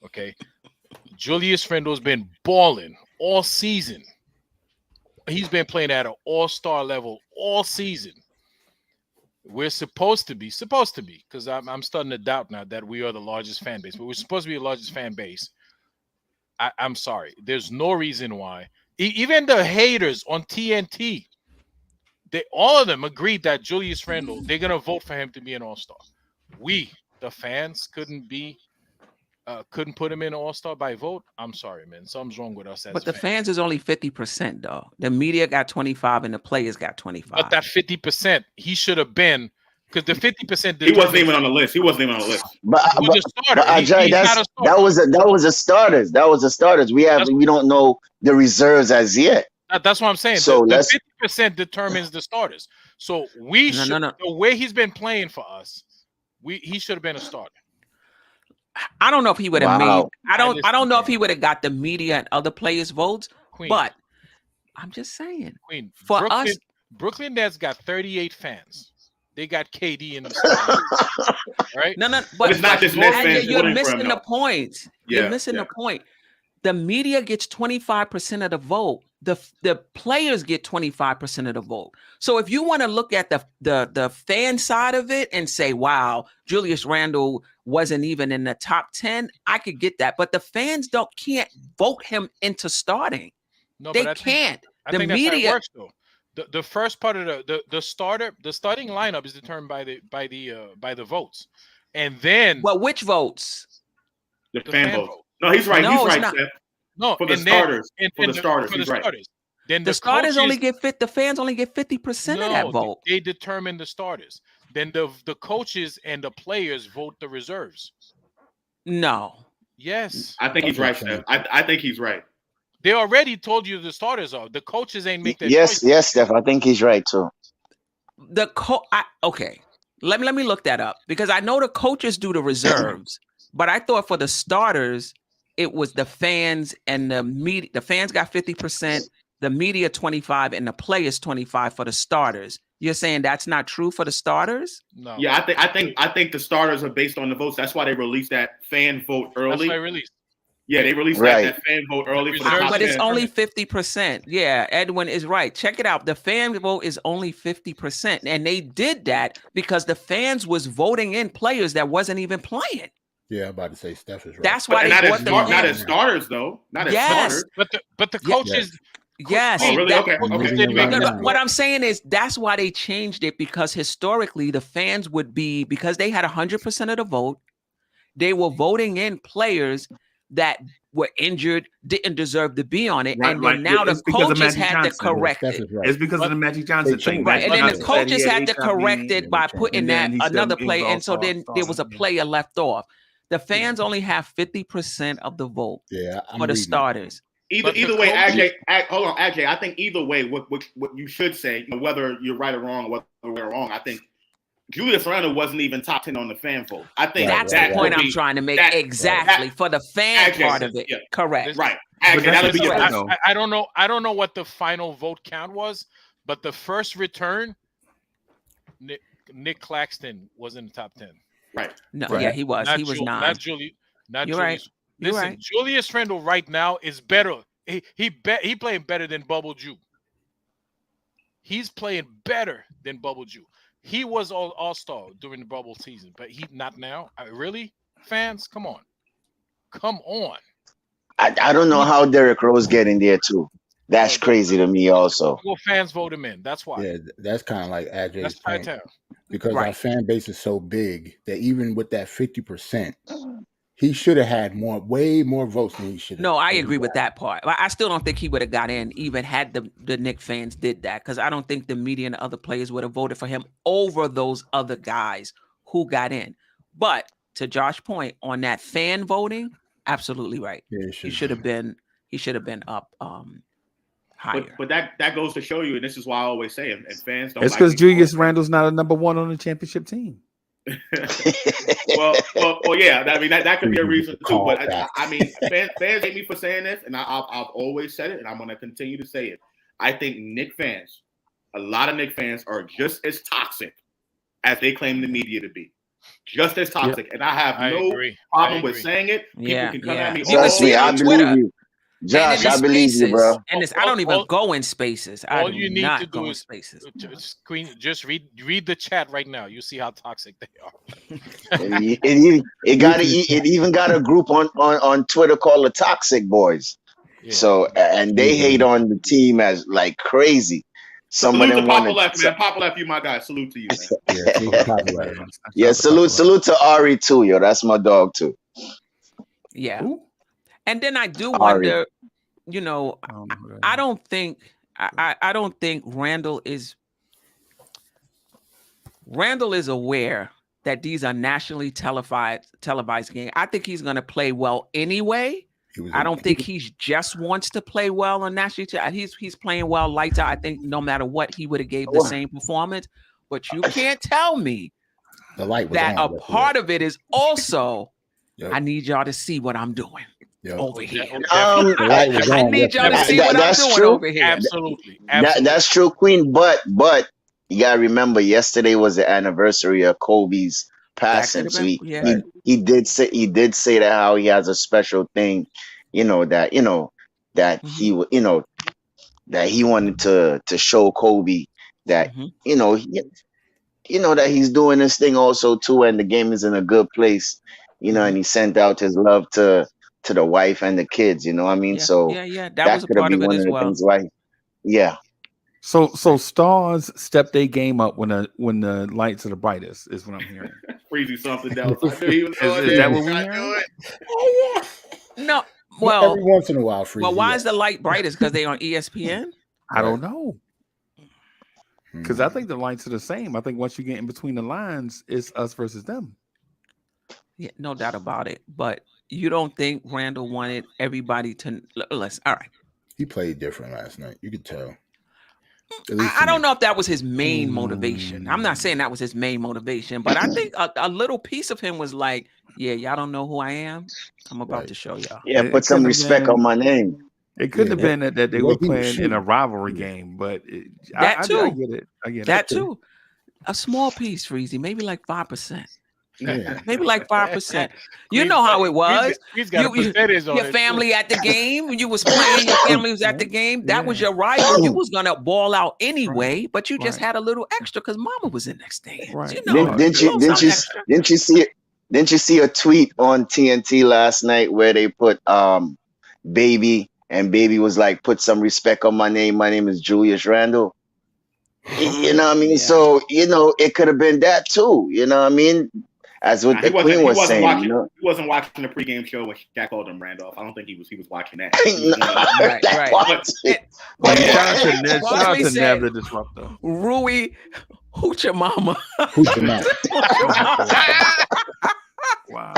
Okay. Julius Randle's been balling all season. He's been playing at an all-star level all season. We're supposed to be, because I'm starting to doubt now that we are the largest fan base, but we're supposed to be the largest fan base. I'm sorry. There's no reason why. Even the haters on TNT, all of them agreed that Julius Randle, they're going to vote for him to be an all-star. We, the fans, couldn't put him in all-star by vote. I'm sorry, man. Something's wrong with us. But the fans is only 50%, though. The media got 25 and the players got 25. But that 50%, he should have been, because the 50%. He wasn't even on the list. But Ajay, that was a starters. That was a starters. We don't know the reserves as yet. That's what I'm saying. So the 50% determines the starters. So the way he's been playing for us, he should have been a starter. I don't know if he would have made. I don't know if he would have got the media and other players' votes. Queen. But I'm just saying. Queen. For us, Brooklyn Nets got 38 fans. They got KD in the stadium, right? No. But it's not just Nets fans. You're missing the point. You're missing the point. The media gets 25% of the vote. The players get 25% of the vote. So if you want to look at the fan side of it and say, wow, Julius Randle wasn't even in the top 10, I could get that. But the fans can't vote him into starting. No, they can't. I think media that's how it works, though. The first part of the starting lineup is determined by the votes, and then which votes? The fan vote. No, he's right. No, he's right, Steph. No, for the starters. For the starters, he's right. Then the starters only get the fans only get 50% of that vote. They determine the starters. Then the coaches and the players vote the reserves. No. Yes. I think he's right, Steph. I think he's right. They already told you the starters are. The coaches ain't make that. Yes, Steph. I think he's right too. Okay. Let me look that up because I know the coaches do the reserves, but I thought for the starters it was the fans and the media. The fans got 50%, the media 25, and the players 25 for the starters. You're saying that's not true for the starters? No. Yeah, I think the starters are based on the votes. That's why they released that fan vote early. That's why they released. Yeah, they released that fan vote early for the top but 10. It's only 50%. Yeah, Edwin is right. Check it out. The fan vote is only 50%. And they did that because the fans was voting in players that wasn't even playing. Yeah, I'm about to say Steph is right. That's why not as starters, though. Not as starters. But the coaches... Yes. Oh, really? Okay. What I'm saying is that's why they changed it, because historically the fans would be, because they had 100% of the vote, they were voting in players that were injured, didn't deserve to be on it, right, and then now the coaches had to correct it. It's because of the Magic Johnson thing, right? And then the coaches had to correct it by putting that another play, and so then there was a player left off. The fans only have 50% of the vote for the starters. Either way, AJ, hold on, AJ. I think either way, what you should say, whether you're right or wrong, whether we're wrong, I think Julius Randle wasn't even top 10 on the fan vote. I think that's the point I'm trying to make. Exactly for the fan part of it. Yeah, correct. Right. Actually, I don't know what the final vote count was, but the first return, Nick Claxton was in the top 10. Right. No, yeah, he was. He was 9. Not Julius. Not You're Julius. right. Listen, right. Julius Randle right now is better. He playing better than Bubble Jew. He's playing better than Bubble Jew. He was all-star during the bubble season, but he not now. Really, fans, come on. I don't know how Derrick Rose getting there too. That's crazy to me also. Well, fans vote him in. That's why. Yeah, that's kind of like AJ's point. That's because our fan base is so big that even with that 50%, he should have had way more votes than he should have. No, I agree with that part. I still don't think he would have got in, even had the Knicks fans did that, because I don't think the media and the other players would have voted for him over those other guys who got in. But to Josh's point on that fan voting, absolutely right. Yeah, he should have been up higher. But that goes to show you, and this is why I always say, and fans don't. It's because Julius Randle's not a number one on the championship team. well, yeah. I mean, that could be a reason too. But I mean, fans hate me for saying this, and I've always said it, and I'm going to continue to say it. I think Knicks fans, a lot of Knicks fans, are just as toxic as they claim the media to be. Just as toxic, and I have no problem with saying it. People can come at me. Trust me, I believe you. Josh, I believe you, bro. And I don't even go in spaces. All you need to do is spaces. Queen, just read the chat right now. You see how toxic they are. It even got a group on Twitter called the Toxic Boys. Yeah. So and they hate on the team as like crazy. Some salute of them to Papa Left, man. Papa Left, you my guy. Salute to you, man. Salute to Ari too, yo. That's my dog too. Yeah. Ooh. And then I do wonder, you know, I don't think Randle is aware that these are nationally televised games. I think he's going to play well anyway. I don't think he just wants to play well on national TV. He's playing well lights out. I think no matter what, he would have gave the same performance. But you can't tell me that a part of it is also I need y'all to see what I'm doing. Over here. I need y'all to see what I'm doing over here. Absolutely. That's true, Queen. But you gotta remember, yesterday was the anniversary of Kobe's passing. So he did say that how he has a special thing, that he wanted to show Kobe that that he's doing this thing also too, and the game is in a good place, and he sent out his love to the wife and the kids, you know what I mean? That was a part of it as well. So stars step their game up when the lights are the brightest, is what I'm hearing. Freezy something else. Is that what we're hearing? No. Well, every once in a while, Freezy. Well, why is the light brightest? Because they on ESPN? I don't know. Because I think the lights are the same. I think once you get in between the lines, it's us versus them. Yeah, no doubt about it. But you don't think Randle wanted everybody to listen? All right. He played different last night. You could tell. I don't know if that was his main motivation. I'm not saying that was his main motivation, but I think a little piece of him was like, yeah, y'all don't know who I am. I'm about to show y'all. Yeah, put some respect on my name. It couldn't have been that they were playing in a rivalry game, but I get it. I get that too. A small piece, Freezy, maybe like 5%. Yeah. Maybe like 5%. You know how it was. He's got your family at the game. You was playing. Your family was at the game. That was your rival. You was gonna ball out anyway, but you just had a little extra because Mama was in next stand. Right. Didn't you see it? Didn't you see a tweet on TNT last night where they put Baby, and Baby was like, put some respect on my name. My name is Julius Randle. You know what I mean? Yeah. So it could have been that too. You know what I mean? As what the Queen was saying, he wasn't watching the pregame show when Shaq called him Randolph. I don't think he was watching that. Right. Never disruptor. Rui Hoochie Mama. Wow.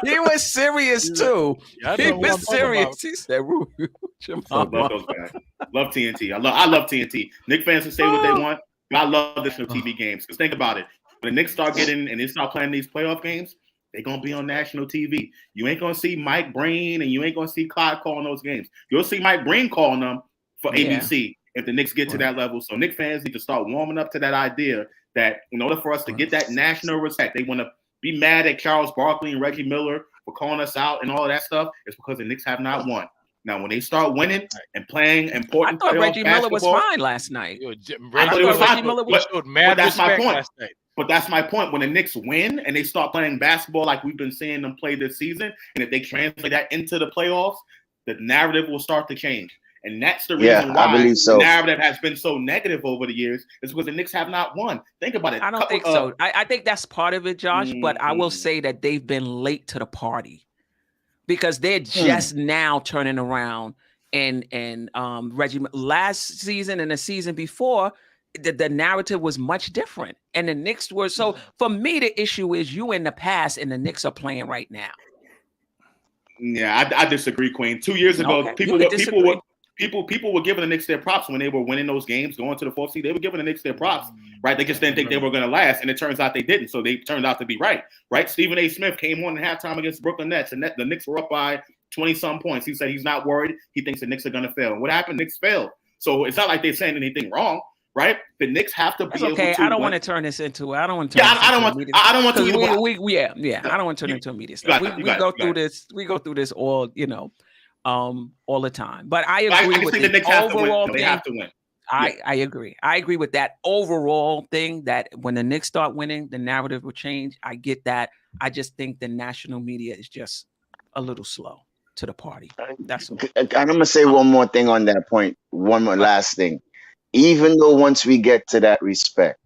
He was serious too. He was serious. He said, Rui Hoochie Mama. Love those guys. Love TNT. I love TNT. Knicks fans can say what they want. I love national TV games. Because think about it. When the Knicks start getting and they start playing these playoff games, they're going to be on national TV. You ain't going to see Mike Breen and you ain't going to see Clyde calling those games. You'll see Mike Breen calling them for ABC if the Knicks get to that level. So Knicks fans need to start warming up to that idea that in order for us to get that national respect, they want to be mad at Charles Barkley and Reggie Miller for calling us out and all of that stuff. It's because the Knicks have not won. Now, when they start winning and playing important I thought Reggie Miller was fine last night. That's my point. But that's my point. When the Knicks win and they start playing basketball like we've been seeing them play this season, and if they translate that into the playoffs, the narrative will start to change. And that's the reason why the narrative has been so negative over the years, is because the Knicks have not won. Think about it. I don't think so. I think that's part of it, Josh, but I will say that they've been late to the party because they're just now turning around. And Reggie, last season and the season before, the narrative was much different, and the Knicks were so. For me, the issue is you in the past, and the Knicks are playing right now. Yeah, I disagree, Queen. 2 years ago, people People were giving the Knicks their props when they were winning those games, going to the fourth seed. They were giving the Knicks their props, right? They just didn't think they were going to last, and it turns out they didn't. So they turned out to be right. Stephen A. Smith came on at halftime against the Brooklyn Nets, and the Knicks were up by 20-some points. He said he's not worried. He thinks the Knicks are going to fail. And what happened? Knicks failed. So it's not like they're saying anything wrong, right? The Knicks have to be able to. I don't want to turn this into. I don't want to. I don't want to. I don't want to. I don't want to turn into a media stuff. We go through this. We go through this all all the time. But I agree with the overall thing. They have to win. I agree. I agree with that overall thing that when the Knicks start winning, the narrative will change. I get that. I just think the national media is just a little slow to the party. That's all. And I'm gonna say one more thing on that point. One more last thing. Even though once we get to that respect,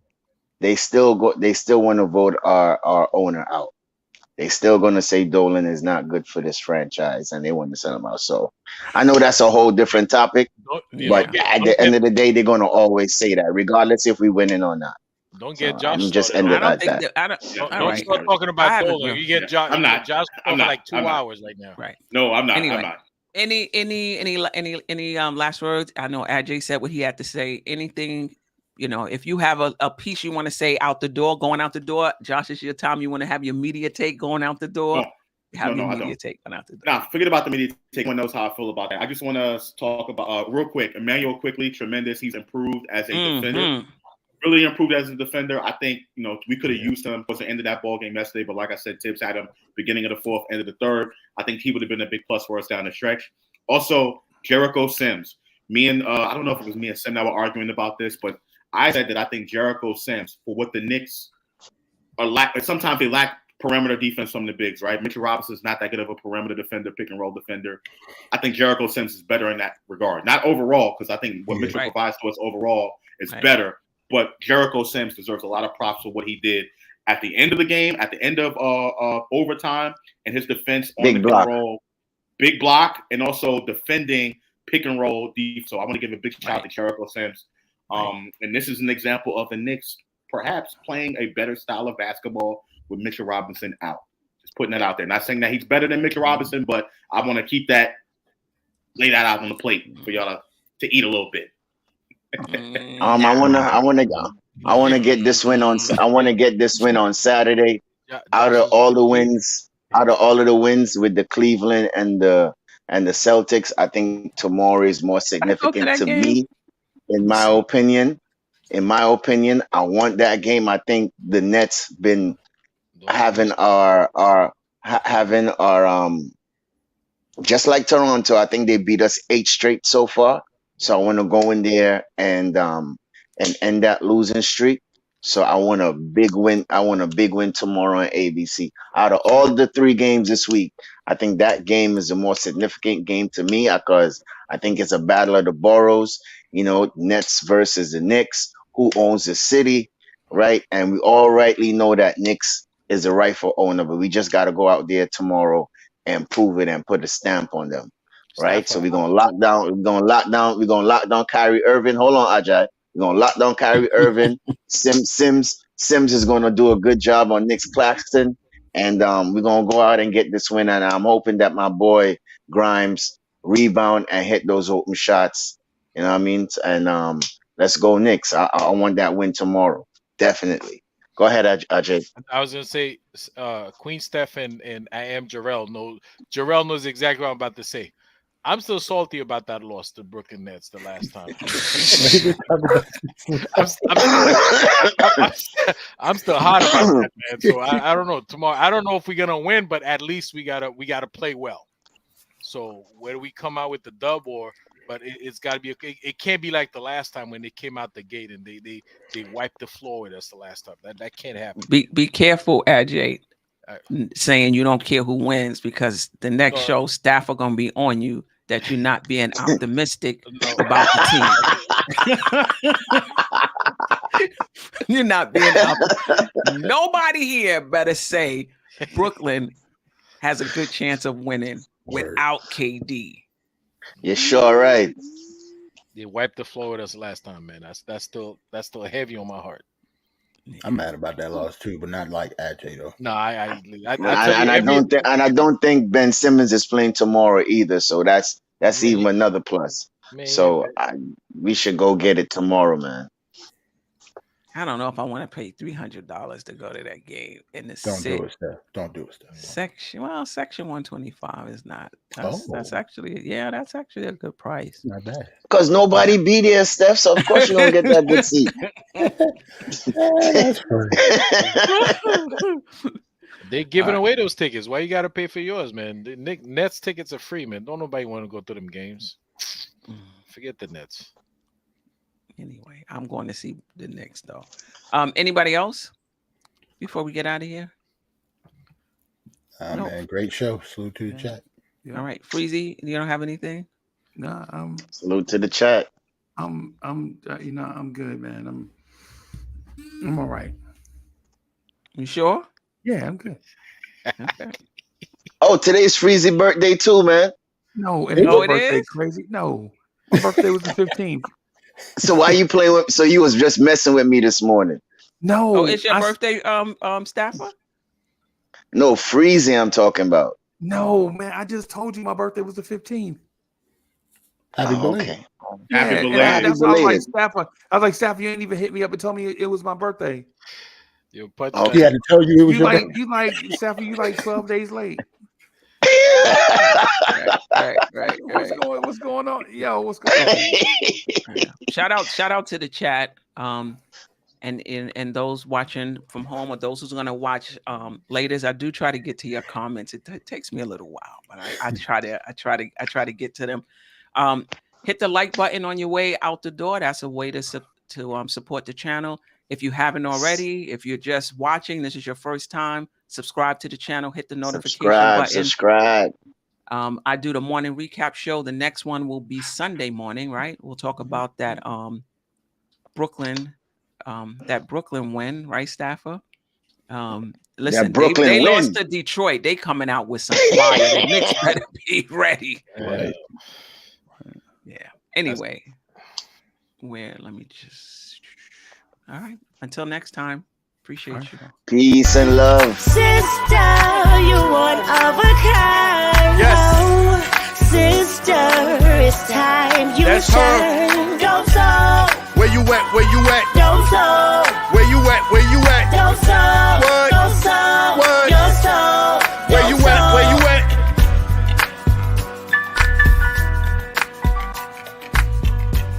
they still want to vote our owner out. They still going to say Dolan is not good for this franchise, and they want to send him out. So I know that's a whole different topic, but at the end of the day, they're going to always say that, regardless if we winning or not. Don't get Josh. Just end it like that. Don't start talking about Dolan. You get Josh. I'm not. Josh for like 2 hours right now. Right. No, I'm not. Anyway. I'm not. Any last words? I know Ajay said what he had to say. Anything, if you have a piece you want to say going out the door, Josh, it's your time. You want to have your media take going out the door? Take going out the door. Nah, forget about the media take. Everyone knows how I feel about that. I just want to talk about real quick. Emmanuel quickly, tremendous. He's improved as a defender. Really improved as a defender. I think, we could have used him towards the end of that ball game yesterday, but like I said, Tibbs had him beginning of the fourth, end of the third. I think he would have been a big plus for us down the stretch. Also, Jericho Sims. Me and I don't know if it was me and Sim that were arguing about this, but I said that I think Jericho Sims, for what the Knicks are sometimes they lack perimeter defense from the bigs, right? Mitchell Robinson is not that good of a perimeter defender, pick and roll defender. I think Jericho Sims is better in that regard. Not overall, because I think what Mitchell provides to us overall is better. But Jericho Sims deserves a lot of props for what he did at the end of the game, at the end of overtime, and his defense on the pick and roll, big block, and also defending pick and roll deep. So I want to give a big shout out to Jericho Sims. And this is an example of the Knicks perhaps playing a better style of basketball with Mitchell Robinson out. Just putting that out there. Not saying that he's better than Mitchell Robinson, but I want to lay that out on the plate for y'all to eat a little bit. I want to get this win on. I want to get this win on Saturday. Out of all the wins with the Cleveland and the Celtics, I think tomorrow is more significant to me. In my opinion, I want that game. I think the Nets been having our just like Toronto. I think they beat us 8 straight so far. So I want to go in there and end that losing streak. So I want a big win. I want a big win tomorrow on ABC. Out of all the 3 games this week, I think that game is the more significant game to me because I think it's a battle of the boroughs. Nets versus the Knicks. Who owns the city, right? And we all rightly know that Knicks is the rightful owner, but we just got to go out there tomorrow and prove it and put a stamp on them. Right, so we're gonna lock down Kyrie Irving. Hold on, Ajay. We're gonna lock down Kyrie Irving. Sims is gonna do a good job on Nick Claxton, and we're gonna go out and get this win. And I'm hoping that my boy Grimes rebound and hit those open shots. You know what I mean? And let's go Knicks. I want that win tomorrow, definitely. Go ahead, Ajay. I was gonna say, Queen Steph and I am Jerrell. Jerrell knows exactly what I'm about to say. I'm still salty about that loss to Brooklyn Nets the last time. I'm still hot about that, man. So I don't know tomorrow. I don't know if we're gonna win, but at least we gotta play well. So whether we come out with the dub but it's got to be okay. It can't be like the last time when they came out the gate and they wiped the floor with us the last time. That can't happen. Be careful, Ajay. Saying you don't care who wins because the next show staff are going to be on you that you're not being optimistic about the team. You're not being optimistic. Nobody here better say Brooklyn has a good chance of winning without KD. You're sure right. They wiped the floor with us last time, man. That's still heavy on my heart. I'm mad about that loss too, but not like Ajay though. No, I don't think Ben Simmons is playing tomorrow either. So that's even another plus. Man, So we should go get it tomorrow, man. I don't know if I want to pay $300 to go to that game in the Don't do it, Steph. Don't do it, Steph. Section 125 is not. That's actually that's actually a good price. Not bad. Because nobody be there, Steph. So of course you don't get that good seat. That's funny. They giving away those tickets. Why you got to pay for yours, man? The Nets tickets are free, man. Don't nobody want to go to them games. Forget the Nets. Anyway, I'm going to see the Knicks though. Anybody else before we get out of here? Nope. Man, great show. Salute to the chat. Yeah. All right, Freezy, you don't have anything? No, salute to the chat. I'm I'm good, man. I'm all right. You sure? Yeah, I'm good. Okay. Oh, today's Freezy birthday too, man. No, it is crazy. No, my birthday was the 15th. So why you playing with? So you was just messing with me this morning? No. Oh, it's your birthday, Staffer? No, Freezy. I'm talking about. No, man. I just told you my birthday was the 15th. Happy belated. Okay. Yeah, Happy belated. I was like, Staffer, you ain't even hit me up and told me it was my birthday. You Okay. had to tell you it was your birthday. You like Staffer, you like 12 days late. Right. What's going on? Yo, what's going on? Shout out to the chat. And those watching from home or those who's gonna watch later. I do try to get to your comments. It takes me a little while, but I try to get to them. Hit the like button on your way out the door. That's a way to support the channel. If you haven't already, if you're just watching, this is your first time, subscribe to the channel, hit the notification button. Subscribe. I do the morning recap show. The next one will be Sunday morning, right? We'll talk about that Brooklyn win, right, Staffer? Listen, they lost to Detroit. They coming out with some fire. The Knicks better be ready. Right. Yeah. Anyway, let me just. All right. Until next time. Appreciate you. Peace and love. Sister, you one of a kind. Yes. Sister, it's time you That's shine. Don't Where you at? Don't